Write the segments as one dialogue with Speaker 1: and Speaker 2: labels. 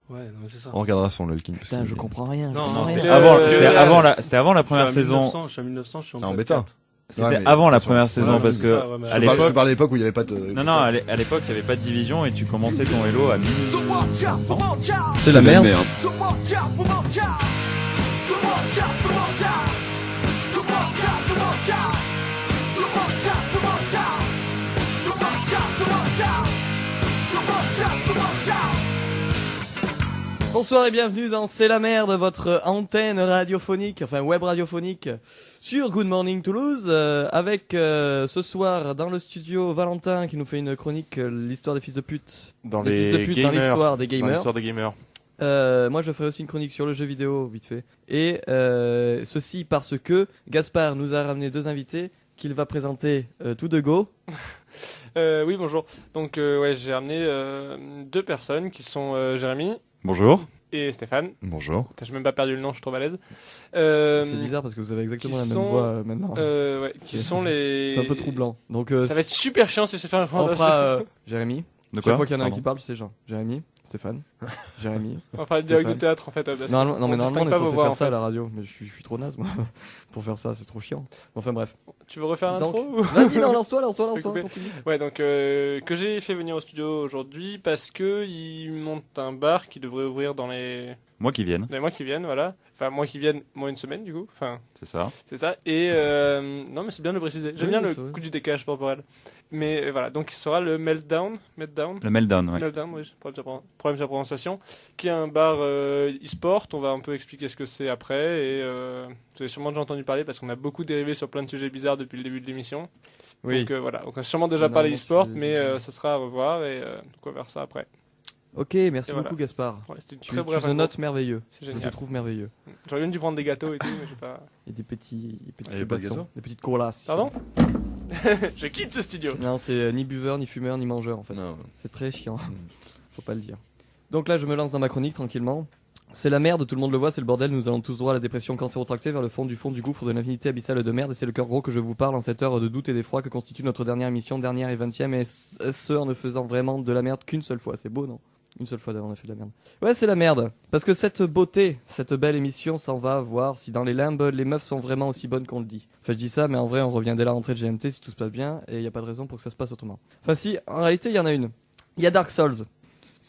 Speaker 1: Ouais, non, c'est ça.
Speaker 2: On regardera son Lolkin.
Speaker 3: Putain, je comprends rien.
Speaker 1: Non,
Speaker 3: rien.
Speaker 4: C'était avant la première saison.
Speaker 1: Je suis en 1900, je suis
Speaker 2: en bêta.
Speaker 4: C'était avant la première saison parce que
Speaker 2: à l'époque, je parle à l'époque où il y avait pas de.
Speaker 4: Non, à l'époque il y avait pas de division et tu commençais ton Hello à 1500.
Speaker 3: C'est la merde. Bonsoir et bienvenue dans C'est la merde, votre antenne radiophonique, enfin web radiophonique sur Good Morning Toulouse, avec ce soir dans le studio Valentin qui nous fait une chronique l'histoire des fils de pute.
Speaker 5: Dans
Speaker 3: les fils de pute
Speaker 5: gamers,
Speaker 3: dans l'histoire des gamers.
Speaker 5: Dans l'histoire des gamers.
Speaker 3: Moi je ferai aussi une chronique sur le jeu vidéo vite fait. Et ceci parce que Gaspard nous a ramené deux invités qu'il va présenter tout de go.
Speaker 6: Oui, bonjour. Donc ouais, j'ai ramené deux personnes qui sont Jérémy.
Speaker 4: Bonjour.
Speaker 6: Et Stéphane.
Speaker 2: Bonjour.
Speaker 6: Putain, j'ai même pas perdu le nom, je suis trop balèze.
Speaker 3: C'est bizarre parce que vous avez exactement la même voix maintenant.
Speaker 6: Ouais, qui sont les...
Speaker 3: C'est un peu troublant. Donc,
Speaker 6: ça va être super chiant si je sais faire une présentation.
Speaker 3: On fera Jérémy.
Speaker 4: De quoi ?
Speaker 3: Chaque fois qu'il y en a un qui parle, tu sais genre Jérémy, Stéphane, Jérémy.
Speaker 6: On fera le dialogue de théâtre en fait.
Speaker 3: Normalement, non, mais normalement on est censé faire ça à la
Speaker 6: fait.
Speaker 3: radio. Mais je suis trop naze moi. Pour faire ça, c'est trop chiant. Enfin bref.
Speaker 6: Tu veux refaire l'intro
Speaker 3: ou... Vas-y, non, lance-toi, continue.
Speaker 6: Ouais, donc que j'ai fait venir au studio aujourd'hui parce que il monte un bar qui devrait ouvrir dans les
Speaker 4: mois qui viennent.
Speaker 6: Dans les mois qui viennent, voilà. Enfin, mois qui viennent, moins une semaine du coup. Enfin,
Speaker 4: c'est ça.
Speaker 6: C'est ça. Et non, mais c'est bien de le préciser. J'aime bien le coup du décalage temporel. Mais voilà, donc il sera le Meltdown.
Speaker 4: Le Meltdown, ouais.
Speaker 6: Meltdown, oui, problème de la prononciation. Qui est un bar e-sport. On va un peu expliquer ce que c'est après. Et vous avez sûrement déjà entendu parler parce qu'on a beaucoup dérivé sur plein de sujets bizarres depuis le début de l'émission.
Speaker 3: Oui.
Speaker 6: Donc voilà, on a sûrement déjà parlé e-sport, mais ça sera à revoir et donc on va faire ça après.
Speaker 3: Ok, merci beaucoup Gaspard.
Speaker 6: Ouais, c'était une
Speaker 3: très brève. Tu notes merveilleux.
Speaker 6: C'est génial.
Speaker 3: Je te trouve merveilleux.
Speaker 6: J'aurais bien dû prendre des gâteaux et tout, mais j'ai pas.
Speaker 3: Et des petites
Speaker 2: boissons,
Speaker 3: des petites colas.
Speaker 6: Pardon. Je quitte ce studio.
Speaker 3: Non, c'est ni buveur, ni fumeur, ni mangeur en fait.
Speaker 2: Non.
Speaker 3: C'est très chiant. Faut pas le dire. Donc là, je me lance dans ma chronique tranquillement. C'est la merde, tout le monde le voit, c'est le bordel, nous allons tous droit à la dépression cancérotractée vers le fond du gouffre de l'infinité abyssale de merde, et c'est le cœur gros que je vous parle en cette heure de doute et d'effroi que constitue notre dernière émission, dernière et 20e, et ce en ne faisant vraiment de la merde qu'une seule fois. C'est beau, non ? Une seule fois on a fait de la merde. Ouais, c'est la merde. Parce que cette beauté, cette belle émission s'en va voir si dans les limbes, les meufs sont vraiment aussi bonnes qu'on le dit. Enfin, je dis ça, mais en vrai, on revient dès la rentrée de GMT si tout se passe bien, et il n'y a pas de raison pour que ça se passe autrement. Enfin si, en réalité, il y en a une. Il y a Dark Souls.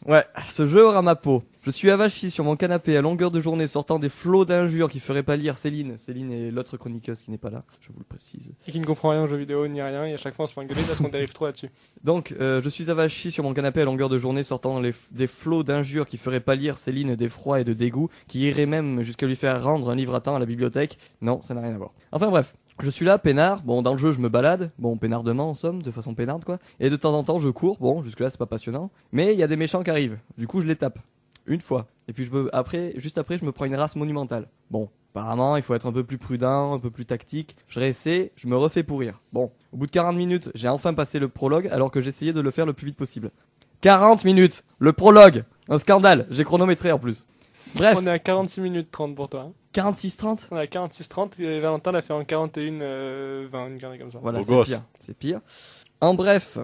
Speaker 3: Ouais, ce jeu aura ma peau. Je suis avachi sur mon canapé à longueur de journée sortant des flots d'injures qui feraient pas lire Céline. Céline est l'autre chroniqueuse qui n'est pas là, je vous le précise.
Speaker 6: Et qui ne comprend rien aux jeux vidéo ni rien, et à chaque fois on se fait engueuler parce qu'on dérive trop là-dessus.
Speaker 3: Donc, je suis avachi sur mon canapé à longueur de journée sortant des flots d'injures qui feraient pas lire Céline d'effroi et de dégoût, qui iraient même jusqu'à lui faire rendre un livre à temps à la bibliothèque. Non, ça n'a rien à voir. Enfin bref. Je suis là, peinard, bon dans le jeu je me balade, bon peinardement en somme, de façon peinarde quoi, et de temps en temps je cours, bon jusque là c'est pas passionnant, mais il y a des méchants qui arrivent, du coup je les tape, une fois, et puis juste après je me prends une race monumentale. Bon, apparemment il faut être un peu plus prudent, un peu plus tactique, je réessaie, je me refais pourrir. Bon, au bout de 40 minutes, j'ai enfin passé le prologue alors que j'essayais de le faire le plus vite possible. 40 minutes, le prologue, un scandale, j'ai chronométré en plus. Bref.
Speaker 6: On est à 46 minutes 30 pour toi. Hein.
Speaker 3: 46-30
Speaker 6: On est à 46-30 et Valentin l'a fait en 41-20, une carnet comme ça.
Speaker 3: Voilà, c'est pire. En bref,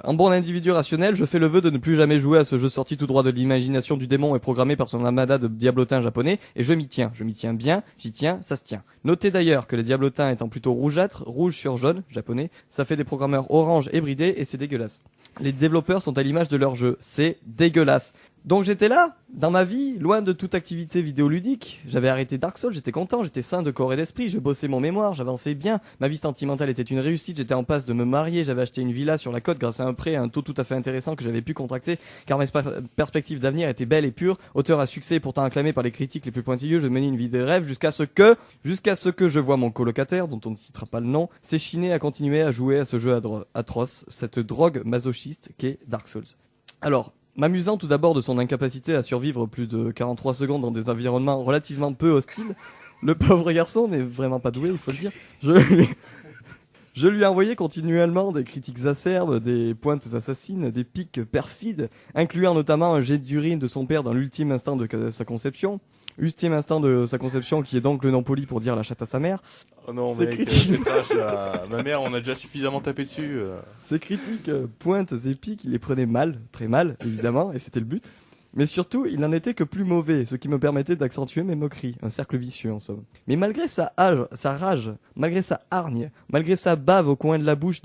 Speaker 3: en bon individu rationnel, je fais le vœu de ne plus jamais jouer à ce jeu sorti tout droit de l'imagination du démon et programmé par son amada de diablotin japonais, et je m'y tiens bien, j'y tiens, ça se tient. Notez d'ailleurs que les diablotins étant plutôt rougeâtres, rouge sur jaune, japonais, ça fait des programmeurs orange et bridés, et c'est dégueulasse. Les développeurs sont à l'image de leur jeu, c'est dégueulasse. Donc j'étais là, dans ma vie, loin de toute activité vidéoludique. J'avais arrêté Dark Souls, j'étais content, j'étais sain de corps et d'esprit, je bossais mon mémoire, j'avançais bien, ma vie sentimentale était une réussite, j'étais en passe de me marier, j'avais acheté une villa sur la côte grâce à un prêt à un taux tout à fait intéressant que j'avais pu contracter, car mes perspectives d'avenir étaient belles et pures. Auteur à succès pourtant acclamé par les critiques les plus pointilleux, je menais une vie de rêve jusqu'à ce que je vois mon colocataire, dont on ne citera pas le nom, s'échiner à continuer à jouer à ce jeu atroce, cette drogue masochiste qu'est Dark Souls. Alors, m'amusant tout d'abord de son incapacité à survivre plus de 43 secondes dans des environnements relativement peu hostiles, le pauvre garçon n'est vraiment pas doué, il faut le dire. Je lui ai envoyé continuellement des critiques acerbes, des pointes assassines, des piques perfides, incluant notamment un jet d'urine de son père dans l'ultime instant de sa conception. Ultime instant de sa conception qui est donc le nom poli pour dire la chatte à sa mère.
Speaker 5: Oh non mec, c'est trash là. Ma mère, on a déjà suffisamment tapé dessus.
Speaker 3: Ces critiques pointes et piques, il les prenait mal, très mal évidemment, et c'était le but. Mais surtout, il n'en était que plus mauvais, ce qui me permettait d'accentuer mes moqueries. Un cercle vicieux, en somme. Mais malgré sa rage, malgré sa hargne, malgré sa bave au coin de la bouche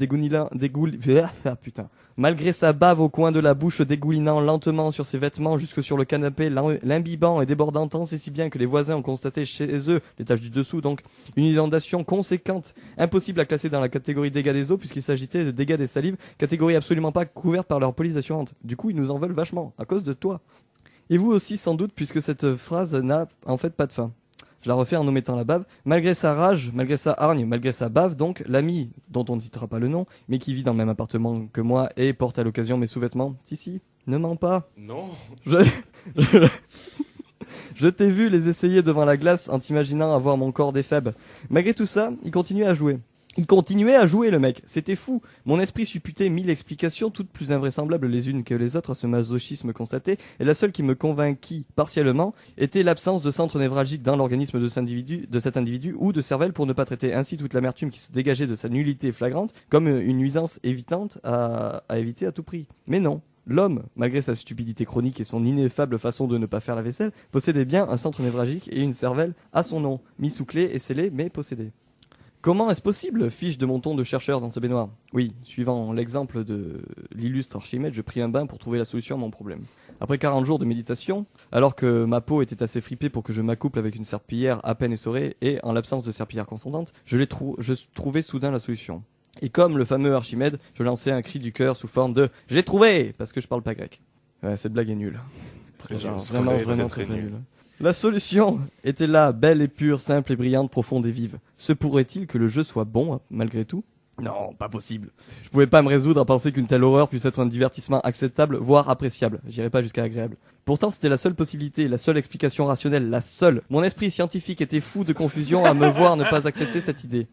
Speaker 3: malgré sa bave au coin de la bouche dégoulinant lentement sur ses vêtements jusque sur le canapé, l'imbibant et débordant tant et si bien que les voisins ont constaté chez eux, l'étage du dessous donc, une inondation conséquente, impossible à classer dans la catégorie dégâts des eaux puisqu'il s'agitait de dégâts des salives, catégorie absolument pas couverte par leur police assurante. Du coup, ils nous en veulent vachement, à cause de toi. Et vous aussi sans doute, puisque cette phrase n'a en fait pas de fin. Je la refais en omettant la bave. Malgré sa rage, malgré sa hargne, malgré sa bave, donc, l'ami, dont on ne citera pas le nom, mais qui vit dans le même appartement que moi et porte à l'occasion mes sous-vêtements. Si, ne mens pas.
Speaker 5: Non.
Speaker 3: Je t'ai vu les essayer devant la glace en t'imaginant avoir mon corps défaible. Malgré tout ça, il continuait à jouer. Il continuait à jouer, le mec. C'était fou. Mon esprit supputait 1000 explications, toutes plus invraisemblables les unes que les autres à ce masochisme constaté, et la seule qui me convainquit partiellement était l'absence de centre névralgique dans l'organisme de cet individu ou de cervelle pour ne pas traiter ainsi toute l'amertume qui se dégageait de sa nullité flagrante comme une nuisance évitante à éviter à tout prix. Mais non. L'homme, malgré sa stupidité chronique et son ineffable façon de ne pas faire la vaisselle, possédait bien un centre névralgique et une cervelle à son nom, mis sous clé et scellé, mais possédé. Comment est-ce possible, fiche de mon ton de chercheur dans ce baignoire? Oui, suivant l'exemple de l'illustre Archimède, je pris un bain pour trouver la solution à mon problème. Après 40 jours de méditation, alors que ma peau était assez fripée pour que je m'accouple avec une serpillière à peine essorée et en l'absence de serpillière consentante, je trouvais soudain la solution. Et comme le fameux Archimède, je lançai un cri du cœur sous forme de « J'ai trouvé !» parce que je parle pas grec. Ouais, cette blague est nulle. Vraiment très nulle. La solution était là, belle et pure, simple et brillante, profonde et vive. Se pourrait-il que le jeu soit bon, malgré tout? Non, pas possible. Je pouvais pas me résoudre à penser qu'une telle horreur puisse être un divertissement acceptable, voire appréciable. J'irais pas jusqu'à agréable. Pourtant, c'était la seule possibilité, la seule explication rationnelle, la seule. Mon esprit scientifique était fou de confusion à me voir ne pas accepter cette idée.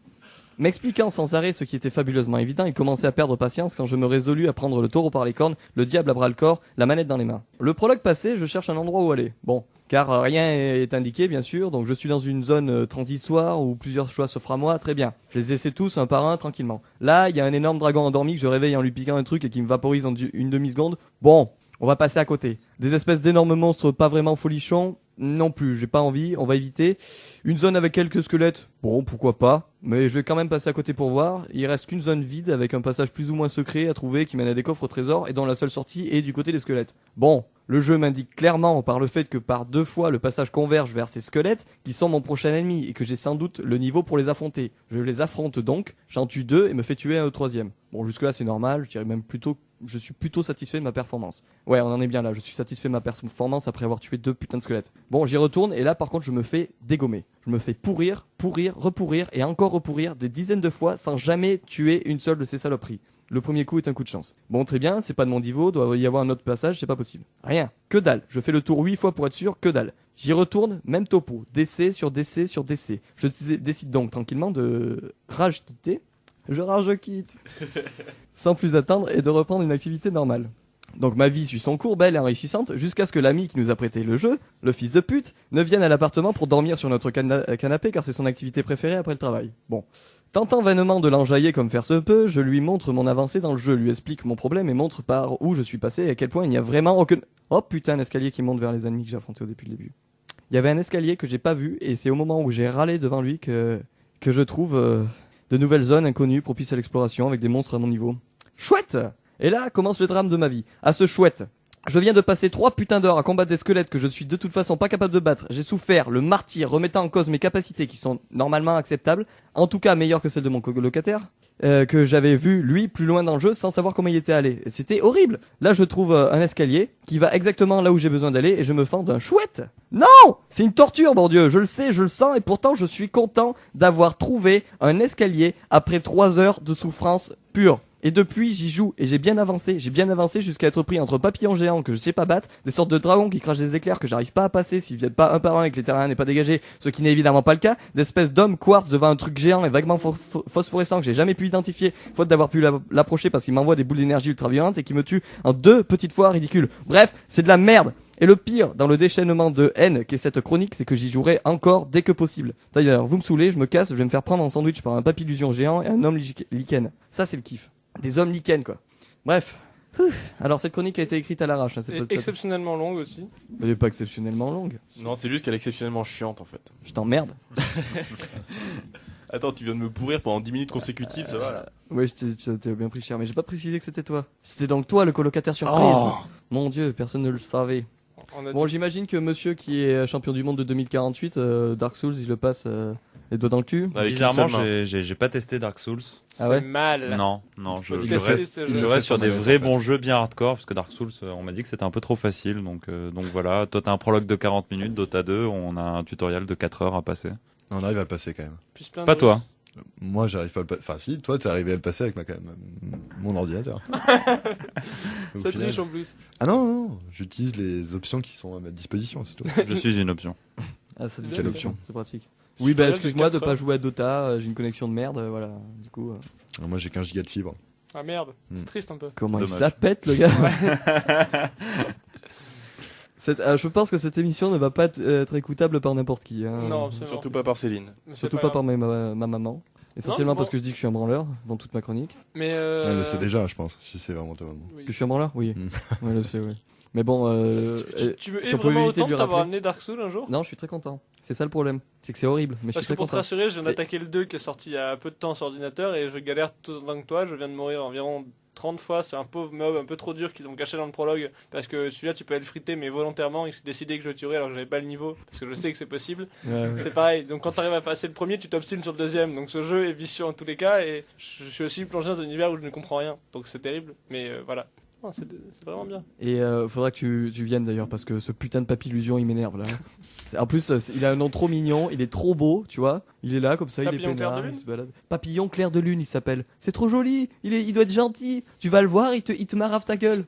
Speaker 3: M'expliquant sans arrêt ce qui était fabuleusement évident, il commençait à perdre patience quand je me résolus à prendre le taureau par les cornes, le diable à bras le corps, la manette dans les mains. Le prologue passé, je cherche un endroit où aller. Bon, car rien est indiqué bien sûr, donc je suis dans une zone transitoire où plusieurs choix s'offrent à moi, très bien. Je les essaie tous un par un tranquillement. Là, il y a un énorme dragon endormi que je réveille en lui piquant un truc et qui me vaporise en une demi-seconde. Bon, on va passer à côté. Des espèces d'énormes monstres pas vraiment folichons, non plus, j'ai pas envie, on va éviter. Une zone avec quelques squelettes, bon, pourquoi pas, mais je vais quand même passer à côté pour voir. Il reste qu'une zone vide avec un passage plus ou moins secret à trouver qui mène à des coffres au trésor et dont la seule sortie est du côté des squelettes. Bon, le jeu m'indique clairement par le fait que par 2 fois le passage converge vers ces squelettes qui sont mon prochain ennemi et que j'ai sans doute le niveau pour les affronter. Je les affronte donc, j'en tue 2 et me fais tuer un au 3e. Bon, jusque là c'est normal, je dirais même plutôt je suis plutôt satisfait de ma performance. Ouais, on en est bien là, je suis satisfait de ma performance après avoir tué 2 putains de squelettes. Bon, j'y retourne et là par contre je me fais dégommer. Je me fais pourrir, repourrir et encore repourrir des dizaines de fois sans jamais tuer une seule de ces saloperies. Le premier coup est un coup de chance. Bon, très bien, c'est pas de mon niveau, doit y avoir un autre passage, c'est pas possible. Rien, que dalle. Je fais le tour 8 fois pour être sûr, que dalle. J'y retourne, même topo. Décès sur décès sur décès. Je décide donc tranquillement de rage quitter. Je rage quitte. Sans plus attendre et de reprendre une activité normale. Donc ma vie suit son cours, belle et enrichissante, jusqu'à ce que l'ami qui nous a prêté le jeu, le fils de pute, ne vienne à l'appartement pour dormir sur notre canapé car c'est son activité préférée après le travail. Bon. Tentant vainement de l'enjailler comme faire se peut, je lui montre mon avancée dans le jeu, lui explique mon problème et montre par où je suis passé et à quel point il n'y a vraiment aucun... Oh putain, un escalier qui monte vers les ennemis que j'ai affrontés depuis le début. Il y avait un escalier que j'ai pas vu et c'est au moment où j'ai râlé devant lui que je trouve de nouvelles zones inconnues propices à l'exploration avec des monstres à mon niveau. Chouette! Et là commence le drame de ma vie. À ce chouette. Je viens de passer 3 putains d'heures à combattre des squelettes que je suis de toute façon pas capable de battre. J'ai souffert, le martyr, remettant en cause mes capacités qui sont normalement acceptables, en tout cas meilleures que celles de mon colocataire, que j'avais vu lui plus loin dans le jeu sans savoir comment il était allé. Et c'était horrible. Là je trouve un escalier qui va exactement là où j'ai besoin d'aller et je me fends d'un chouette. Non! C'est une torture, bon Dieu, je le sais, je le sens et pourtant je suis content d'avoir trouvé un escalier après 3 heures de souffrance pure. Et depuis, j'y joue et j'ai bien avancé jusqu'à être pris entre papillons géants que je sais pas battre, des sortes de dragons qui crachent des éclairs que j'arrive pas à passer s'ils viennent pas un par un et que les terrains n'est pas dégagé, ce qui n'est évidemment pas le cas, d'espèces d'hommes quartz devant un truc géant et vaguement phosphorescent que j'ai jamais pu identifier, faute d'avoir pu l'approcher parce qu'il m'envoie des boules d'énergie ultra violentes et qui me tue en 2 petites fois ridicules. Bref, c'est de la merde. Et le pire, dans le déchaînement de haine qu'est cette chronique, c'est que j'y jouerai encore dès que possible. D'ailleurs, vous me saoulez, je me casse, je vais me faire prendre en sandwich par un papillusion géant et un homme lichen. Ça c'est le kiff. Des hommes lichens quoi. Bref, Alors cette chronique a été écrite à l'arrache, hein, c'est
Speaker 6: Et
Speaker 3: pas le top.
Speaker 6: exceptionnellement longue aussi.
Speaker 3: Elle est pas exceptionnellement longue.
Speaker 5: Non, c'est juste qu'elle est exceptionnellement chiante en fait.
Speaker 3: Je t'emmerde.
Speaker 5: Attends, tu viens de me pourrir pendant 10 minutes consécutives, ça va là.
Speaker 3: Ouais, t'ai bien pris cher, mais j'ai pas précisé que c'était toi. C'était donc toi le colocataire surprise.
Speaker 5: Oh.
Speaker 3: Mon dieu, personne ne le savait.
Speaker 6: On a
Speaker 3: Bon, j'imagine que monsieur qui est champion du monde de 2048, Dark Souls, il le passe les doigts dans le cul.
Speaker 5: Avec
Speaker 4: Bizarrement,
Speaker 5: une seule main.
Speaker 4: j'ai pas testé Dark Souls.
Speaker 3: Ah ouais
Speaker 6: c'est mal.
Speaker 4: Non, je
Speaker 6: Faut tester
Speaker 4: reste,
Speaker 6: ces
Speaker 2: il
Speaker 6: jeux.
Speaker 4: je
Speaker 2: le
Speaker 4: reste
Speaker 2: fait
Speaker 4: sur
Speaker 2: sur
Speaker 4: des
Speaker 2: manette,
Speaker 4: vrais
Speaker 2: en fait.
Speaker 4: bons jeux bien hardcore, parce que Dark Souls, on m'a dit que c'était un peu trop facile, donc voilà. Toi, t'as un prologue de 40 minutes, Dota 2, on a un tutoriel de 4 heures à passer.
Speaker 2: On arrive à le passer quand même.
Speaker 6: Plus plein de
Speaker 4: Pas
Speaker 6: choses.
Speaker 4: toi.
Speaker 2: Moi, j'arrive pas à le passer. Enfin, si, toi, t'es arrivé à le passer avec mon ordinateur. Au
Speaker 6: Ça
Speaker 2: final.
Speaker 6: triche en plus.
Speaker 2: Ah non, j'utilise les options qui sont à ma disposition, c'est tout.
Speaker 4: Je suis une option.
Speaker 3: Ah, c'est
Speaker 2: Quelle option
Speaker 3: C'est pratique. Oui, bah
Speaker 6: Tutoriel
Speaker 3: excuse-moi de
Speaker 6: jusqu'à
Speaker 3: pas
Speaker 6: 4
Speaker 3: jouer à Dota, j'ai une connexion de merde, voilà. Du coup,
Speaker 2: Alors, moi, j'ai 15 gigas de fibre.
Speaker 6: Ah merde,
Speaker 2: Hmm.
Speaker 6: c'est triste un peu.
Speaker 3: comment il
Speaker 4: Dommage.
Speaker 3: se la pète le gars. Je pense que cette émission ne va pas être écoutable par n'importe qui. Hein.
Speaker 6: Non, c'est
Speaker 5: Surtout pas par Céline.
Speaker 3: Surtout pas par ma maman. Essentiellement
Speaker 6: bon.
Speaker 3: parce que je dis que je suis un branleur dans toute ma chronique.
Speaker 6: Mais
Speaker 2: Elle le sait déjà, je pense, si c'est vraiment ta maman.
Speaker 6: oui.
Speaker 3: Que je suis un branleur Oui.
Speaker 2: Mm.
Speaker 3: Ouais, je sais, oui. Mais bon,
Speaker 6: Tu veux
Speaker 3: si on peut
Speaker 6: vraiment
Speaker 3: éviter de
Speaker 6: autant
Speaker 3: lui
Speaker 6: t'avoir
Speaker 3: rappeler.
Speaker 6: amené Dark Souls un jour
Speaker 3: Non, je suis très content. C'est ça le problème. C'est que c'est horrible, mais
Speaker 6: Parce
Speaker 3: je suis
Speaker 6: que
Speaker 3: très
Speaker 6: pour te
Speaker 3: content.
Speaker 6: rassurer, je viens
Speaker 3: Et-
Speaker 6: d'attaquer le 2 qui est sorti il y a peu de temps sur ordinateur et je galère tout autant que toi. Je viens de mourir environ 30 fois sur un pauvre mob un peu trop dur qu'ils ont caché dans le prologue. Parce que celui-là, tu peux aller le friter, mais volontairement, ils ont décidé que je le tuerais alors que j'avais pas le niveau. Parce que je sais que c'est possible.
Speaker 3: Ouais, ouais.
Speaker 6: C'est pareil, donc quand t'arrives à passer le premier, tu t'obstines sur le deuxième. Donc ce jeu est vicieux en tous les cas et je suis aussi plongé dans un univers où je ne comprends rien. Donc c'est terrible, mais voilà. Non, c'est vraiment bien.
Speaker 3: Et faudra que tu viennes d'ailleurs parce que ce putain de Papillusion il m'énerve là. En plus, il a un nom trop mignon, il est trop beau, tu vois. Il est là comme ça,
Speaker 6: Papillon
Speaker 3: il est
Speaker 6: clair de
Speaker 3: peinard,
Speaker 6: lune
Speaker 3: il se balade. Papillon clair de lune, il s'appelle. C'est trop joli. Il doit être gentil. Tu vas le voir, il te marave ta gueule.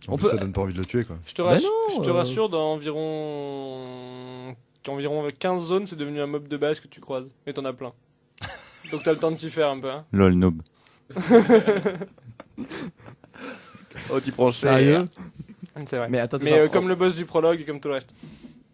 Speaker 2: En
Speaker 3: On
Speaker 2: plus,
Speaker 3: peut-
Speaker 2: ça donne pas envie de le tuer, quoi.
Speaker 6: Je te
Speaker 3: Bah
Speaker 6: rassure,
Speaker 3: non,
Speaker 6: je te rassure dans environ 15 zones, c'est devenu un mob de base que tu croises. Mais t'en as plein. Donc t'as le temps de t'y faire un peu. Hein.
Speaker 4: Lol, noob.
Speaker 5: Oh, t'y prends cher.
Speaker 3: Sérieux
Speaker 6: C'est vrai.
Speaker 3: Mais attends,
Speaker 6: Mais
Speaker 3: attends,
Speaker 6: comme le boss du prologue et comme tout le reste.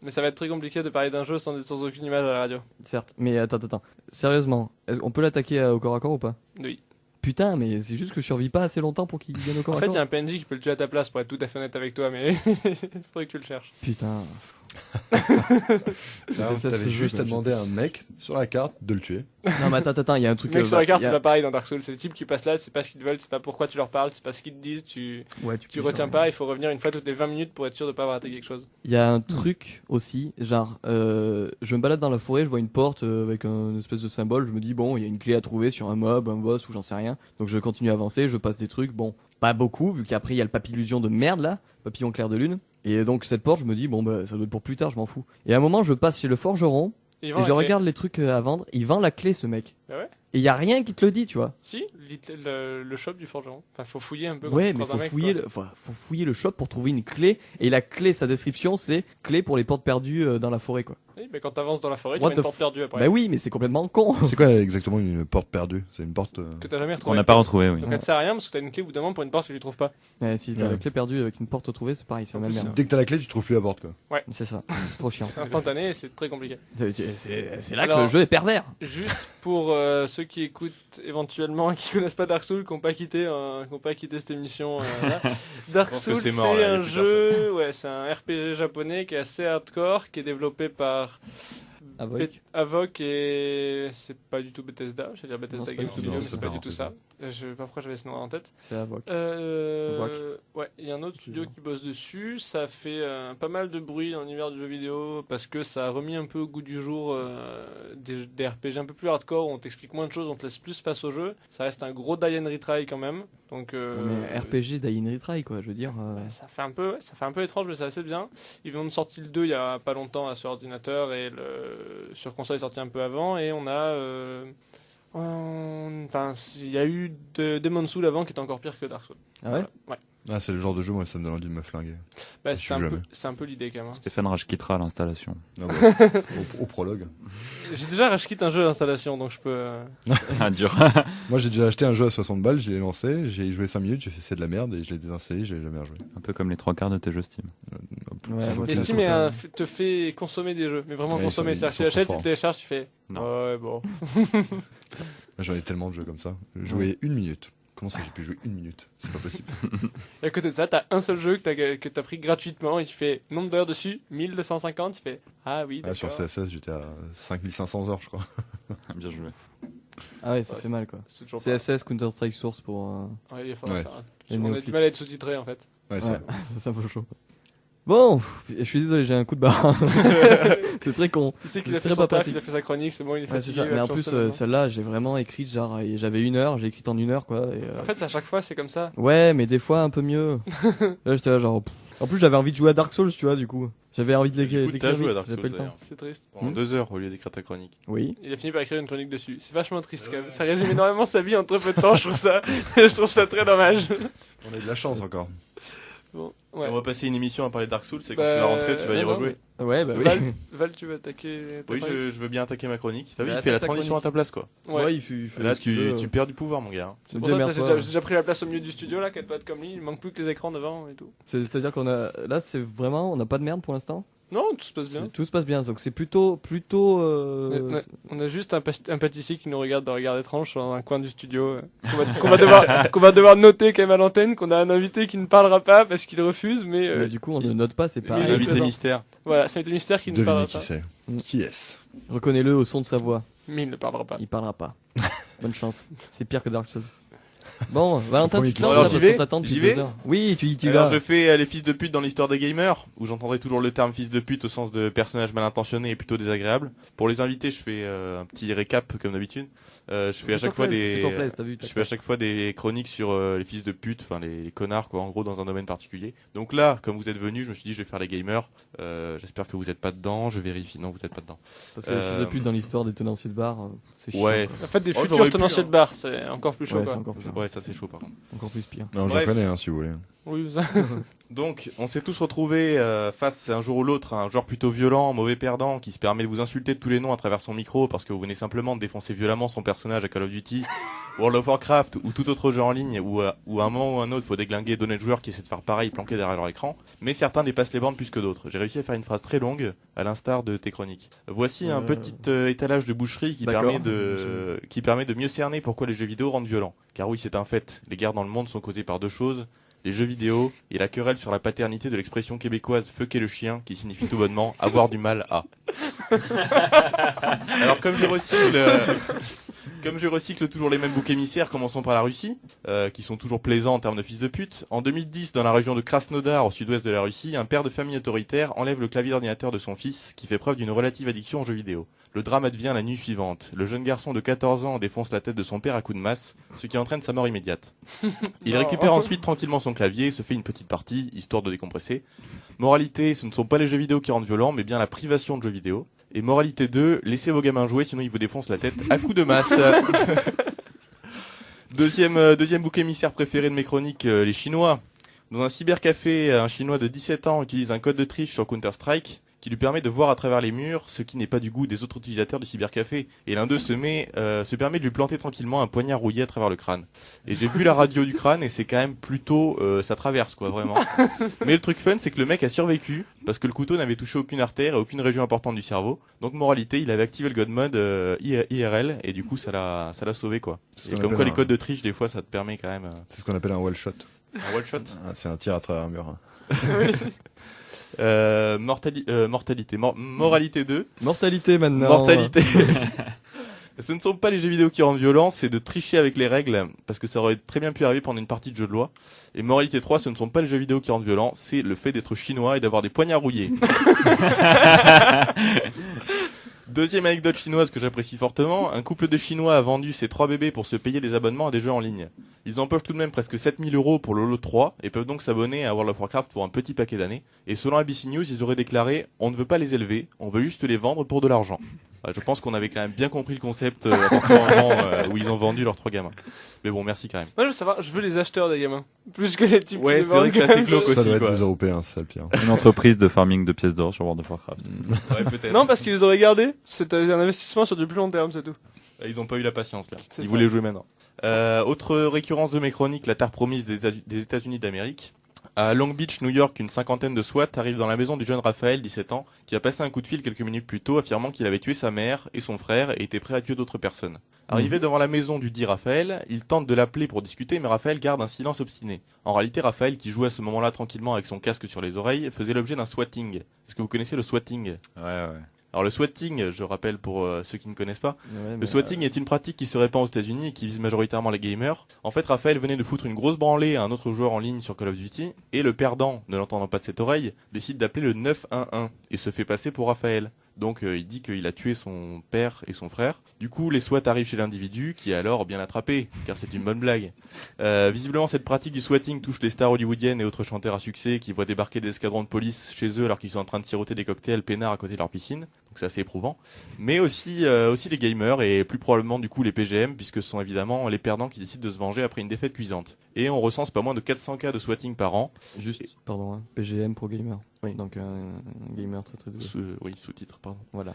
Speaker 6: Mais ça va être très compliqué de parler d'un jeu sans aucune image à la radio.
Speaker 3: certes. Mais attends. Sérieusement, on peut l'attaquer au corps à corps ou pas?
Speaker 6: Oui.
Speaker 3: Putain, mais c'est juste que je survis pas assez longtemps pour qu'il vienne au corps
Speaker 6: En
Speaker 3: à
Speaker 6: fait,
Speaker 3: corps.
Speaker 6: il y a un PNJ qui peut le tuer à ta place pour être tout à fait honnête avec toi, mais il faudrait que tu le cherches.
Speaker 3: Putain.
Speaker 2: T'avais juste à demander à un mec sur la carte de le tuer.
Speaker 3: Non, mais attends, il y a un truc.
Speaker 6: Le mec sur la carte,
Speaker 3: il y a-
Speaker 6: c'est pas pareil dans Dark Souls. C'est les types qui passent là, c'est pas ce qu'ils veulent, c'est pas pourquoi tu leur parles, c'est pas ce qu'ils te disent, tu
Speaker 3: Ouais,
Speaker 6: tu retiens pas, il faut revenir une fois toutes les 20 minutes pour être sûr de pas avoir raté quelque chose.
Speaker 3: Il y a un truc aussi, genre, je me balade dans la forêt, je vois une porte avec un espèce de symbole, je me dis, bon, il y a une clé à trouver sur un mob, un boss ou j'en sais rien. Donc je continue à avancer, je passe des trucs, bon, pas beaucoup, vu qu'après il y a le papillusion de merde là, papillon clair de lune. Et donc cette porte, je me dis, bon, bah ça doit être pour plus tard, je m'en fous. Et à un moment, je passe chez le forgeron,
Speaker 6: Et, ils
Speaker 3: et
Speaker 6: vendent
Speaker 3: je
Speaker 6: la clé.
Speaker 3: regarde les trucs à vendre, il vend la clé ce mec.
Speaker 6: Bah ouais.
Speaker 3: Et il y a rien qui te le dit, tu vois.
Speaker 6: Si, le shop du forgeron. Enfin, faut fouiller un peu. quand
Speaker 3: Ouais,
Speaker 6: tu
Speaker 3: mais
Speaker 6: croises un
Speaker 3: faut
Speaker 6: mec,
Speaker 3: fouiller, faut fouiller le shop pour trouver une clé. Et la clé, sa description, c'est clé pour les portes perdues dans la forêt, quoi.
Speaker 6: Oui, mais quand t'avances dans la forêt, tu
Speaker 3: What
Speaker 6: vois
Speaker 3: the
Speaker 6: une porte perdue après.
Speaker 3: Bah oui, mais c'est complètement con.
Speaker 2: C'est quoi exactement une porte perdue? C'est une porte.
Speaker 6: Que t'as jamais
Speaker 4: On
Speaker 6: retrouvé.
Speaker 4: n'a pas retrouvé, oui.
Speaker 6: Donc elle te sert à rien parce que t'as une clé au bout d'un moment pour une porte que tu trouves pas.
Speaker 3: Ouais, si t'as
Speaker 2: Ouais.
Speaker 3: la clé perdue avec une porte retrouvée, c'est pareil, c'est la
Speaker 6: En
Speaker 3: même
Speaker 6: plus,
Speaker 3: merde.
Speaker 2: Dès que t'as la clé, tu trouves plus la porte, quoi.
Speaker 3: C'est ça, c'est trop chiant.
Speaker 6: C'est instantané et c'est très compliqué.
Speaker 3: C'est là
Speaker 6: Alors-
Speaker 3: que le jeu est pervers.
Speaker 6: Juste pour ceux qui écoutent éventuellement et qui connaissent pas Dark Souls, qui n'ont pas quitté cette émission. Là. Dark
Speaker 5: Je pense que
Speaker 6: Souls,
Speaker 5: c'est
Speaker 6: c'est
Speaker 5: mort, là, y a
Speaker 6: un
Speaker 5: plus
Speaker 6: jeu, ouais, c'est un RPG japonais qui est assez hardcore, qui est développé par Avoc et c'est pas du tout Bethesda, je veux dire
Speaker 3: Non,
Speaker 6: Bethesda
Speaker 3: c'est pas
Speaker 6: Game
Speaker 3: du tout,
Speaker 6: Studio,
Speaker 2: non,
Speaker 6: mais
Speaker 2: c'est
Speaker 6: c'est
Speaker 2: pas
Speaker 6: pas du tout ça. Je sais pas pourquoi j'avais ce nom en tête.
Speaker 3: C'est Avoc.
Speaker 6: Ouais, il y a un autre studio qui bosse dessus. Ça fait pas mal de bruit dans l'univers du jeu vidéo parce que ça a remis un peu au goût du jour des RPG un peu plus hardcore où on t'explique moins de choses, on te laisse plus face au jeu. Ça reste un gros die and retry quand même. Donc,
Speaker 3: Mais RPG Die in Retry, quoi, je veux dire.
Speaker 6: ça fait un peu étrange, mais c'est assez bien. Ils ont sorti le 2 il y a pas longtemps là, sur ordinateur et sur console est sorti un peu avant et on a. Enfin, il y a eu Demon's Souls avant qui était encore pire que Dark Souls.
Speaker 3: Ah ouais?
Speaker 6: Ouais.
Speaker 2: Ah, c'est le genre de jeu, moi, ça me donne envie de me flinguer.
Speaker 6: Bah,
Speaker 2: Je suis jamais.
Speaker 6: c'est un peu l'idée quand même. Hein.
Speaker 4: Stéphane Rage quittera l'installation.
Speaker 2: Ah ouais. au prologue.
Speaker 6: J'ai déjà rage-quit un jeu d'installation, donc je peux.
Speaker 4: Ah, dur.
Speaker 2: Moi, j'ai déjà acheté un jeu à 60 balles, je l'ai lancé, j'ai joué 5 minutes, j'ai fait c'est de la merde et je l'ai désinstallé, j'ai jamais rejoué.
Speaker 4: Un peu comme les 3 quarts de tes jeux Steam.
Speaker 3: Ouais, moi,
Speaker 6: Et
Speaker 3: c'est
Speaker 6: Steam
Speaker 3: tout ça.
Speaker 6: te fait consommer des jeux, mais vraiment
Speaker 2: Ouais,
Speaker 6: consommer.
Speaker 2: ils
Speaker 6: C'est-à-dire que tu
Speaker 2: sont
Speaker 6: l'achètes,
Speaker 2: trop
Speaker 6: tu
Speaker 2: forts.
Speaker 6: télécharges, tu fais.
Speaker 4: Non.
Speaker 6: Ouais, bon.
Speaker 2: J'en ai tellement de jeux comme ça. Jouer 1 minute. comment ça, j'ai pu jouer 1 minute? C'est pas possible.
Speaker 6: Et à côté de ça, t'as un seul jeu que t'as pris gratuitement et tu fais nombre d'heures dessus, 1250, tu fais ah oui, d'accord.
Speaker 2: Sur CSS, j'étais à 5500 heures, je crois.
Speaker 4: Bien joué.
Speaker 3: Ah ouais, ça
Speaker 6: Ouais,
Speaker 3: fait mal quoi.
Speaker 6: C'est toujours pas.
Speaker 3: CSS, Counter-Strike Source pour.
Speaker 6: Ouais, il va
Speaker 2: Ouais.
Speaker 6: falloir faire.
Speaker 3: Les
Speaker 6: On a
Speaker 3: néophytes.
Speaker 6: du mal à être sous-titré en fait.
Speaker 2: Ouais,
Speaker 3: Ouais,
Speaker 2: c'est
Speaker 3: c'est un peu chaud. Bon, je suis désolé, j'ai un coup de barre. C'est très con.
Speaker 6: Tu sais qu'il a
Speaker 3: Très
Speaker 6: fait son
Speaker 3: pas
Speaker 6: taf,
Speaker 3: pratique.
Speaker 6: il a fait sa chronique, c'est bon, il est
Speaker 3: Ouais, c'est
Speaker 6: fatigué.
Speaker 3: ça.
Speaker 6: il va
Speaker 3: Mais en
Speaker 6: plus
Speaker 3: plus,
Speaker 6: lancer maintenant.
Speaker 3: celle-là, j'ai vraiment écrite, genre, j'avais 1 heure, j'ai écrit en 1 heure, quoi. Et,
Speaker 6: En fait, c'est à chaque fois, c'est comme ça.
Speaker 3: ouais, mais des fois un peu mieux. Là, j'étais là, genre. En plus, j'avais envie de jouer à Dark Souls, tu vois, du coup. J'avais envie de
Speaker 5: Du coup,
Speaker 3: d'écrire
Speaker 5: t'as joué à
Speaker 3: vite,
Speaker 5: Dark
Speaker 3: j'ai
Speaker 5: Souls,
Speaker 3: pas eu le temps.
Speaker 5: d'ailleurs.
Speaker 6: C'est triste.
Speaker 5: Pendant 2 heures au lieu d'écrire ta chronique.
Speaker 3: Oui.
Speaker 6: Il a fini par écrire une chronique dessus. C'est vachement triste quand même. Ça résume énormément sa vie en très peu de temps, je trouve ça très dommage.
Speaker 2: On a eu de la chance encore.
Speaker 6: Bon,
Speaker 5: On
Speaker 6: ouais.
Speaker 5: va passer une émission à parler de Dark Souls, et quand
Speaker 6: Bah,
Speaker 5: tu vas rentrer, tu vas y
Speaker 6: non,
Speaker 5: rejouer.
Speaker 3: Ouais, bah oui.
Speaker 6: Val, tu veux attaquer ta
Speaker 5: Oui,
Speaker 6: chronique
Speaker 5: je veux bien attaquer ma chronique. T'as vu,
Speaker 3: Bah,
Speaker 5: il fait la
Speaker 3: attaque ta
Speaker 5: transition à
Speaker 3: chronique.
Speaker 5: ta place, quoi.
Speaker 6: Ouais.
Speaker 3: il fait
Speaker 5: Là,
Speaker 3: ce qu'il veut.
Speaker 5: tu perds du pouvoir, mon gars.
Speaker 6: C'est pour ça que
Speaker 3: Démerde-toi.
Speaker 6: j'ai déjà pris la place au milieu du studio là, 4 pattes comme lui, il manque plus que les écrans devant et tout.
Speaker 3: C'est-à-dire qu'on a. Là, c'est vraiment. On n'a pas de merde pour l'instant.
Speaker 6: Non, tout se passe bien.
Speaker 3: Tout se passe bien. Donc c'est plutôt.
Speaker 6: On a juste un pâtissier qui nous regarde d'un regard étrange dans un coin du studio, qu'on va devoir noter quand même à l'antenne, qu'on a un invité qui ne parlera pas parce qu'il refuse, mais
Speaker 3: Mais du coup, on ne note pas, c'est
Speaker 6: Mais
Speaker 3: pas.
Speaker 6: il est
Speaker 5: L'invité
Speaker 6: présent.
Speaker 5: mystère.
Speaker 6: voilà, c'est un invité mystère qui ne
Speaker 2: Devinez
Speaker 6: parlera
Speaker 2: qui
Speaker 6: pas.
Speaker 2: c'est.
Speaker 3: Mm.
Speaker 2: Qui est-ce?
Speaker 3: Reconnez-le au son de sa voix.
Speaker 6: Mais il ne parlera pas.
Speaker 3: Il parlera pas. Bonne chance. C'est pire que Dark Souls. Bon, Valentin,
Speaker 2: premier
Speaker 3: tu te
Speaker 2: qui-
Speaker 3: lances,
Speaker 5: Alors,
Speaker 3: là,
Speaker 5: j'y
Speaker 3: parce
Speaker 5: vais
Speaker 3: qu'on t'attend depuis
Speaker 5: J'y vais
Speaker 3: 2 heures. Oui, tu
Speaker 5: Alors,
Speaker 3: vas.
Speaker 5: je fais les fils de pute dans l'histoire des gamers, où j'entendrai toujours le terme fils de pute au sens de personnage mal intentionné et plutôt désagréable. Pour les invités, je fais un petit récap comme d'habitude. Je fais à chaque fois
Speaker 3: Je
Speaker 5: je fais à chaque fois des chroniques sur les fils de pute, enfin les connards quoi, en gros dans un domaine particulier. Donc là, comme vous êtes venus, je me suis dit je vais faire les gamers. J'espère que vous êtes pas dedans. Je vérifie, non vous êtes pas dedans.
Speaker 3: Parce que les fils de pute dans l'histoire des tenanciers de bar, c'est chiant.
Speaker 5: Ouais.
Speaker 3: quoi.
Speaker 6: En fait, des
Speaker 5: Oh,
Speaker 6: futurs
Speaker 5: j'aurais pu,
Speaker 6: tenanciers
Speaker 5: hein.
Speaker 6: de bar, c'est encore plus chaud
Speaker 3: Ouais,
Speaker 6: quoi.
Speaker 3: c'est encore pire.
Speaker 5: Ouais, ça c'est chaud par contre.
Speaker 3: Encore plus pire.
Speaker 2: Non, j'en
Speaker 5: Bref.
Speaker 2: connais, si vous voulez.
Speaker 6: Oui, ça.
Speaker 5: Donc, on s'est tous retrouvés face un jour ou l'autre à un joueur plutôt violent, mauvais perdant, qui se permet de vous insulter de tous les noms à travers son micro parce que vous venez simplement de défoncer violemment son personnage à Call of Duty, World of Warcraft ou tout autre jeu en ligne où à un moment ou à un autre, faut déglinguer d'honnêtes joueurs qui essaient de faire pareil planqués derrière leur écran. Mais certains dépassent les bornes plus que d'autres. J'ai réussi à faire une phrase très longue, à l'instar de tes chroniques. Voici un petit étalage de boucherie qui
Speaker 3: D'accord.
Speaker 5: permet de mieux cerner pourquoi les jeux vidéo rendent violents. Car oui, c'est un fait. Les guerres dans le monde sont causées par deux choses. Les jeux vidéo et la querelle sur la paternité de l'expression québécoise « fucker le chien » qui signifie tout bonnement « avoir du mal à ». Alors comme je recycle toujours les mêmes boucs émissaires, commençons par la Russie, qui sont toujours plaisants en termes de fils de pute. En 2010, dans la région de Krasnodar, au sud-ouest de la Russie, un père de famille autoritaire enlève le clavier d'ordinateur de son fils, qui fait preuve d'une relative addiction aux jeux vidéo. Le drame advient la nuit suivante. Le jeune garçon de 14 ans défonce la tête de son père à coups de masse, ce qui entraîne sa mort immédiate. Il
Speaker 6: Non.
Speaker 5: récupère ensuite tranquillement son clavier, se fait une petite partie, histoire de décompresser. Moralité, ce ne sont pas les jeux vidéo qui rendent violents, mais bien la privation de jeux vidéo. Et moralité 2, laissez vos gamins jouer, sinon ils vous défoncent la tête à coups de masse. Deuxième bouc émissaire préféré de mes chroniques, les Chinois. Dans un cybercafé, un Chinois de 17 ans utilise un code de triche sur Counter-Strike qui lui permet de voir à travers les murs, ce qui n'est pas du goût des autres utilisateurs du cybercafé. Et l'un d'eux se permet de lui planter tranquillement un poignard rouillé à travers le crâne. Et j'ai vu la radio du crâne et c'est quand même plutôt, ça traverse quoi, vraiment. Mais le truc fun, c'est que le mec a survécu parce que le couteau n'avait touché aucune artère et aucune région importante du cerveau. Donc moralité, il avait activé le God Mode IRL et du coup ça l'a sauvé quoi.
Speaker 2: C'est ce
Speaker 5: Et
Speaker 2: qu'on
Speaker 5: comme
Speaker 2: appelle
Speaker 5: quoi les
Speaker 2: un-
Speaker 5: codes de triche des fois ça te permet quand même
Speaker 2: C'est ce qu'on appelle un wall shot.
Speaker 5: un wall shot.
Speaker 2: Ah, c'est un tir à travers un mur. hein.
Speaker 5: Moralité 2.
Speaker 3: Mortalité maintenant.
Speaker 5: Mortalité. Ce ne sont pas les jeux vidéo qui rendent violents, c'est de tricher avec les règles, parce que ça aurait très bien pu arriver pendant une partie de jeu de loi. Et moralité 3, ce ne sont pas les jeux vidéo qui rendent violents, c'est le fait d'être chinois et d'avoir des poignards rouillés. Deuxième anecdote chinoise que j'apprécie fortement, un couple de Chinois a vendu ses 3 bébés pour se payer des abonnements à des jeux en ligne. Ils empochent tout de même presque 7000 € pour le lot 3 et peuvent donc s'abonner à World of Warcraft pour un petit paquet d'années. Et selon ABC News, ils auraient déclaré « On ne veut pas les élever, on veut juste les vendre pour de l'argent ». Je pense qu'on avait quand même bien compris le concept à partir du moment où ils ont vendu leurs 3 gamins. Mais bon, merci quand même.
Speaker 6: Moi, je veux savoir, je veux les acheteurs des gamins. Plus que les types qui
Speaker 5: Ouais,
Speaker 6: les
Speaker 5: c'est vrai
Speaker 6: vendent,
Speaker 5: que c'est
Speaker 6: quand
Speaker 5: assez
Speaker 6: même.
Speaker 5: glauque
Speaker 2: Ça
Speaker 5: aussi,
Speaker 2: doit être
Speaker 5: quoi.
Speaker 2: des Européens, c'est ça le pire.
Speaker 4: Une entreprise de farming de pièces d'or sur World of Warcraft.
Speaker 5: Ouais, peut-être.
Speaker 6: Non, parce qu'ils les auraient gardés. C'était un investissement sur du plus long terme, c'est tout.
Speaker 5: Ils ont pas eu la patience là.
Speaker 6: C'est
Speaker 5: Ils
Speaker 6: ça.
Speaker 5: voulaient jouer maintenant. Autre récurrence de mes chroniques, la terre promise des États-Unis d'Amérique. À Long Beach, New York, une cinquantaine de SWAT arrivent dans la maison du jeune Raphaël, 17 ans, qui a passé un coup de fil quelques minutes plus tôt affirmant qu'il avait tué sa mère et son frère et était prêt à tuer d'autres personnes. Arrivé devant la maison du dit Raphaël, il tente de l'appeler pour discuter, mais Raphaël garde un silence obstiné. En réalité, Raphaël, qui jouait à ce moment-là tranquillement avec son casque sur les oreilles, faisait l'objet d'un swatting. Est-ce que vous connaissez le swatting ?
Speaker 4: Ouais.
Speaker 5: Alors le swatting, je rappelle pour ceux qui ne connaissent pas,
Speaker 3: Ouais,
Speaker 5: le swatting est une pratique qui se répand aux États-Unis et qui vise majoritairement les gamers. En fait, Raphaël venait de foutre une grosse branlée à un autre joueur en ligne sur Call of Duty, et le perdant, ne l'entendant pas de cette oreille, décide d'appeler le 911 et se fait passer pour Raphaël. Donc il dit qu'il a tué son père et son frère. Du coup, les SWAT arrivent chez l'individu, qui est alors bien attrapé, car c'est une bonne blague. Visiblement, cette pratique du swatting touche les stars hollywoodiennes et autres chanteurs à succès qui voient débarquer des escadrons de police chez eux alors qu'ils sont en train de siroter des cocktails peinards à côté de leur piscine. Donc c'est assez éprouvant. Mais aussi les gamers et plus probablement du coup les PGM, puisque ce sont évidemment les perdants qui décident de se venger après une défaite cuisante. Et on recense pas moins de 400 cas de swatting par an.
Speaker 3: Juste, pardon, hein, PGM pro gamer.
Speaker 5: Oui.
Speaker 3: Donc un gamer très très doué.
Speaker 5: Sous-titre, pardon.
Speaker 3: Voilà.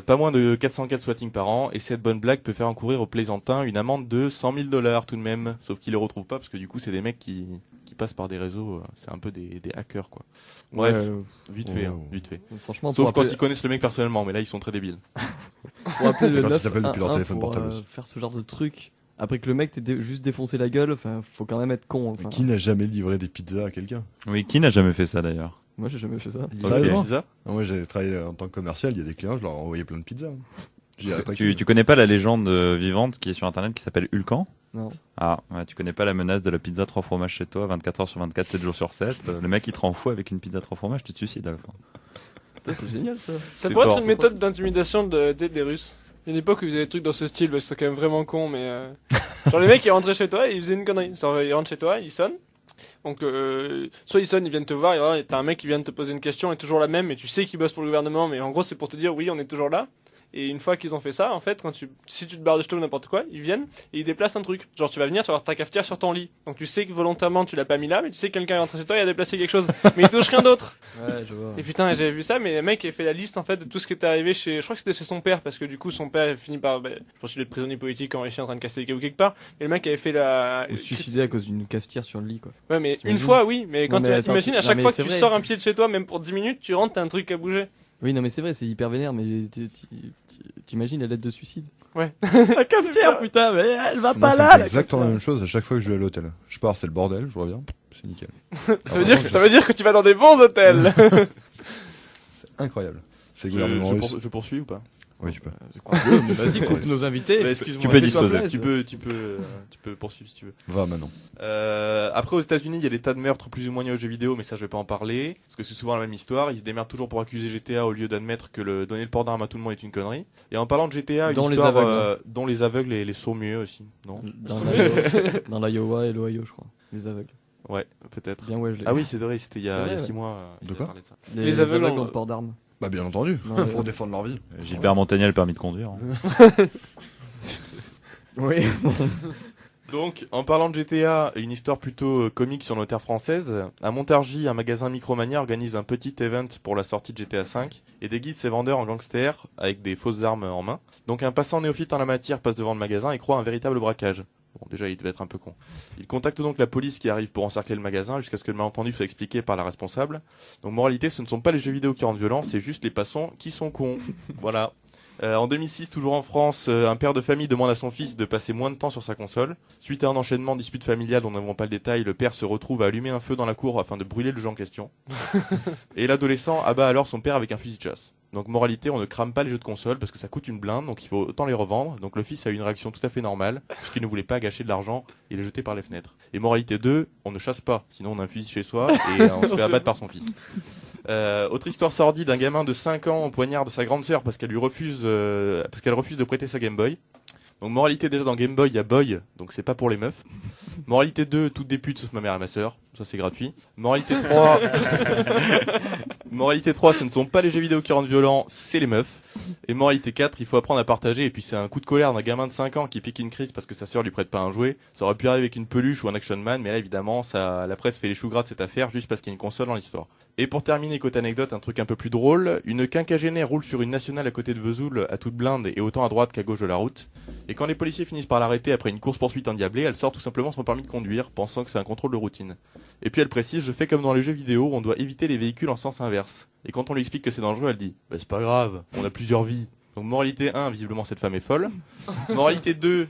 Speaker 5: Pas moins de 400 cas de swatting par an, et cette bonne blague peut faire encourir au plaisantin une amende de $100 000 tout de même, sauf qu'ils le retrouvent pas parce que du coup c'est des mecs qui passent par des réseaux, c'est un peu des hackers quoi. Bref, vite fait, vite fait.
Speaker 3: Franchement,
Speaker 5: Sauf
Speaker 3: pour
Speaker 5: quand
Speaker 3: appeler,
Speaker 5: ils connaissent le mec personnellement, mais là ils sont très débiles.
Speaker 3: pour appeler le
Speaker 2: Quand ils
Speaker 3: 911
Speaker 2: s'appellent depuis leur téléphone
Speaker 3: pour,
Speaker 2: portable aussi.
Speaker 3: faire ce genre de truc, après que le mec t'ait juste défoncé la gueule, enfin, faut quand même être con.
Speaker 2: Mais
Speaker 3: Enfin,
Speaker 2: qui n'a jamais livré des pizzas à quelqu'un?
Speaker 4: Oui, qui n'a jamais fait ça d'ailleurs?
Speaker 3: moi, j'ai jamais fait ça.
Speaker 2: Sérieusement?
Speaker 5: Pizza.
Speaker 2: Moi, j'ai travaillé en tant que commercial, il y a des clients, je leur envoyais plein de pizzas. Je dirais pas
Speaker 4: Tu connais pas la légende vivante qui est sur internet qui s'appelle Hulkan?
Speaker 3: Non.
Speaker 4: Ah, ouais, tu connais pas la menace de la pizza 3 fromages chez toi, 24 heures sur 24, 7 jours sur 7. Le mec il te rend fou avec une pizza 3 fromages, tu te suicides à la fin.
Speaker 3: Putain, c'est génial ça.
Speaker 6: Ça
Speaker 5: C'est
Speaker 6: pourrait
Speaker 5: fort,
Speaker 6: être une
Speaker 5: c'est
Speaker 6: méthode d'intimidation des Russes. Il y a une époque où ils faisaient des trucs dans ce style, parce que c'est quand même vraiment con, mais genre les mecs ils rentraient chez toi et ils faisaient une connerie. Genre ils rentrent chez toi, ils sonnent. Donc soit ils sonnent, ils viennent te voir, et voilà, t'as un mec qui vient de te poser une question, est toujours la même, et tu sais qu'il bosse pour le gouvernement, mais en gros c'est pour te dire oui on est toujours là. Et une fois qu'ils ont fait ça, en fait, si tu te barres de chez toi ou n'importe quoi, ils viennent et ils déplacent un truc. Genre tu vas venir, tu vas avoir ta cafetière sur ton lit. Donc tu sais que volontairement tu l'as pas mis là, mais tu sais que quelqu'un est rentré chez toi et a déplacé quelque chose. Mais il touche rien d'autre.
Speaker 3: Ouais, je vois.
Speaker 6: Et putain, j'avais vu ça, mais le mec avait fait la liste en fait de tout ce qui était arrivé chez. Je crois que c'était chez son père, parce que du coup son père finit par. Je pense qu'il est prisonnier politique en Russie en train de casser les câbles quelque part. Et le mec avait fait la.
Speaker 3: Ou se suicider à cause d'une cafetière sur le lit, quoi.
Speaker 6: Ouais, mais une
Speaker 3: T'imagines
Speaker 6: fois, oui, mais quand
Speaker 3: Non, mais attends,
Speaker 6: imagine à
Speaker 3: non,
Speaker 6: chaque
Speaker 3: mais
Speaker 6: fois que
Speaker 3: c'est
Speaker 6: tu
Speaker 3: vrai.
Speaker 6: sors un pied de chez toi, même pour 10 minutes, tu rentres, t'as un truc à bouger.
Speaker 3: Oui, non, mais c'est vrai, c'est hyper vénère, mais t'imagines la lettre de suicide?
Speaker 6: Ouais.
Speaker 3: La cafetière, putain, mais elle va
Speaker 2: Moi,
Speaker 3: pas
Speaker 2: ça
Speaker 3: là!
Speaker 2: me fait
Speaker 3: la
Speaker 2: exactement la
Speaker 3: cafetière.
Speaker 2: même chose à chaque fois que je vais à l'hôtel. Je pars, c'est le bordel, je reviens, c'est nickel.
Speaker 6: Ça veut dire que tu vas dans des bons hôtels.
Speaker 2: C'est incroyable. C'est le gouvernement russe.
Speaker 5: Je poursuis ou pas?
Speaker 2: Oui, tu peux.
Speaker 3: Vas-y, coupe nos invités.
Speaker 5: Bah, excuse-moi,
Speaker 4: Tu peux
Speaker 3: fais-toi
Speaker 4: disposer.
Speaker 3: plaisir.
Speaker 5: Tu peux poursuivre si tu veux.
Speaker 2: Va maintenant.
Speaker 5: Après, aux États-Unis, il y a des tas de meurtres plus ou moins liés aux jeux vidéo, mais ça, je vais pas en parler, parce que c'est souvent la même histoire. Ils se démerdent toujours pour accuser GTA au lieu d'admettre que donner le port d'armes à tout le monde est une connerie. Et en parlant de GTA, une
Speaker 3: Dont les
Speaker 5: histoire,
Speaker 3: aveugles.
Speaker 5: dont les aveugles et les sourds-muets aussi, non?
Speaker 3: Dans l'Iowa et l'Ohio, je crois. Les aveugles.
Speaker 5: Ouais, peut-être.
Speaker 3: Bien, ouais, je l'ai.
Speaker 5: Ah oui, c'est vrai, c'était il y
Speaker 3: C'est
Speaker 5: a
Speaker 3: vrai,
Speaker 5: 6
Speaker 3: ouais.
Speaker 5: mois. ils
Speaker 2: De
Speaker 5: avaient
Speaker 2: quoi
Speaker 5: parlé de ça.
Speaker 6: Les aveugles
Speaker 3: ont
Speaker 6: ont-
Speaker 3: le port d'armes.
Speaker 2: Bah, bien entendu.
Speaker 3: Non,
Speaker 2: Pour défendre leur vie.
Speaker 4: Gilbert Montagnier a le permis de conduire. Hein.
Speaker 3: Oui.
Speaker 5: Donc, en parlant de GTA, une histoire plutôt comique sur nos terres françaises. À Montargis, un magasin Micromania organise un petit event pour la sortie de GTA V et déguise ses vendeurs en gangsters avec des fausses armes en main. Donc, un passant néophyte en la matière passe devant le magasin et croit un véritable braquage. Bon, déjà, il devait être un peu con. Il contacte donc la police qui arrive pour encercler le magasin jusqu'à ce que le malentendu soit expliqué par la responsable. Donc, moralité, ce ne sont pas les jeux vidéo qui rendent violents, c'est juste les passants qui sont cons. Voilà. En 2006, toujours en France, un père de famille demande à son fils de passer moins de temps sur sa console. Suite à un enchaînement de disputes familiales dont nous n'avons pas le détail, le père se retrouve à allumer un feu dans la cour afin de brûler le jeu en question. Et l'adolescent abat alors son père avec un fusil de chasse. Donc moralité, on ne crame pas les jeux de console parce que ça coûte une blinde, donc il faut autant les revendre. Donc le fils a eu une réaction tout à fait normale, puisqu'il ne voulait pas gâcher de l'argent et les jeter par les fenêtres. Et moralité 2, on ne chasse pas, sinon on a un fusil chez soi et on se fait abattre par son fils. Autre histoire sordide, un gamin de 5 ans poignarde sa grande sœur parce qu'elle refuse de prêter sa Game Boy. Donc moralité, déjà dans Game Boy il y a Boy, donc c'est pas pour les meufs. Moralité 2, toutes des putes sauf ma mère et ma sœur, ça c'est gratuit. Moralité 3, moralité 3, ce ne sont pas les jeux vidéo qui rendent violents, c'est les meufs. Et moralité 4, il faut apprendre à partager, et puis c'est un coup de colère d'un gamin de 5 ans qui pique une crise parce que sa sœur lui prête pas un jouet. Ça aurait pu arriver avec une peluche ou un Action Man, mais là évidemment la presse fait les choux gras de cette affaire juste parce qu'il y a une console dans l'histoire. Et pour terminer, côté anecdote, un truc un peu plus drôle, une quinquagénaire roule sur une nationale à côté de Vesoul à toute blinde et autant à droite qu'à gauche de la route. Et quand les policiers finissent par l'arrêter après une course-poursuite endiablée, elle sort tout simplement son permis de conduire, pensant que c'est un contrôle de routine. Et puis elle précise, je fais comme dans les jeux vidéo, on doit éviter les véhicules en sens inverse. Et quand on lui explique que c'est dangereux, elle dit, bah c'est pas grave, on a plusieurs vies. Donc moralité 1, visiblement cette femme est folle. Moralité 2,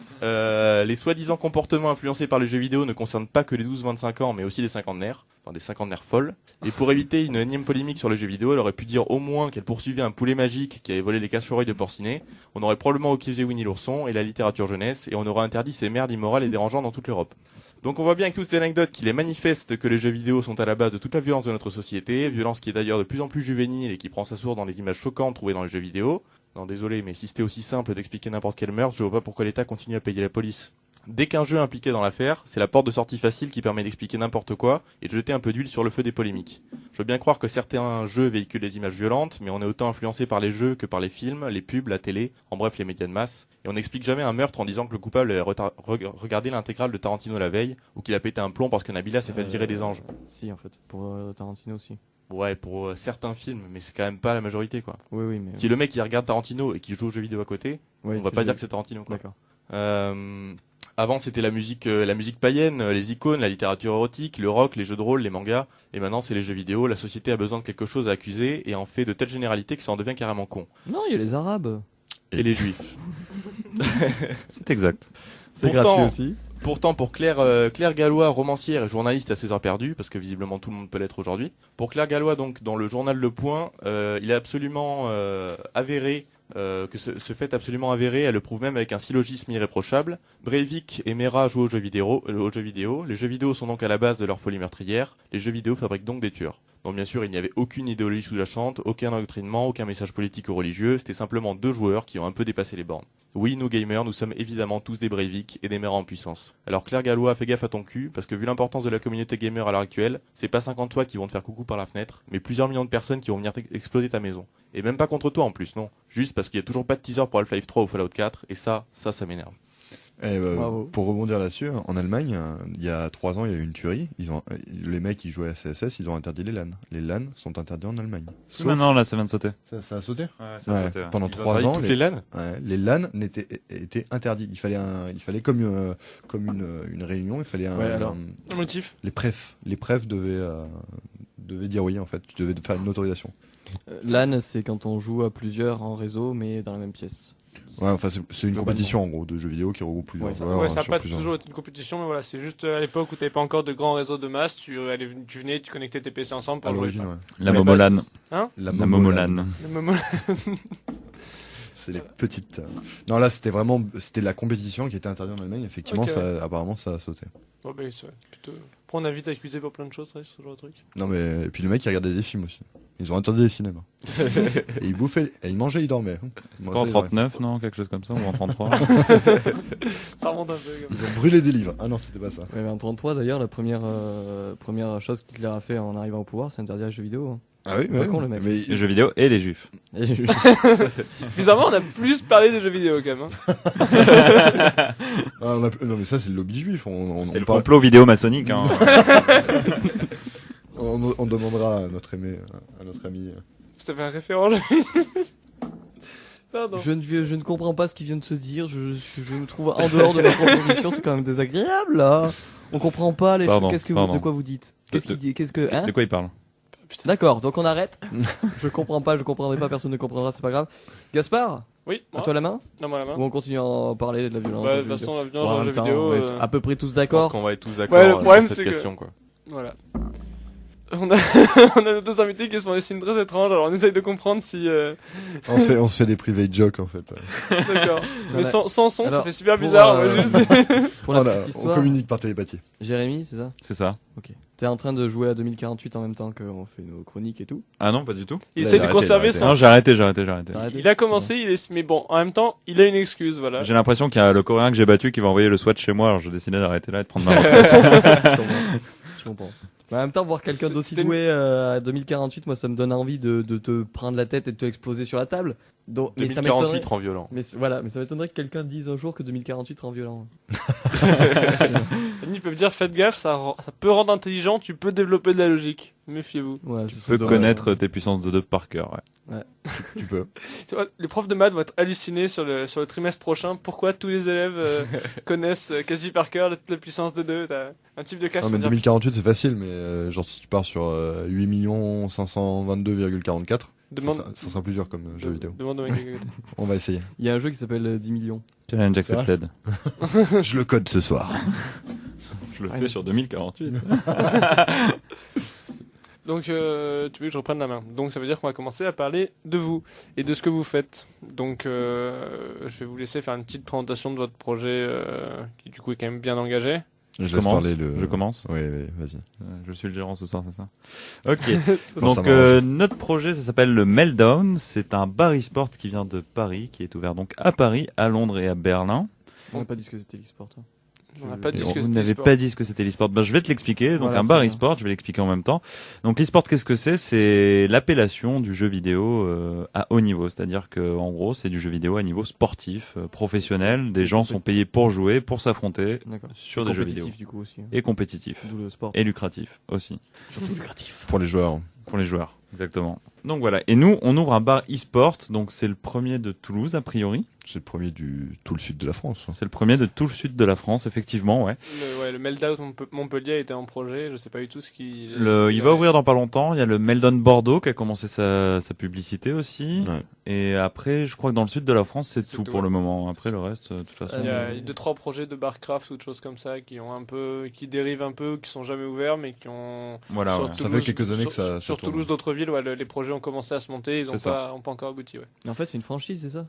Speaker 5: les soi-disant comportements influencés par les jeux vidéo ne concernent pas que les 12-25 ans, mais aussi les cinquantenaires. Enfin des cinquantenaires folles. Et pour éviter une énième polémique sur les jeux vidéo, elle aurait pu dire au moins qu'elle poursuivait un poulet magique qui avait volé les cache-oreilles de Porcinet. On aurait probablement accusé Winnie l'ourson et la littérature jeunesse, et on aurait interdit ces merdes immorales et dérangeantes dans toute l'Europe. Donc on voit bien avec toutes ces anecdotes qu'il est manifeste que les jeux vidéo sont à la base de toute la violence de notre société, violence qui est d'ailleurs de plus en plus juvénile et qui prend sa source dans les images choquantes trouvées dans les jeux vidéo. Non désolé, mais si c'était aussi simple d'expliquer n'importe quel meurtre, je vois pas pourquoi l'État continue à payer la police. Dès qu'un jeu est impliqué dans l'affaire, c'est la porte de sortie facile qui permet d'expliquer n'importe quoi et de jeter un peu d'huile sur le feu des polémiques. Je veux bien croire que certains jeux véhiculent des images violentes, mais on est autant influencé par les jeux que par les films, les pubs, la télé, en bref les médias de masse. Et on n'explique jamais un meurtre en disant que le coupable a regardé l'intégrale de Tarantino la veille, ou qu'il a pété un plomb parce que Nabila s'est fait virer des anges.
Speaker 3: Si, en fait, pour Tarantino aussi.
Speaker 5: Ouais, pour certains films, mais c'est quand même pas la majorité, quoi.
Speaker 3: Oui, oui, mais...
Speaker 5: Si le mec il regarde Tarantino et qu'il joue aux jeux vidéo à côté,
Speaker 3: Ouais,
Speaker 5: on va pas dire que c'est Tarantino, quoi.
Speaker 3: D'accord.
Speaker 5: Avant c'était la musique païenne, les icônes, la littérature érotique, le rock, les jeux de rôle, les mangas. Et maintenant c'est les jeux vidéo. La société a besoin de quelque chose à accuser et en fait de telles généralités que ça en devient carrément con.
Speaker 3: Non, il y a les Arabes.
Speaker 5: Et les juifs.
Speaker 4: C'est exact.
Speaker 3: C'est
Speaker 5: Pourtant-
Speaker 3: gratuit aussi.
Speaker 5: Pourtant, pour Claire Gallois, romancière et journaliste à ses heures perdues, parce que visiblement tout le monde peut l'être aujourd'hui. Pour Claire Gallois, donc, dans le journal Le Point, il est absolument avéré, que ce fait absolument avéré, elle le prouve même avec un syllogisme irréprochable. Breivik et Mera jouent aux jeux vidéo. Les jeux vidéo sont donc à la base de leur folie meurtrière. Les jeux vidéo fabriquent donc des tueurs. Donc bien sûr, il n'y avait aucune idéologie sous-jacente, aucun endoctrinement, aucun message politique ou religieux. C'était simplement deux joueurs qui ont un peu dépassé les bornes. Oui, nous gamers, nous sommes évidemment tous des Breivik et des Mera en puissance. Alors Claire Gallois, fais gaffe à ton cul, parce que vu l'importance de la communauté gamer à l'heure actuelle, c'est pas 50 toi qui vont te faire coucou par la fenêtre, mais plusieurs millions de personnes qui vont venir exploser ta maison. Et même pas contre toi en plus, non. Juste parce qu'il y a toujours pas de teaser pour Half-Life 3 ou Fallout 4, et ça m'énerve.
Speaker 3: Bravo.
Speaker 2: Pour rebondir là-dessus, en Allemagne, il y a 3 ans, il y a eu une tuerie. Les mecs qui jouaient à CSS, ils ont interdit les LAN. Les LAN sont interdits en Allemagne. Sauf-
Speaker 4: Maintenant, là, ça vient de sauter.
Speaker 2: Ça a sauté.
Speaker 4: Ouais, ça a
Speaker 2: Ouais,
Speaker 4: sauté, ouais.
Speaker 2: pendant
Speaker 5: Ils ont
Speaker 2: 3
Speaker 5: envahi
Speaker 2: ans,
Speaker 5: toutes les LAN.
Speaker 2: les LAN étaient interdits. Il fallait comme une réunion, il fallait
Speaker 3: Ouais, alors.
Speaker 6: Le motif.
Speaker 2: les prefs devaient dire oui en fait. Tu devais faire une autorisation.
Speaker 3: LAN, c'est quand on joue à plusieurs en réseau, mais dans la même pièce.
Speaker 2: Ouais, enfin c'est une
Speaker 3: Globalement.
Speaker 2: compétition en gros de jeux vidéo qui regroupe plusieurs
Speaker 3: Ouais, ça-
Speaker 2: joueurs.
Speaker 6: Ouais, ça n'a
Speaker 2: sur
Speaker 6: pas
Speaker 2: plusieurs-
Speaker 6: toujours été une compétition, mais voilà, c'est juste à l'époque où tu n'avais pas encore de grands réseaux de masse, tu venais, tu connectais tes PC ensemble
Speaker 2: à
Speaker 6: pour jouer.
Speaker 2: l'origine. Ouais.
Speaker 4: La
Speaker 2: Mais
Speaker 4: Momolan.
Speaker 6: Hein
Speaker 2: La
Speaker 4: La Momolan.
Speaker 6: Le moment-
Speaker 2: C'est les petites. Non là c'était la compétition qui était interdite en Allemagne. Effectivement,
Speaker 6: Ok.
Speaker 2: apparemment ça a sauté.
Speaker 6: Bon, ben, c'est plutôt. Après, on a vite accusé pour plein de choses, ouais, ce genre de truc.
Speaker 2: Non mais et puis le mec il regardait des films aussi. Ils ont interdit les cinémas. Et ils bouffaient, et ils mangeaient, ils dormaient.
Speaker 4: C'était
Speaker 2: Moi,
Speaker 4: pas en
Speaker 2: ça, ils auraient
Speaker 4: 39, non? Quelque chose comme ça, ou en 33?
Speaker 6: Ça remonte un peu. Comme...
Speaker 2: Ils ont brûlé des livres. Ah non, c'était pas ça.
Speaker 3: Ouais, mais en 33, d'ailleurs, la première chose qu'Hitler a fait en arrivant au pouvoir, c'est interdire les jeux vidéo.
Speaker 2: Ah oui,
Speaker 3: Pas con, le mec.
Speaker 2: Mais
Speaker 4: Les jeux vidéo et les juifs.
Speaker 3: Et je-
Speaker 6: Bizarrement, on a plus parlé des jeux vidéo quand même. Hein.
Speaker 2: ah, non mais ça c'est le lobby juif.
Speaker 4: C'est le complot vidéo maçonnique, hein.
Speaker 2: On demandera à notre ami.
Speaker 6: Ça fait un référent. Pardon.
Speaker 3: je ne comprends pas ce qu'il vient de se dire. Je me trouve en dehors de ma proposition. C'est quand même désagréable, là. On comprend pas les
Speaker 4: Pardon,
Speaker 3: choses.
Speaker 4: pardon.
Speaker 3: De quoi vous dites? Qu'est-ce qu'il dit? Hein?
Speaker 4: De quoi il parle?
Speaker 3: D'accord, donc on arrête. Je comprendrai pas, personne ne comprendra, c'est pas grave. Gaspard,
Speaker 6: Oui,
Speaker 3: à
Speaker 6: moi.
Speaker 3: toi la main?
Speaker 6: Non, moi la main.
Speaker 3: Ou on continue à en parler de la violence?
Speaker 6: Bah,
Speaker 3: dans
Speaker 6: de
Speaker 3: le
Speaker 6: toute
Speaker 3: jeu
Speaker 6: façon, la
Speaker 3: vidéo.
Speaker 6: violence
Speaker 3: Bon, en
Speaker 6: dans le
Speaker 3: même
Speaker 6: jeu
Speaker 3: temps,
Speaker 6: vidéo.
Speaker 3: on va être à peu près tous
Speaker 5: Je pense
Speaker 3: d'accord.
Speaker 5: qu'on va être tous d'accord
Speaker 6: Ouais, le problème,
Speaker 5: sur
Speaker 6: c'est
Speaker 5: cette
Speaker 6: que-
Speaker 5: question, quoi.
Speaker 6: Voilà. On a, on a nos deux invités qui se font des signes très étranges, alors on essaye de comprendre si.
Speaker 2: On se fait des private jokes en fait.
Speaker 6: D'accord. Mais sans son, ça
Speaker 3: Alors,
Speaker 6: fait super
Speaker 3: pour,
Speaker 6: bizarre. on va
Speaker 3: euh,
Speaker 6: juste...
Speaker 3: Pour la
Speaker 2: Voilà,
Speaker 3: petite
Speaker 2: on
Speaker 3: histoire,
Speaker 2: communique par télépathie.
Speaker 3: Jérémy, c'est ça?
Speaker 4: C'est ça.
Speaker 3: Ok. T'es en train de jouer à 2048 en même temps qu'on fait nos chroniques et tout?
Speaker 4: Ah non, pas du tout.
Speaker 6: Il
Speaker 2: Là,
Speaker 6: essaie
Speaker 2: il a
Speaker 6: de
Speaker 2: arrêté,
Speaker 6: conserver
Speaker 2: il a
Speaker 6: son.
Speaker 4: Non, j'ai arrêté.
Speaker 3: T'as arrêté?
Speaker 6: Il a commencé, mais bon, en même temps, il a une excuse, voilà.
Speaker 4: J'ai l'impression qu'il y a le Coréen que j'ai battu qui va envoyer le SWAT chez moi, alors je décidais d'arrêter là et de prendre ma retraite.
Speaker 3: Je comprends. Mais en même temps, voir quelqu'un d'aussi
Speaker 6: C'était une-
Speaker 3: doué à 2048, moi, ça me donne envie de te prendre la tête et de te l'exploser sur la table. Donc, mais ça
Speaker 5: 2048
Speaker 3: m'étonnerait-
Speaker 5: rend violent.
Speaker 3: Mais voilà, mais ça m'étonnerait que quelqu'un dise un jour que 2048 rend violent.
Speaker 6: Ils peuvent dire faites gaffe, ça peut rendre intelligent, tu peux développer de la logique. Méfiez-vous.
Speaker 3: Ouais,
Speaker 4: Tu peux connaître tes puissances de 2 par cœur, ouais.
Speaker 2: Tu peux.
Speaker 6: Tu vois, les profs de maths vont être hallucinés sur le trimestre prochain. Pourquoi tous les élèves connaissent quasi par cœur la puissance de 2. T'as un type de classe
Speaker 2: Non,
Speaker 6: qui
Speaker 2: mais
Speaker 6: va dire,
Speaker 2: 2048 c'est facile, mais genre si tu pars sur 8 522,44,
Speaker 6: Demande-
Speaker 2: ça sera plus dur comme jeu vidéo.
Speaker 6: Demande au mec à côté.
Speaker 2: On va essayer.
Speaker 3: Il y a un jeu qui s'appelle 10 millions.
Speaker 4: Challenge accepted.
Speaker 2: Je le code ce soir.
Speaker 4: Je le fais sur 2048.
Speaker 6: Donc, tu veux que je reprenne la main. Donc, ça veut dire qu'on va commencer à parler de vous et de ce que vous faites. Donc, je vais vous laisser faire une petite présentation de votre projet qui, du coup, est quand même bien engagé.
Speaker 2: Je laisse
Speaker 4: commence.
Speaker 2: parler le.
Speaker 4: Je commence.
Speaker 2: Oui, vas-y.
Speaker 4: Je suis le gérant ce soir, c'est ça? Ok.
Speaker 2: Non, ça
Speaker 4: Donc
Speaker 2: m'arrange.
Speaker 4: notre projet, ça s'appelle le Meltdown. C'est un bar e-sport qui vient de Paris, qui est ouvert donc à Paris, à Londres et à Berlin.
Speaker 3: On n'a pas dit ce que c'était l'e-sport. Hein.
Speaker 6: On n'a pas dit
Speaker 4: Et
Speaker 6: ce que
Speaker 4: vous
Speaker 6: c'était
Speaker 4: n'avez
Speaker 6: l'e-sport.
Speaker 4: pas dit ce que c'était l'e-sport. Ben, je vais te l'expliquer. Donc
Speaker 3: Voilà,
Speaker 4: un bar
Speaker 3: très bien.
Speaker 4: e-sport, je vais l'expliquer en même temps. Donc l'e-sport, qu'est-ce que c'est? C'est l'appellation du jeu vidéo à haut niveau. C'est-à-dire que en gros, c'est du jeu vidéo à niveau sportif, professionnel. Des gens sont payés pour jouer, pour s'affronter
Speaker 3: D'accord.
Speaker 4: sur des jeux vidéo.
Speaker 3: Compétitif du coup aussi.
Speaker 4: Et compétitif.
Speaker 3: D'où le sport.
Speaker 4: Et lucratif aussi.
Speaker 3: Surtout lucratif.
Speaker 2: Pour les joueurs.
Speaker 4: Pour les joueurs, exactement. Donc voilà. Et nous, on ouvre un bar e-sport. Donc c'est le premier de Toulouse, a priori.
Speaker 2: C'est le premier du tout le sud de la France.
Speaker 4: C'est le premier de tout le sud de la France, effectivement, ouais.
Speaker 6: Le Meltdown Montpellier était en projet. Je sais pas du tout ce qui.
Speaker 4: Il va ouvrir dans pas longtemps. Il y a le Meltdown Bordeaux qui a commencé sa publicité aussi.
Speaker 2: Ouais.
Speaker 4: Et après, je crois que dans le sud de la France, c'est
Speaker 6: C'est
Speaker 4: tout
Speaker 6: tout,
Speaker 4: pour
Speaker 6: ouais.
Speaker 4: le moment. Après, le reste, de toute façon.
Speaker 6: Il y a 2-3 projets de Barcraft ou de choses comme ça qui ont un peu, qui dérivent un peu, qui sont jamais ouverts, mais qui ont.
Speaker 4: Voilà,
Speaker 6: sur
Speaker 4: ouais.
Speaker 2: Ça fait quelques années que ça
Speaker 6: Sur
Speaker 2: tourne.
Speaker 6: Toulouse, d'autres villes, ouais, les projets ont commencé à se monter. Ils
Speaker 4: C'est
Speaker 6: ont
Speaker 4: ça.
Speaker 6: pas encore abouti. Ouais.
Speaker 3: En fait, c'est une franchise, c'est ça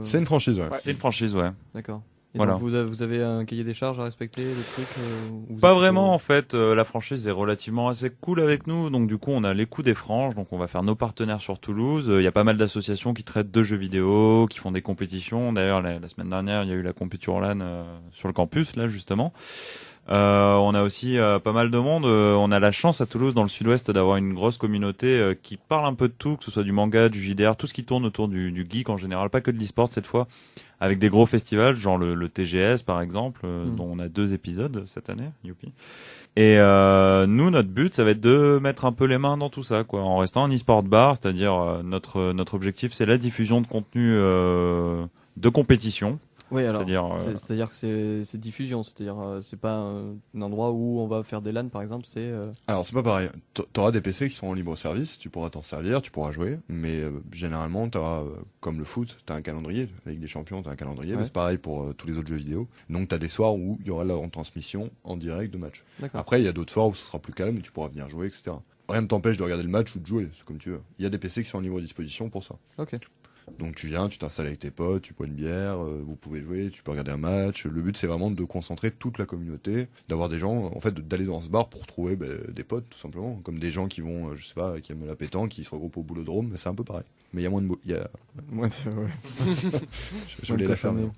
Speaker 2: C'est une franchise, ouais.
Speaker 6: Ouais.
Speaker 4: C'est une franchise, ouais.
Speaker 3: D'accord. Et
Speaker 4: Voilà.
Speaker 3: donc, vous avez un cahier des charges à respecter, le truc ou vous
Speaker 4: Pas
Speaker 3: êtes
Speaker 4: vraiment, en fait. La franchise est relativement assez cool avec nous. Donc, du coup, on a les coups des franges. Donc, on va faire nos partenaires sur Toulouse. Il y a pas mal d'associations qui traitent de jeux vidéo, qui font des compétitions. D'ailleurs, la semaine dernière, il y a eu la compétition LAN sur le campus, là, justement. On a aussi pas mal de monde. On a la chance à Toulouse, dans le sud-ouest, d'avoir une grosse communauté qui parle un peu de tout, que ce soit du manga, du JDR, tout ce qui tourne autour du geek en général, pas que de l'e-sport cette fois, avec des gros festivals, genre le TGS par exemple, dont on a 2 épisodes cette année, youpi. Et nous, notre but, ça va être de mettre un peu les mains dans tout ça, quoi, en restant un e-sport bar, c'est-à-dire notre objectif, c'est la diffusion de contenu de compétition.
Speaker 3: Oui, alors.
Speaker 4: C'est-à-dire,
Speaker 3: C'est-à-dire que c'est diffusion, c'est-à-dire c'est pas un endroit où on va faire des LAN par exemple, c'est
Speaker 2: Alors c'est pas pareil. T'auras des PC qui sont en libre service, tu pourras t'en servir, tu pourras jouer, mais généralement t'auras, comme le foot, t'as un calendrier, avec des champions, t'as un calendrier,
Speaker 3: Ouais.
Speaker 2: mais c'est pareil pour tous les autres jeux vidéo. Donc t'as des soirs où il y aura la transmission en direct de match.
Speaker 3: d'accord.
Speaker 2: Après il y a d'autres soirs où ce sera plus calme et tu pourras venir jouer, etc. Rien ne t'empêche de regarder le match ou de jouer, c'est comme tu veux. Il y a des PC qui sont en libre disposition pour ça.
Speaker 3: Ok.
Speaker 2: Donc tu viens, tu t'installes avec tes potes, tu bois une bière, vous pouvez jouer, tu peux regarder un match. Le but c'est vraiment de concentrer toute la communauté, d'avoir des gens, en fait, d'aller dans ce bar pour trouver des potes tout simplement, comme des gens qui vont, je sais pas, qui aiment la pétanque, qui se regroupent au boulodrome, mais c'est un peu pareil. Mais il y a moins de, il y a,
Speaker 3: Ouais, ouais.
Speaker 2: je voulais la faire. mais non.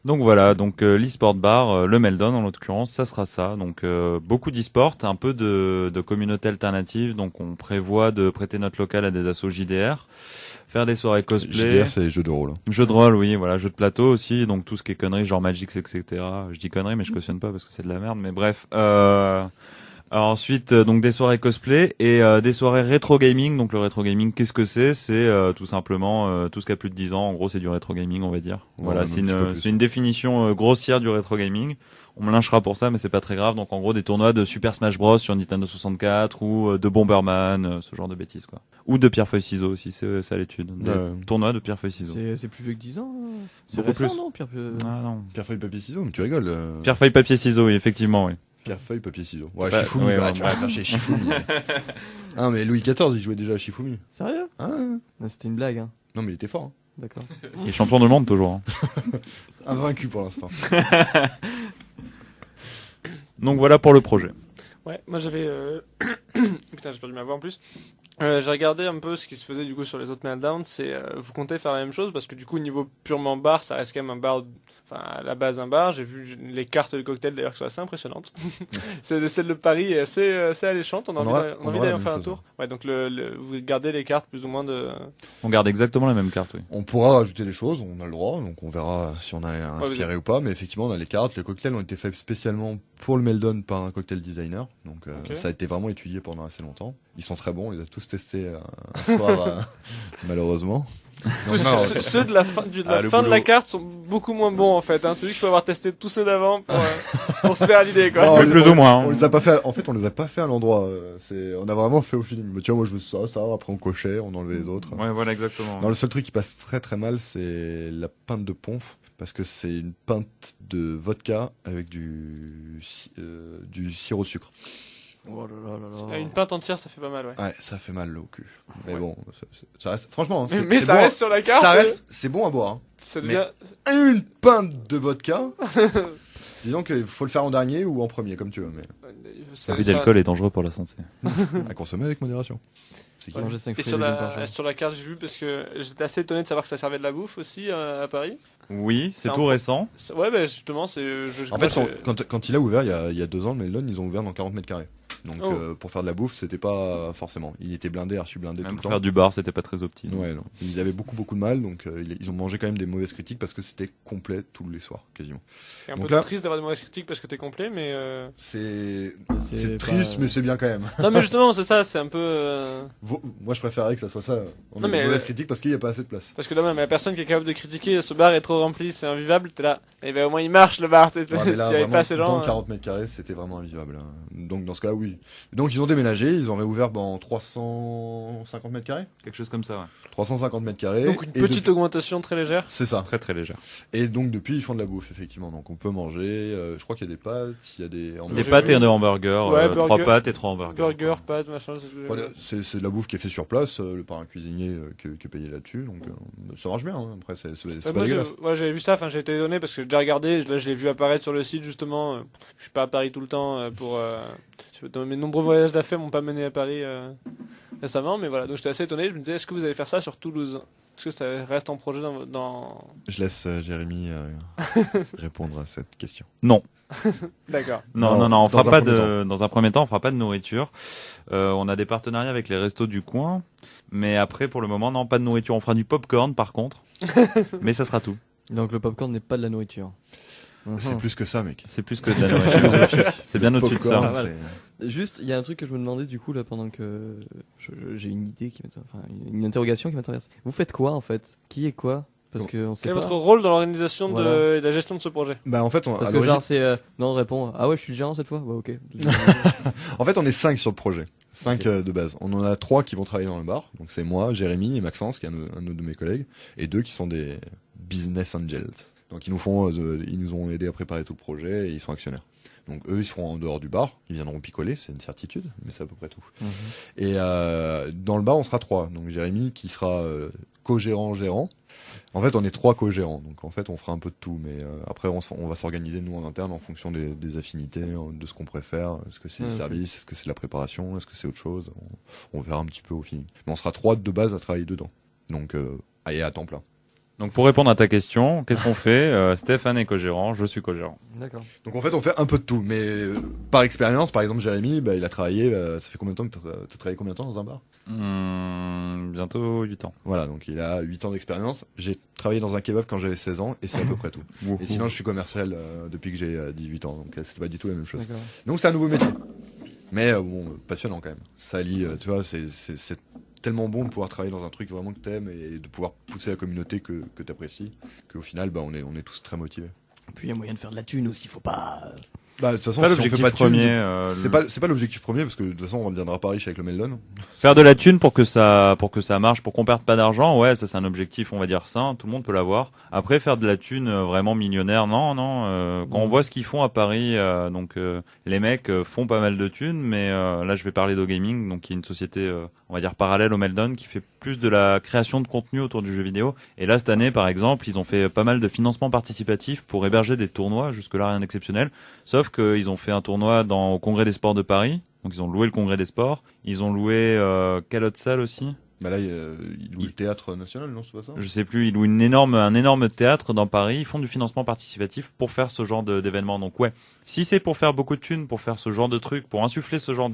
Speaker 4: Donc voilà, donc l'e-sport bar, le Meltdown en l'occurrence, ça sera ça. Donc beaucoup d'e-sport, un peu de communauté alternative. Donc on prévoit de prêter notre local à des assos JDR, faire des soirées cosplay,
Speaker 2: JDR c'est les jeux de rôle.
Speaker 4: jeux de rôle, oui, voilà, jeux de plateau aussi. Donc tout ce qui est conneries, genre Magix, etc. Je dis conneries, mais je cautionne pas parce que c'est de la merde. Mais bref. Alors ensuite, donc des soirées cosplay et des soirées rétro gaming. Donc le rétro gaming, qu'est-ce que c'est? C'est tout simplement tout ce qui a plus de 10 ans. En gros, c'est du rétro gaming, on va dire.
Speaker 2: Ouais,
Speaker 4: Voilà,
Speaker 2: un
Speaker 4: c'est
Speaker 2: petit peu plus.
Speaker 4: une définition grossière du rétro gaming. On me lynchera pour ça, mais c'est pas très grave. Donc en gros, des tournois de Super Smash Bros sur Nintendo 64 ou de Bomberman, ce genre de bêtises quoi. Ou de pierre feuille ciseaux aussi, c'est à l'étude. Des
Speaker 2: Ouais.
Speaker 4: tournois de pierre feuille ciseaux.
Speaker 3: C'est plus vieux que 10 ans. C'est
Speaker 4: Beaucoup
Speaker 3: récent,
Speaker 4: plus.
Speaker 3: non Pierre
Speaker 4: Ah non.
Speaker 2: Pierre feuille papier ciseaux, mais tu rigoles.
Speaker 4: Pierre feuille papier ciseaux, oui, effectivement, oui.
Speaker 2: Pierre feuille papier ciseaux. Ouais,
Speaker 4: Bah,
Speaker 2: Shifumi,
Speaker 4: ouais,
Speaker 2: bah,
Speaker 4: ouais,
Speaker 2: tu vas
Speaker 4: ouais.
Speaker 2: faire chez Shifumi. Ah mais Louis XIV, il jouait déjà à Shifumi.
Speaker 3: Sérieux
Speaker 2: Ah,
Speaker 3: Non, c'était une blague, hein.
Speaker 2: non mais il était fort. Hein.
Speaker 3: D'accord.
Speaker 4: Il est champion du monde toujours. Hein.
Speaker 2: Invaincu pour l'instant.
Speaker 4: Donc voilà pour le projet.
Speaker 6: Ouais, moi j'avais. Putain, j'ai perdu ma voix en plus. J'ai regardé un peu ce qui se faisait du coup sur les autres meltdowns. C'est vous comptez faire la même chose parce que du coup niveau purement bar, ça reste quand même un bar. Enfin, à la base, un bar. J'ai vu les cartes de cocktails d'ailleurs qui sont assez impressionnantes. Celle de Paris est assez alléchante. On a envie d'aller en faire un tour. Ouais, donc vous gardez les cartes plus ou moins de.
Speaker 4: On garde exactement la même carte, oui.
Speaker 2: On pourra rajouter des choses, on a le droit, donc on verra si on a inspiré ou pas. Mais effectivement, on a les cartes. Les cocktails ont été faits spécialement pour le Meldon par un cocktail designer. Donc ça a été vraiment étudié pendant assez longtemps. Ils sont très bons, on les a tous testés un soir, malheureusement. Donc,
Speaker 6: Ceux de la fin de la carte sont beaucoup moins bons en fait. Hein. C'est juste qu'il faut avoir testé tous ceux d'avant pour se faire l'idée quoi.
Speaker 2: Non,
Speaker 4: plus ou moins.
Speaker 2: On les a pas fait. En fait, on les a pas fait à l'endroit. On a vraiment fait au feeling. Mais tu vois, moi je veux ça. Après on cochait, on enlevait les autres.
Speaker 4: Ouais, voilà exactement.
Speaker 2: Non, le seul truc qui passe très très mal, c'est la pinte de ponf. Parce que c'est une pinte de vodka avec du sirop de sucre.
Speaker 3: Oh là là là là.
Speaker 6: Une pinte entière, ça fait pas mal, ouais.
Speaker 2: Ouais, ça fait mal au cul. Mais bon, ça reste. Franchement, hein,
Speaker 6: Mais ça
Speaker 2: bon
Speaker 6: reste sur la carte.
Speaker 2: C'est bon à boire. Hein.
Speaker 6: Ça devient.
Speaker 2: Une pinte de vodka. Disons qu'il faut le faire en dernier ou en premier, comme tu veux. Mais
Speaker 4: L'abus d'alcool est dangereux pour la santé.
Speaker 2: à consommer avec modération.
Speaker 3: Ouais. Manger 5
Speaker 6: Et
Speaker 3: fruits
Speaker 6: sur
Speaker 3: et légumes par jour.
Speaker 6: sur la carte, j'ai vu parce que j'étais assez étonné de savoir que ça servait de la bouffe aussi à Paris.
Speaker 4: Oui, c'est
Speaker 6: C'est
Speaker 4: tout récent.
Speaker 6: Ouais, bah justement, c'est.
Speaker 2: En fait, quand il a ouvert, il y a 2 ans, le Melon, ils ont ouvert dans 40 mètres carrés. Donc pour faire de la bouffe, c'était pas forcément. Il était blindé, archi blindé
Speaker 4: Même
Speaker 2: tout le
Speaker 4: pour
Speaker 2: temps.
Speaker 4: faire du bar, c'était pas très optique.
Speaker 2: Ouais, non. Ils avaient beaucoup de mal, donc ils ont mangé quand même des mauvaises critiques parce que c'était complet tous les soirs, quasiment.
Speaker 6: C'est un
Speaker 2: Donc
Speaker 6: peu
Speaker 2: là-
Speaker 6: triste d'avoir des mauvaises critiques parce que t'es complet, mais.
Speaker 2: C'est
Speaker 3: C'est
Speaker 2: triste,
Speaker 3: pas-
Speaker 2: mais c'est bien quand même.
Speaker 6: Non, mais justement, c'est ça, c'est un peu.
Speaker 2: Moi, je préférerais que ça soit ça. On
Speaker 6: Non,
Speaker 2: a
Speaker 6: mais,
Speaker 2: des mauvaises critiques parce qu'il n'y a pas assez de place.
Speaker 6: Parce que là, même la personne qui est capable de critiquer ce bar est trop rempli, c'est invivable, t'es là. Et ben au moins il marche le bar,
Speaker 2: Ouais,
Speaker 6: s'il
Speaker 2: mais
Speaker 6: y
Speaker 2: là,
Speaker 6: avait
Speaker 2: vraiment,
Speaker 6: pas assez de gens.
Speaker 2: dans 40 mètres carrés, c'était vraiment invivable. Hein. Donc dans ce cas, oui. Donc ils ont déménagé, ils ont réouvert en 350 mètres carrés.
Speaker 4: Quelque chose comme ça, ouais.
Speaker 2: 350 mètres carrés.
Speaker 6: Donc une
Speaker 2: Et
Speaker 6: petite
Speaker 2: depuis-
Speaker 6: augmentation très légère.
Speaker 2: C'est ça.
Speaker 4: Très très légère.
Speaker 2: Et donc depuis, ils font de la bouffe, effectivement. Donc on peut manger. Je crois qu'il y a des pâtes, il y a des.
Speaker 4: Des
Speaker 6: j'ai
Speaker 4: pâtes
Speaker 6: vu.
Speaker 4: et des hamburgers.
Speaker 6: Ouais,
Speaker 4: 3
Speaker 6: burger.
Speaker 4: pâtes et 3 hamburgers.
Speaker 6: Burger, pâtes, machin, c'est ce que j'ai
Speaker 2: Voilà,
Speaker 6: vu.
Speaker 2: c'est de la bouffe qui est faite sur place, par un cuisinier qui est payé là-dessus. Donc ça marche bien. Hein. Après, c'est pas
Speaker 6: Moi,
Speaker 2: dégueulasse.
Speaker 6: j'avais vu ça, enfin j'ai été étonné parce que j'ai déjà regardé, là je l'ai vu apparaître sur le site justement. Je suis pas à Paris tout le temps dans mes nombreux voyages d'affaires m'ont pas mené à Paris récemment, mais voilà, donc j'étais assez étonné, je me disais est-ce que vous allez faire ça sur Toulouse? Est-ce que ça reste en projet dans...
Speaker 2: Je laisse Jérémy répondre à cette question.
Speaker 4: Non.
Speaker 6: D'accord.
Speaker 4: Non,
Speaker 2: Non,
Speaker 4: on fera
Speaker 2: dans un
Speaker 4: pas
Speaker 2: premier
Speaker 4: de, dans un premier temps, on fera pas de nourriture. On a des partenariats avec les restos du coin, mais après, pour le moment, non, pas de nourriture. On fera du popcorn, par contre. Mais ça sera tout.
Speaker 3: Donc le popcorn n'est pas de la nourriture.
Speaker 2: C'est plus que ça, mec.
Speaker 4: C'est plus que de la nourriture. C'est bien au-dessus de
Speaker 2: Popcorn,
Speaker 4: ça.
Speaker 2: c'est-
Speaker 3: Juste, il y a un truc que je me demandais du coup là pendant que j'ai une idée une interrogation qui m'intéresse. Vous faites quoi en fait? Qui est quoi? Parce
Speaker 2: Bon.
Speaker 3: que on sait
Speaker 6: Quel est
Speaker 3: pas.
Speaker 6: votre rôle dans l'organisation
Speaker 3: Voilà.
Speaker 6: et la gestion de ce projet?
Speaker 2: Bah en fait,
Speaker 3: Parce
Speaker 2: à
Speaker 3: que
Speaker 2: l'origine-
Speaker 3: genre c'est non réponds ah ouais je suis le gérant cette fois ouais ok.
Speaker 2: En fait, on est 5 sur le projet. 5 de base. On en a 3 qui vont travailler dans le bar. Donc c'est moi, Jérémy et Maxence, qui est un autre de mes collègues, et 2 qui sont des business angels. Donc ils nous ont aidé à préparer tout le projet et ils sont actionnaires. Donc eux, ils seront en dehors du bar, ils viendront picoler, c'est une certitude, mais c'est à peu près tout. Et dans le bar, on sera 3. Donc Jérémy qui sera co-gérant. En fait, on est 3 co-gérants, donc en fait, on fera un peu de tout, mais après, on va s'organiser nous en interne en fonction des affinités, de ce qu'on préfère. Est-ce que c'est le service, est-ce que c'est la préparation, est-ce que c'est autre chose. On verra un petit peu au feeling. Mais on sera 3 de base à travailler dedans, donc et à temps plein.
Speaker 4: Donc, pour répondre à ta question, qu'est-ce qu'on fait? Stéphane est co-gérant, je suis co-gérant.
Speaker 3: D'accord.
Speaker 2: Donc en fait, on fait un peu de tout, mais par expérience, par exemple, Jérémy, il a travaillé. Ça fait combien de temps que t'as travaillé combien de temps dans un bar?
Speaker 4: Bientôt 8 ans.
Speaker 2: Voilà, donc il a 8 ans d'expérience. J'ai travaillé dans un kebab quand j'avais 16 ans et c'est à peu près tout. Et sinon, je suis commercial depuis que j'ai 18 ans, donc c'était pas du tout la même chose.
Speaker 3: D'accord.
Speaker 2: Donc c'est un nouveau métier. Mais passionnant quand même. Ça allie, tu vois, c'est tellement bon de pouvoir travailler dans un truc vraiment que t'aimes et de pouvoir pousser la communauté que t'apprécies, qu'au final, on est tous très motivés.
Speaker 3: Puis il y a moyen de faire de la thune aussi faut pas.
Speaker 2: Bah, de toute façon,
Speaker 4: Pas
Speaker 2: si on fait
Speaker 4: l'objectif
Speaker 2: pas de thune,
Speaker 4: premier.
Speaker 2: c'est pas l'objectif premier parce que de toute façon, on reviendra pas riche avec le Meldon.
Speaker 4: Faire de la thune pour que ça marche, pour qu'on perde pas d'argent, ouais, ça c'est un objectif, on va dire sain, tout le monde peut l'avoir. Après, faire de la thune vraiment millionnaire, non. Quand on voit ce qu'ils font à Paris, les mecs font pas mal de thunes, mais là je vais parler d'O Gaming, donc qui est une société, on va dire parallèle au Meldon, qui fait plus de la création de contenu autour du jeu vidéo. Et là, cette année, par exemple, ils ont fait pas mal de financements participatifs pour héberger des tournois. Jusque-là, rien d'exceptionnel. Sauf qu'ils ont fait un tournoi au Congrès des Sports de Paris. Donc, ils ont loué le Congrès des Sports. Ils ont loué quelle autre salle aussi?
Speaker 2: Bah là, il loue le théâtre national, non, c'est pas ça?
Speaker 4: Je sais plus, ils louent un énorme théâtre dans Paris, ils font du financement participatif pour faire ce genre d'événement. Donc ouais, si c'est pour faire beaucoup de thunes, pour faire ce genre de trucs, pour insuffler ce genre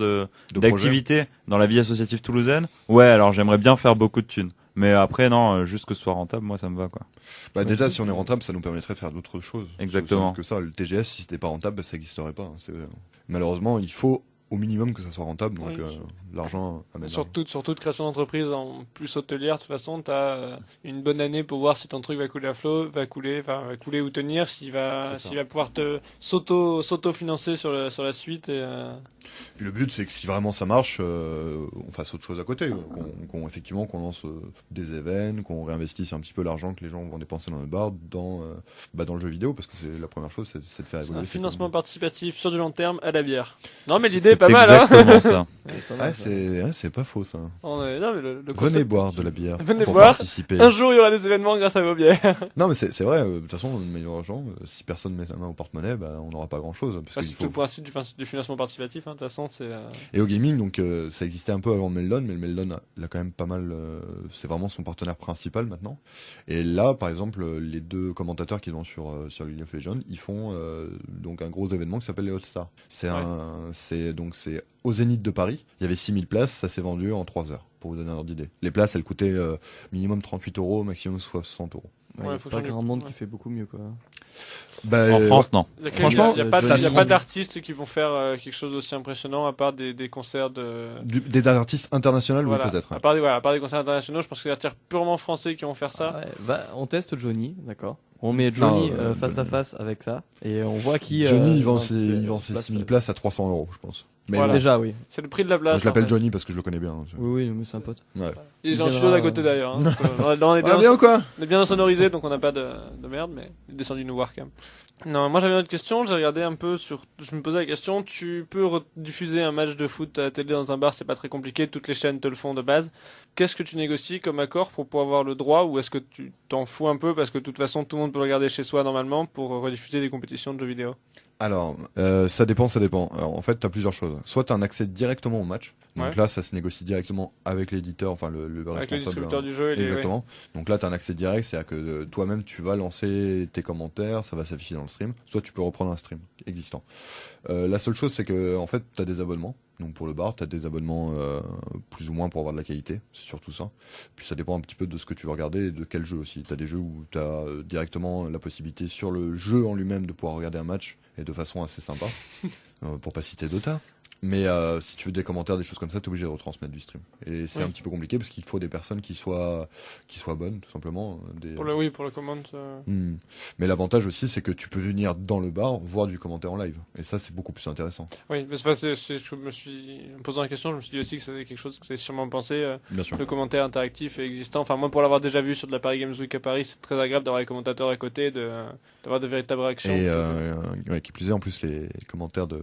Speaker 4: d'activité dans la vie associative toulousaine, ouais, alors j'aimerais bien faire beaucoup de thunes. Mais après, non, juste que ce soit rentable, moi ça me va, quoi.
Speaker 2: Bah déjà, si on est rentable, ça nous permettrait de faire d'autres choses.
Speaker 4: Exactement.
Speaker 2: Sauf que ça, le TGS, si c'était pas rentable, bah, ça n'existerait pas. Malheureusement, il faut au minimum que ça soit rentable, donc l'argent amène.
Speaker 6: Surtout de création d'entreprise en plus hôtelière, de toute façon, t'as une bonne année pour voir si ton truc va couler à flot, va couler ou tenir, s'il va pouvoir te s'auto-financer sur la suite.
Speaker 2: Puis le but, c'est que si vraiment ça marche, on fasse autre chose à côté, effectivement qu'on lance des événements, qu'on réinvestisse un petit peu l'argent que les gens vont dépenser dans le bar dans le jeu vidéo, parce que c'est la première chose, c'est de faire évoluer.
Speaker 6: Un financement participatif sur du long terme à la bière. Non mais l'idée est pas mal,
Speaker 4: exactement ça.
Speaker 2: C'est pas faux ça.
Speaker 6: Non, mais
Speaker 2: Venez
Speaker 6: concept...
Speaker 2: boire de la bière.
Speaker 6: Venez
Speaker 2: pour
Speaker 6: boire.
Speaker 2: participer.
Speaker 6: Un jour il y aura des événements grâce à vos bières.
Speaker 2: Non mais c'est vrai, de toute façon, le meilleur argent, si personne met sa main au porte-monnaie, bah, on n'aura pas grand-chose.
Speaker 6: C'est tout le principe du financement participatif, hein, de toute façon c'est...
Speaker 2: Et au gaming, donc ça existait un peu avant Meldon, mais le Meldon a quand même pas mal. C'est vraiment son partenaire principal maintenant. Et là, par exemple, les deux commentateurs qu'ils ont sur League of Legends, ils font donc un gros événement qui s'appelle les All Stars. C'est au Zénith de Paris. Il y avait 6000 places, ça s'est vendu en 3 heures. Pour vous donner un ordre d'idée. Les places, elles coûtaient minimum 38 €, maximum 60 €.
Speaker 3: Il n'y a pas grand monde qui fait beaucoup mieux, quoi.
Speaker 4: En France, non.
Speaker 6: Franchement, il n'y a pas d'artistes qui vont faire quelque chose d'aussi impressionnant à part des concerts
Speaker 2: des artistes internationaux,
Speaker 6: voilà.
Speaker 2: oui, peut-être.
Speaker 6: À part des concerts internationaux, je pense que c'est des artistes purement français qui vont faire ça.
Speaker 3: On teste Johnny, d'accord. On met Johnny face à face avec ça et on voit qui.
Speaker 2: Johnny, il vend ses 6000 places à 300 €, je pense. Mais
Speaker 6: voilà.
Speaker 3: Déjà, oui.
Speaker 6: C'est le prix de la place.
Speaker 2: Je l'appelle Johnny parce que je le connais bien.
Speaker 3: Oui, mais c'est un pote.
Speaker 2: Ouais.
Speaker 6: Et j'en suis à côté d'ailleurs. Hein. On est
Speaker 2: bien ou quoi?
Speaker 6: On est bien sonorisé, donc on n'a pas de merde, mais il est descendu nous voir quand même. Non, moi j'avais une autre question, j'ai regardé un peu je me posais la question, tu peux diffuser un match de foot à la télé dans un bar, c'est pas très compliqué, toutes les chaînes te le font de base. Qu'est-ce que tu négocies comme accord pour pouvoir avoir le droit, ou est-ce que tu t'en fous un peu parce que de toute façon tout le monde peut le regarder chez soi normalement pour rediffuser des compétitions de jeux vidéo?
Speaker 2: Alors, ça dépend. Alors, en fait, tu as plusieurs choses. Soit tu as un accès directement au match. Donc là, ça se négocie directement avec l'éditeur, enfin le responsable.
Speaker 6: Avec le distributeur du jeu.
Speaker 2: Exactement. Donc là, tu as un accès direct, c'est-à-dire que toi-même, tu vas lancer tes commentaires, ça va s'afficher dans le stream. Soit tu peux reprendre un stream existant. La seule chose, c'est que en fait, tu as des abonnements. Donc pour le bar, tu as des abonnements plus ou moins pour avoir de la qualité, c'est surtout ça. Puis ça dépend un petit peu de ce que tu veux regarder et de quel jeu aussi. Tu as des jeux où tu as directement la possibilité sur le jeu en lui-même de pouvoir regarder un match et de façon assez sympa, pour pas citer Dota. Mais si tu veux des commentaires, des choses comme ça, t'es obligé de retransmettre du stream. Et c'est un petit peu compliqué parce qu'il faut des personnes qui soient bonnes, tout simplement.
Speaker 6: Pour la commande.
Speaker 2: Mais l'avantage aussi, c'est que tu peux venir dans le bar voir du commentaire en live. Et ça, c'est beaucoup plus intéressant.
Speaker 6: Oui, mais en posant la question, je me suis dit aussi que c'était quelque chose que vous avez sûrement pensé.
Speaker 2: Bien sûr.
Speaker 6: Le commentaire interactif et existant. Enfin, moi, pour l'avoir déjà vu sur de la Paris Games Week à Paris, c'est très agréable d'avoir les commentateurs à côté, d'avoir de véritables réactions.
Speaker 2: Et qui plus est, en plus, les commentaires des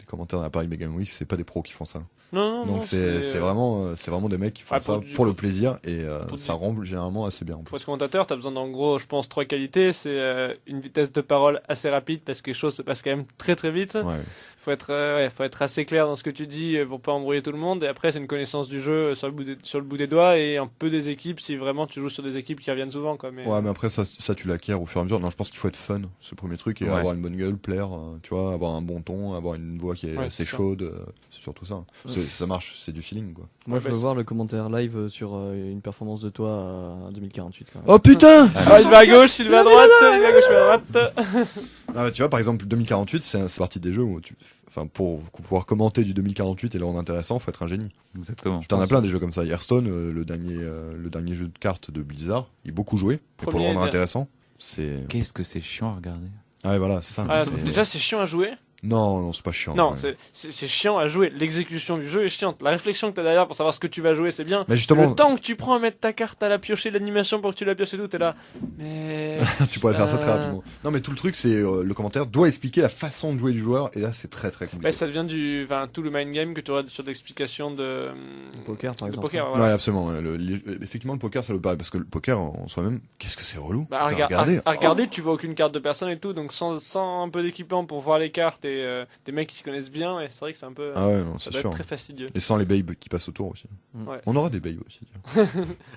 Speaker 2: commentaires de la Paris Game Week, c'est pas des pros qui font ça. Donc c'est vraiment des mecs qui font ça pour le plaisir et ça rend généralement assez bien.
Speaker 6: Pour être commentateur, t'as besoin d'en gros, je pense, 3 qualités. C'est une vitesse de parole assez rapide parce que les choses se passent quand même très très vite.
Speaker 2: Ouais.
Speaker 6: Faut être assez clair dans ce que tu dis pour pas embrouiller tout le monde. Et après, c'est une connaissance du jeu sur le bout des doigts et un peu des équipes si vraiment tu joues sur des équipes qui reviennent souvent, quoi. Mais
Speaker 2: après ça tu l'acquiers au fur et à mesure. Non, je pense qu'il faut être fun, ce le premier truc, et avoir une bonne gueule, plaire, tu vois, avoir un bon ton, avoir une voix qui est assez chaude, c'est surtout ça. Ça marche, c'est du feeling, quoi.
Speaker 3: Moi, je veux voir le commentaire live sur une performance de toi à 2048, quand même.
Speaker 2: Oh putain!
Speaker 6: Il va à gauche, il va à droite, il va à gauche, il va à droite.
Speaker 2: Tu vois, par exemple, 2048, c'est partie des jeux où pour pouvoir commenter du 2048 et le rendre intéressant, faut être un génie.
Speaker 4: Exactement.
Speaker 2: T'en as plein des jeux comme ça. Hearthstone, le dernier jeu de cartes de Blizzard, il est beaucoup joué. Et pour le rendre intéressant, c'est...
Speaker 4: Qu'est-ce que c'est chiant à regarder.
Speaker 2: Ouais, voilà, ça.
Speaker 6: Déjà, c'est chiant à jouer.
Speaker 2: Non, c'est pas chiant.
Speaker 6: Non,
Speaker 2: ouais.
Speaker 6: c'est chiant à jouer. L'exécution du jeu est chiante. La réflexion que t'as derrière pour savoir ce que tu vas jouer, c'est bien.
Speaker 2: Mais justement,
Speaker 6: Le temps que tu prends à mettre ta carte à la piocher, l'animation pour que tu la pioches et tout, t'es là. Mais
Speaker 2: tu pourrais faire ça très rapidement. Non, mais tout le truc, c'est le commentaire doit expliquer la façon de jouer du joueur, et là, c'est très très compliqué.
Speaker 6: ouais, ça devient tout le mind game que tu auras sur l'explication de
Speaker 3: Poker, par
Speaker 6: de
Speaker 3: exemple.
Speaker 6: poker.
Speaker 2: Ouais,
Speaker 6: Voilà.
Speaker 2: absolument. Ouais. Effectivement, le poker, ça le paraît, parce que le poker en soi-même, qu'est-ce que c'est relou.
Speaker 6: Bah, à
Speaker 2: Putain, regardez.
Speaker 6: à regarder, tu vois aucune carte de personne et tout, donc sans un peu d'équipement pour voir les cartes et des mecs qui s'y connaissent bien, et c'est vrai que c'est un peu.
Speaker 2: Ah ouais, non,
Speaker 6: ça
Speaker 2: c'est
Speaker 6: doit
Speaker 2: sûr.
Speaker 6: être très fastidieux.
Speaker 2: Et sans les babes qui passent autour aussi.
Speaker 6: Ouais.
Speaker 2: On aura des babes aussi. Tiens.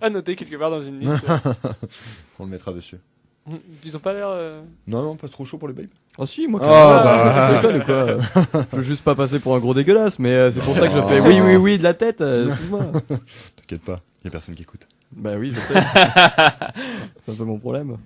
Speaker 6: À noter quelque part dans une liste.
Speaker 2: On le mettra dessus.
Speaker 6: Ils ont pas l'air.
Speaker 2: Non, pas trop chaud pour les babes.
Speaker 3: Oh si, moi,
Speaker 2: Ah,
Speaker 3: tu déconnes ou quoi Je veux juste pas passer pour un gros dégueulasse, mais c'est pour ça que je fais oui de la tête, excuse-moi.
Speaker 2: T'inquiète pas, y a personne qui écoute.
Speaker 3: Bah oui, je sais. C'est un peu mon problème.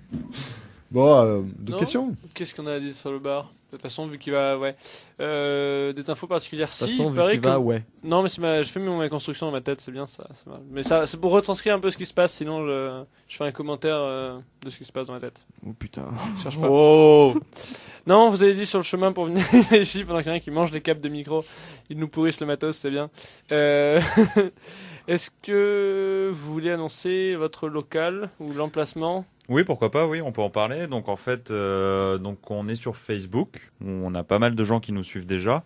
Speaker 2: Bon, d'autres
Speaker 6: Non.
Speaker 2: questions?
Speaker 6: Qu'est-ce qu'on a à dire sur le bar? De toute façon, vu qu'il va, ouais. Des infos particulières.
Speaker 3: De toute
Speaker 6: Si,
Speaker 3: façon,
Speaker 6: il
Speaker 3: vu
Speaker 6: paraît
Speaker 3: qu'il
Speaker 6: que.
Speaker 3: va, ouais.
Speaker 6: Non, mais je fais ma construction dans ma tête, c'est bien ça. C'est mal. Mais ça, c'est pour retranscrire un peu ce qui se passe. Sinon, je fais un commentaire de ce qui se passe dans ma tête.
Speaker 3: Oh putain.
Speaker 6: Je cherche pas. Oh. Non, vous avez dit sur le chemin pour venir ici pendant qu'il y en a qui mange les câbles de micro, ils nous pourrissent le matos, c'est bien. Est-ce que vous voulez annoncer votre local ou l'emplacement?
Speaker 4: Oui, pourquoi pas, oui, on peut en parler. Donc en fait, donc on est sur Facebook, où on a pas mal de gens qui nous suivent déjà.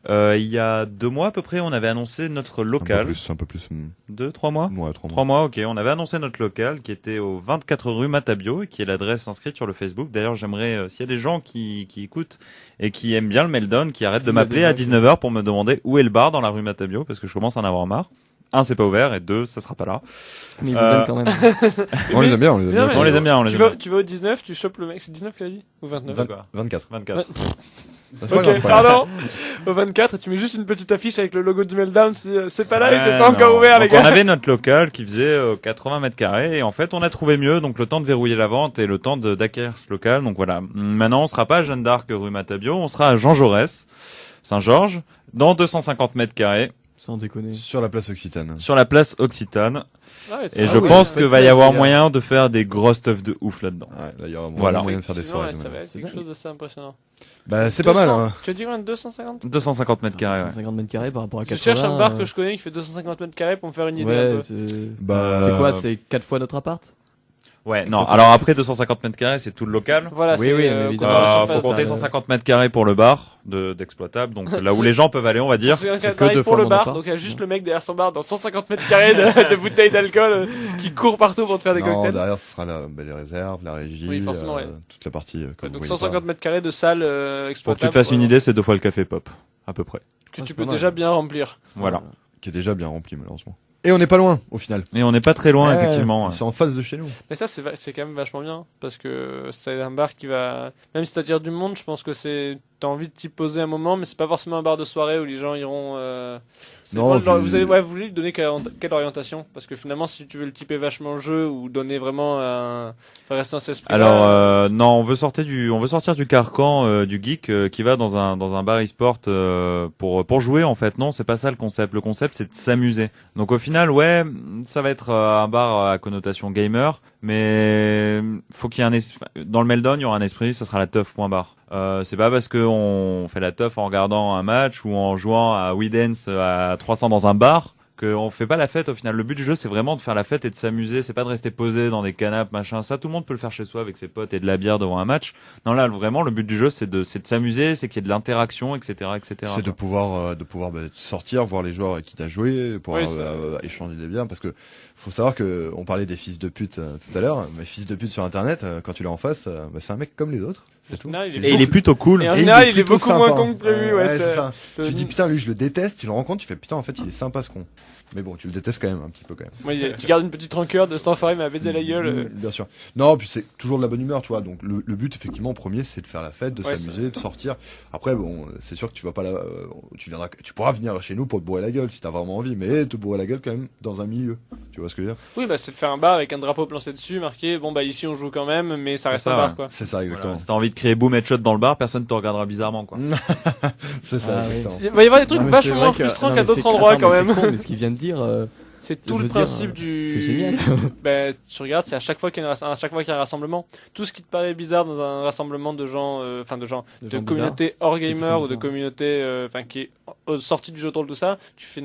Speaker 4: Il y a 2 mois à peu près, on avait annoncé notre local.
Speaker 2: Un peu plus.
Speaker 4: 2-3 mois?
Speaker 2: Ouais, 3
Speaker 4: 3
Speaker 2: mois.
Speaker 4: mois, ok. On avait annoncé notre local qui était au 24 rue Matabio et qui est l'adresse inscrite sur le Facebook. D'ailleurs, j'aimerais, s'il y a des gens qui écoutent et qui aiment bien le Meltdown, qui arrêtent de m'appeler à 19h pour me demander où est le bar dans la rue Matabio, parce que je commence à en avoir marre. 1, c'est pas ouvert, et 2, ça sera pas là.
Speaker 3: Mais ils vous aiment quand même.
Speaker 2: On les aime bien, on les aime
Speaker 6: Non,
Speaker 2: bien.
Speaker 6: mais
Speaker 4: On les aime bien, on les aime bien.
Speaker 6: Tu vas au 19, tu chopes le mec, c'est 19 qu'il a dit? Ou 29?
Speaker 2: 24.
Speaker 4: 24.
Speaker 2: C'est pas grave,
Speaker 6: Ok,
Speaker 2: c'est pas grave.
Speaker 6: pardon. Au 24, tu mets juste une petite affiche avec le logo du Meltdown, tu dis, c'est pas là, et c'est
Speaker 4: Ouais,
Speaker 6: pas encore
Speaker 4: non.
Speaker 6: ouvert, les
Speaker 4: Donc, on
Speaker 6: gars.
Speaker 4: avait notre local qui faisait 80 mètres carrés et en fait on a trouvé mieux, donc le temps de verrouiller la vente et le temps d'acquérir ce local. Donc voilà, maintenant on sera pas à Jeanne d'Arc rue Matabio, on sera à Jean Jaurès, Saint-Georges, dans 250 mètres carrés,
Speaker 3: Sans déconner.
Speaker 2: Sur la place Occitane.
Speaker 4: sur la place Occitane.
Speaker 6: Ah ouais, c'est
Speaker 4: Et
Speaker 6: vrai.
Speaker 4: je
Speaker 3: oui,
Speaker 4: pense
Speaker 3: ça
Speaker 4: que
Speaker 3: fait
Speaker 4: va y
Speaker 3: plaisir,
Speaker 4: avoir
Speaker 3: les gars.
Speaker 4: moyen de faire des gros stuff de ouf là-dedans.
Speaker 2: Ouais, là, il y aura
Speaker 4: Voilà.
Speaker 2: moyen de faire des
Speaker 6: Effectivement,
Speaker 2: soirées.
Speaker 6: ouais, ça
Speaker 2: de
Speaker 6: va
Speaker 2: malade.
Speaker 6: être quelque chose d'assez impressionnant.
Speaker 2: Bah, c'est pas mal,
Speaker 6: 200,
Speaker 2: hein.
Speaker 6: Tu as dit combien? 250?
Speaker 4: 250 mètres carrés, ouais.
Speaker 3: 150 mètres carrés par rapport à
Speaker 6: Je
Speaker 3: 80.
Speaker 6: cherche un bar que je connais qui fait 250 mètres carrés pour me faire une idée un
Speaker 3: Ouais,
Speaker 6: peu.
Speaker 3: c'est
Speaker 2: Bah,
Speaker 3: c'est quoi? C'est 4 fois notre appart?
Speaker 4: Ouais, non, alors après 250 mètres carrés, c'est tout le local.
Speaker 6: Voilà,
Speaker 3: Oui,
Speaker 6: c'est
Speaker 3: oui, mais évidemment.
Speaker 6: quand on
Speaker 4: Faut
Speaker 6: surface,
Speaker 4: compter
Speaker 3: t'as-
Speaker 4: 150 mètres carrés pour le bar d'exploitable, donc là où les gens peuvent aller, on va dire.
Speaker 6: C'est
Speaker 3: que
Speaker 6: pareil
Speaker 3: deux
Speaker 6: pour
Speaker 3: fois
Speaker 6: le
Speaker 3: mon
Speaker 6: bar,
Speaker 3: appart.
Speaker 6: donc il y a juste le mec derrière son bar dans 150 mètres carrés de bouteilles d'alcool qui court partout pour te faire des
Speaker 2: non,
Speaker 6: cocktails.
Speaker 2: derrière, ce sera les réserves, la régie,
Speaker 6: Oui, forcément, ouais.
Speaker 2: toute la partie, comme vous
Speaker 6: Donc
Speaker 2: voyez
Speaker 6: 150 mètres carrés de salle
Speaker 4: Pour que
Speaker 6: exploitable.
Speaker 4: tu te fasses une
Speaker 6: quoi,
Speaker 4: idée, c'est 2 fois le café pop, à peu près.
Speaker 6: que
Speaker 3: Ah,
Speaker 6: tu
Speaker 3: c'est
Speaker 6: peux
Speaker 3: pas mal.
Speaker 6: déjà bien remplir.
Speaker 4: Voilà.
Speaker 2: qui est déjà bien rempli, malheureusement. Et on n'est pas loin, au final.
Speaker 4: Et on n'est pas très loin,
Speaker 2: Ouais,
Speaker 4: effectivement.
Speaker 2: C'est en face de chez nous.
Speaker 6: Mais ça, c'est quand même vachement bien. Parce que c'est un bar qui va. Même si t'attires du monde, je pense que t'as envie de t'y poser un moment, mais c'est pas forcément un bar de soirée où les gens iront.
Speaker 2: Non,
Speaker 6: vraiment-
Speaker 2: puis-
Speaker 6: vous voulez lui donner quelle orientation? Parce que finalement, si tu veux le typer vachement jeu ou donner vraiment un. Enfin, rester dans cet esprit.
Speaker 4: Alors non, on veut sortir du carcan du geek qui va dans un bar e-sport pour jouer en fait. Non, c'est pas ça le concept. Le concept c'est de s'amuser. Donc au final, ouais, ça va être un bar à connotation gamer, mais faut qu'il y ait dans le Meltdown, il y aura un esprit, ça sera la teuf point bar. C'est pas parce que on fait la teuf en regardant un match ou en jouant à Wii Dance à 300 dans un bar qu'on fait pas la fête au final. Le but du jeu c'est vraiment de faire la fête et de s'amuser, c'est pas de rester posé dans des canapes machin. Ça tout le monde peut le faire chez soi avec ses potes et de la bière devant un match. Non là vraiment le but du jeu c'est de s'amuser, c'est qu'il y ait de l'interaction, etc.
Speaker 2: C'est de pouvoir sortir, voir les joueurs avec qui t'as joué, pouvoir
Speaker 6: Oui, c'est-
Speaker 2: échanger des biens, parce que faut savoir que on parlait des fils de pute tout à l'heure, mais fils de pute sur internet, quand tu l'as en face, c'est un mec comme les autres, c'est tout.
Speaker 6: final,
Speaker 2: C'est
Speaker 4: Et il est plutôt cool.
Speaker 6: Et en
Speaker 2: Et
Speaker 6: général, il est
Speaker 2: plutôt
Speaker 6: beaucoup moins
Speaker 2: sympa.
Speaker 6: con que prévu. Ouais,
Speaker 2: c'est ça.
Speaker 6: Euh,
Speaker 2: Tu te dis putain lui je le déteste, tu le rencontres, tu fais putain en fait il est sympa ce con. Mais bon tu le détestes quand même un petit peu quand même.
Speaker 6: Moi, tu gardes une petite rancœur de cet enfoiré m'a baisé la gueule.
Speaker 2: Bien sûr. Non, puis c'est toujours de la bonne humeur, tu vois. Donc le but effectivement premier c'est de faire la fête, de
Speaker 6: Ouais,
Speaker 2: s'amuser, de sortir. Après bon, c'est sûr que tu vas pas là, tu pourras venir chez nous pour te bourrer la gueule si t'as vraiment envie, mais te bourrer la gueule quand même dans un milieu. Tu vois ce que je veux dire?
Speaker 6: Oui, bah c'est de faire un bar avec un drapeau planté dessus, marqué bon bah ici on joue quand même, mais ça reste
Speaker 4: C'est
Speaker 6: un
Speaker 4: ça,
Speaker 6: bar
Speaker 4: ouais.
Speaker 6: quoi.
Speaker 2: C'est ça exactement.
Speaker 4: Voilà. Si t'as envie de créer boom headshot dans le bar, personne te regardera bizarrement quoi.
Speaker 2: C'est ça
Speaker 3: Ah, oui.
Speaker 2: exactement.
Speaker 6: Il va y avoir des trucs
Speaker 3: Non, mais
Speaker 6: vachement
Speaker 3: c'est
Speaker 6: moins
Speaker 3: vrai que-
Speaker 6: frustrants
Speaker 3: non,
Speaker 6: qu'à
Speaker 3: mais
Speaker 6: d'autres
Speaker 3: c'est-
Speaker 6: endroits
Speaker 3: attends,
Speaker 6: quand
Speaker 3: mais
Speaker 6: même.
Speaker 3: c'est con, mais ce qu'il vient de dire,
Speaker 6: C'est
Speaker 3: Je
Speaker 6: tout
Speaker 3: veux
Speaker 6: le
Speaker 3: dire,
Speaker 6: principe du.
Speaker 3: c'est génial.
Speaker 6: Ben, tu regardes, c'est à chaque fois qu'il y a un rassemblement, tout ce qui te paraît bizarre dans un rassemblement de gens, de
Speaker 3: gens
Speaker 6: communautés hors
Speaker 3: Ceux qui
Speaker 6: gamer
Speaker 3: sont
Speaker 6: ou de
Speaker 3: bizarres.
Speaker 6: communautés, qui est sortie du jeu autour de tout ça, tu fais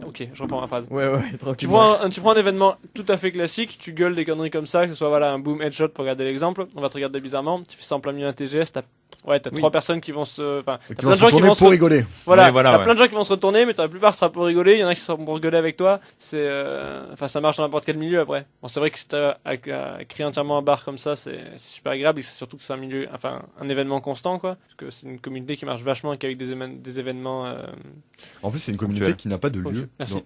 Speaker 6: ok, je reprends ma phrase.
Speaker 3: Ouais,
Speaker 6: Tu
Speaker 3: tranquillement.
Speaker 6: prends un événement tout à fait classique, tu gueules des conneries comme ça, que ce soit voilà un boom headshot pour regarder l'exemple, on va te regarder bizarrement, tu fais ça en plein milieu d'un TGS, t'as
Speaker 3: Oui.
Speaker 6: trois personnes qui vont se, enfin,
Speaker 2: Qui
Speaker 6: t'as
Speaker 2: vont
Speaker 6: plein de
Speaker 2: se
Speaker 6: gens qui
Speaker 2: tourner
Speaker 6: vont
Speaker 2: pour rigoler.
Speaker 6: voilà,
Speaker 4: Mais voilà,
Speaker 6: t'as
Speaker 4: ouais.
Speaker 6: plein de gens qui vont se retourner, mais la plupart sera pour rigoler, il y en a qui seront pour rigoler avec toi, c'est, enfin, ça marche dans n'importe quel milieu après. Bon, c'est vrai que si t'as à créer entièrement un bar comme ça, c'est super agréable et c'est surtout que c'est un milieu, enfin, un événement constant, quoi, parce que c'est une communauté qui marche vachement et qu'avec des événements,
Speaker 2: En plus, c'est une communauté
Speaker 4: Ponctuel.
Speaker 2: qui n'a pas de lieu.
Speaker 6: Merci.
Speaker 2: Non.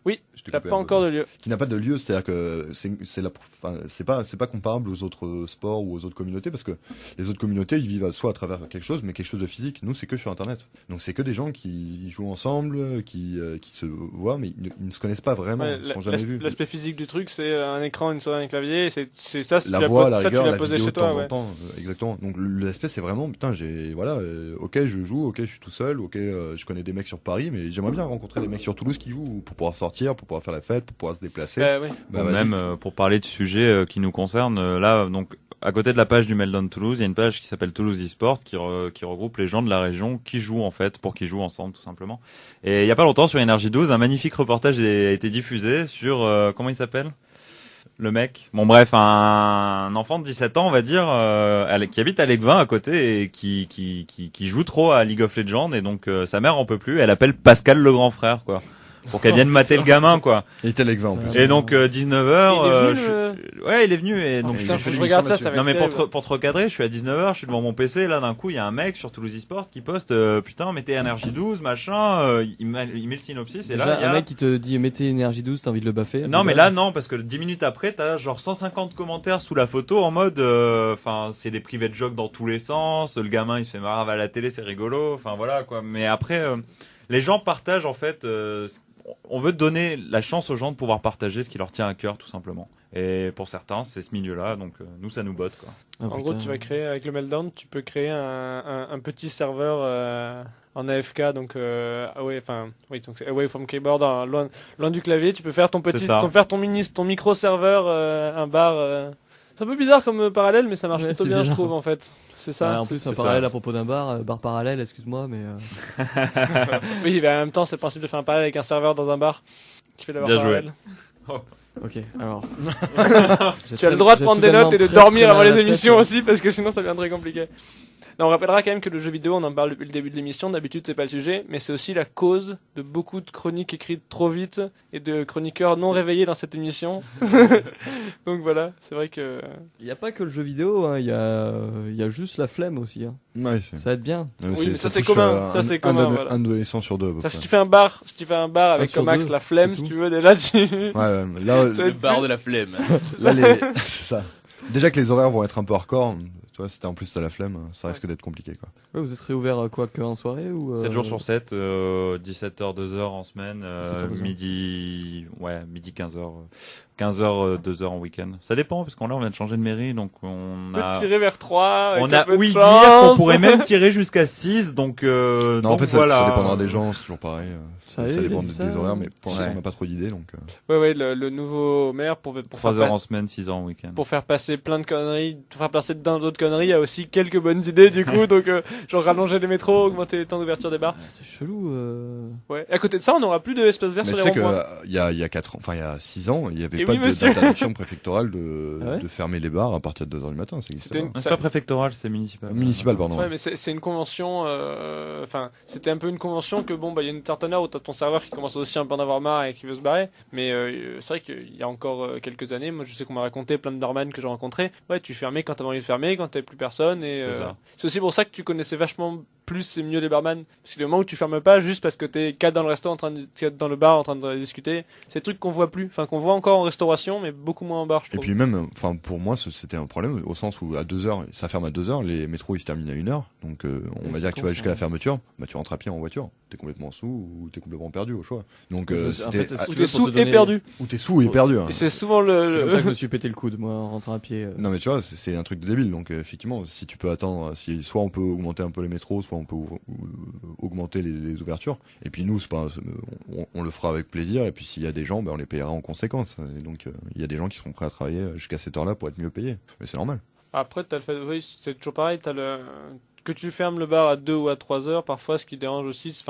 Speaker 6: Oui,
Speaker 2: Je t'ai
Speaker 6: t'as
Speaker 2: coupé
Speaker 6: pas
Speaker 2: un peu.
Speaker 6: encore de lieu.
Speaker 2: Qui n'a pas de lieu, c'est-à-dire que c'est pas comparable aux autres sports ou aux autres communautés parce que les autres communautés ils vivent soit à travers quelque chose mais quelque chose de physique. Nous c'est que sur internet. Donc c'est que des gens qui jouent ensemble, qui se voient mais ils ne se connaissent pas vraiment,
Speaker 6: Ouais,
Speaker 2: ils se sont jamais vus.
Speaker 6: L'aspect physique du truc, c'est un écran, une souris, un clavier, c'est ça, si
Speaker 2: La
Speaker 6: tu l'as
Speaker 2: voix, la
Speaker 6: ça, tu
Speaker 2: rigueur,
Speaker 6: l'as
Speaker 2: la
Speaker 6: posé
Speaker 2: vidéo
Speaker 6: chez
Speaker 2: de temps
Speaker 6: toi,
Speaker 2: en
Speaker 6: ouais.
Speaker 2: temps, exactement. Donc l'aspect c'est vraiment putain ok je joue, ok je suis tout seul, ok je connais des mecs sur Paris mais j'aimerais bien rencontrer des mecs sur Toulouse qui jouent pour pouvoir sortir, pour pouvoir faire la fête, pour pouvoir se déplacer.
Speaker 6: Oui.
Speaker 2: Bah,
Speaker 4: Ou
Speaker 2: vas-y.
Speaker 4: même pour parler de sujets qui nous concernent, là donc à côté de la page du Meltdown Toulouse, il y a une page qui s'appelle Toulouse eSport qui regroupe les gens de la région qui jouent en fait pour qu'ils jouent ensemble tout simplement. Et il y a pas longtemps sur Énergie 12, un magnifique reportage a été diffusé sur comment il s'appelle le mec. Bon bref, un enfant de 17 ans, on va dire, qui habite à Legvin à côté et qui joue trop à League of Legends et donc sa mère en peut plus, elle appelle Pascal le grand frère quoi. Pour qu'elle vienne mater le gamin quoi.
Speaker 2: Il était avec 20 en plus.
Speaker 4: Et donc 19h
Speaker 6: Il est venu,
Speaker 4: ouais, il est venu et donc
Speaker 6: Putain,
Speaker 2: il
Speaker 6: faut
Speaker 2: fait
Speaker 6: que je
Speaker 2: l'émission
Speaker 6: regarde ça,
Speaker 2: là-dessus.
Speaker 6: ça va
Speaker 4: non
Speaker 6: être
Speaker 4: mais
Speaker 6: terrible.
Speaker 4: pour te recadrer, je suis à 19h, je suis devant mon PC, là d'un coup il y a un mec sur Toulouse eSport qui poste putain mettez Énergie 12 machin, il met le synopsis et
Speaker 3: Déjà,
Speaker 4: là il y a
Speaker 3: un mec qui te dit mettez énergie 12, t'as envie de le baffer.
Speaker 4: non mais là non parce que 10 minutes après t'as genre 150 commentaires sous la photo en mode enfin c'est des privés de joke dans tous les sens, le gamin il se fait marrer à la télé, c'est rigolo, enfin voilà quoi. Mais après les gens partagent en fait on veut donner la chance aux gens de pouvoir partager ce qui leur tient à cœur tout simplement. Et pour certains, c'est ce milieu-là, donc nous ça nous botte quoi.
Speaker 3: Ah,
Speaker 6: En gros, tu vas créer avec le Meltdown, tu peux créer un petit serveur en AFK, donc donc c'est away from keyboard, loin du clavier. Tu peux faire ton
Speaker 4: C'est ça.
Speaker 6: ton micro serveur, un bar. C'est un peu bizarre comme parallèle, mais ça marche
Speaker 3: Ouais,
Speaker 6: plutôt
Speaker 3: c'est
Speaker 6: bien,
Speaker 3: déjà.
Speaker 6: je trouve en fait. C'est ça.
Speaker 3: en plus, un
Speaker 4: c'est
Speaker 3: parallèle
Speaker 4: ça.
Speaker 3: à propos d'un bar parallèle, excuse-moi, mais.
Speaker 6: Oui, mais en même temps, c'est le principe de faire un parallèle avec un serveur dans un bar qui fait le bar
Speaker 4: Bien joué.
Speaker 6: parallèle.
Speaker 3: Ok, alors.
Speaker 6: Tu as le droit de prendre des notes et de dormir avant les émissions aussi, parce que sinon ça devient très compliqué. Non, on rappellera quand même que le jeu vidéo, on en parle depuis le début de l'émission, d'habitude c'est pas le sujet, mais c'est aussi la cause de beaucoup de chroniques écrites trop vite et de chroniqueurs non réveillés dans cette émission. Donc voilà, c'est vrai que...
Speaker 3: Il n'y a pas que le jeu vidéo, hein, il y a juste la flemme aussi. Hein.
Speaker 2: Ouais,
Speaker 3: Ça aide bien.
Speaker 6: Oui, mais ça, c'est
Speaker 2: touche,
Speaker 6: commun, ça, c'est commun, voilà.
Speaker 2: Un adolescent sur deux. à peu
Speaker 6: Ça, si
Speaker 2: près.
Speaker 6: tu fais un bar avec
Speaker 3: sur
Speaker 6: comme axe
Speaker 3: deux,
Speaker 6: la flemme,
Speaker 3: c'est
Speaker 6: si
Speaker 3: tout.
Speaker 6: tu veux, déjà tu...
Speaker 2: Ouais, là,
Speaker 6: Ça va
Speaker 1: Le
Speaker 6: être
Speaker 1: bar
Speaker 6: plus-
Speaker 1: de la flemme.
Speaker 2: là c'est ça. Déjà que les horaires vont être un peu hardcore. Tu vois, si en plus t'as la flemme, ça risque d'être compliqué quoi.
Speaker 3: Ouais, vous êtes réouvert quoi qu'en soirée ou
Speaker 4: 7 jours sur 7, 17h, 2h en semaine,
Speaker 3: 17h, 2h.
Speaker 4: midi 15h, 15h, 2h en week-end. Ça dépend, parce qu'on là on vient de changer de mairie, donc on
Speaker 6: peut
Speaker 4: a...
Speaker 6: tirer vers 3.
Speaker 4: On a ouï dire qu'on pourrait même tirer jusqu'à 6, donc
Speaker 2: Non, en
Speaker 4: donc
Speaker 2: fait,
Speaker 4: voilà.
Speaker 2: ça dépendra des gens, c'est toujours pareil.
Speaker 3: Ça
Speaker 2: Ça
Speaker 3: y est,
Speaker 2: dépend
Speaker 3: il a dit
Speaker 2: des
Speaker 3: ça,
Speaker 2: horaires, mais pour l'instant,
Speaker 4: Ouais.
Speaker 2: on n'a pas trop d'idées. Donc,
Speaker 6: Ouais, le nouveau maire pour
Speaker 4: 3 heures en semaine, 6 heures en week-end.
Speaker 6: pour faire passer plein de conneries, pour faire passer d'autres conneries, il y a aussi quelques bonnes idées du coup, donc genre rallonger les métros, augmenter les temps d'ouverture des bars.
Speaker 3: C'est chelou.
Speaker 6: Ouais. Et à côté de ça, on n'aura plus d'espace vert
Speaker 2: mais
Speaker 6: sur
Speaker 2: tu
Speaker 6: les
Speaker 2: sais
Speaker 6: ronds-points.
Speaker 2: qu'il y a 4 ans, enfin, il y a 6 ans, il n'y avait
Speaker 6: Et
Speaker 2: pas
Speaker 6: oui, monsieur.
Speaker 2: d'interdiction préfectorale
Speaker 3: Ah ouais
Speaker 2: de fermer les bars à partir de 2h du matin. Ça existe
Speaker 6: C'était
Speaker 2: pas.
Speaker 6: une-
Speaker 4: C'est pas préfectoral, c'est municipal.
Speaker 2: Municipal, pardon.
Speaker 6: Ouais, mais c'est une convention, enfin, c'était un peu une convention que bon, bah, il y a une certaine heure où t'as ton serveur qui commence aussi un peu à en avoir marre et qui veut se barrer. Mais c'est vrai qu'il y a encore quelques années, moi je sais qu'on m'a raconté plein de Norman que j'ai rencontrés. Ouais, tu fermais quand t'avais envie de fermer, quand t'avais plus personne. Et
Speaker 4: C'est ça.
Speaker 6: c'est aussi pour ça que tu connaissais vachement plus et mieux les barman. Parce que le moment où tu fermes pas juste parce que t'es quatre dans le resto dans le bar en train de discuter, c'est des trucs qu'on voit plus. Enfin, qu'on voit encore en restauration, mais beaucoup moins en bar, je
Speaker 2: Et
Speaker 6: trouve.
Speaker 2: puis même, enfin pour moi c'était un problème au sens où à 2h, ça ferme à 2h, les métros ils se terminent à 1h, donc on va
Speaker 3: c'est
Speaker 2: dire que tu
Speaker 3: con,
Speaker 2: vas jusqu'à
Speaker 3: ça.
Speaker 2: la fermeture, bah tu rentres à pied en voiture, t'es complètement sous ou t'es complètement perdu au choix. Donc
Speaker 3: En
Speaker 2: c'était
Speaker 3: fait,
Speaker 2: ah,
Speaker 6: Ou
Speaker 3: tu
Speaker 6: t'es
Speaker 3: veux,
Speaker 6: sous
Speaker 3: pour te
Speaker 6: et
Speaker 3: donner-
Speaker 6: perdu.
Speaker 2: ou t'es sous et perdu. Hein.
Speaker 6: Et c'est souvent
Speaker 3: C'est comme ça que je me suis pété le coude, moi, en rentrant à pied.
Speaker 2: Non mais tu vois c'est un truc de débile, donc effectivement si tu peux attendre, si soit on peut augmenter un peu les métros, soit on peut augmenter les ouvertures. Et puis nous, c'est pas, on le fera avec plaisir. Et puis s'il y a des gens, on les payera en conséquence. Et donc il y a des gens qui seront prêts à travailler jusqu'à cette heure-là pour être mieux payés. Mais c'est normal.
Speaker 6: Après, t'as le fait, oui, c'est toujours pareil, que tu fermes le bar à 2 ou à 3 heures, parfois, ce qui dérange aussi, ce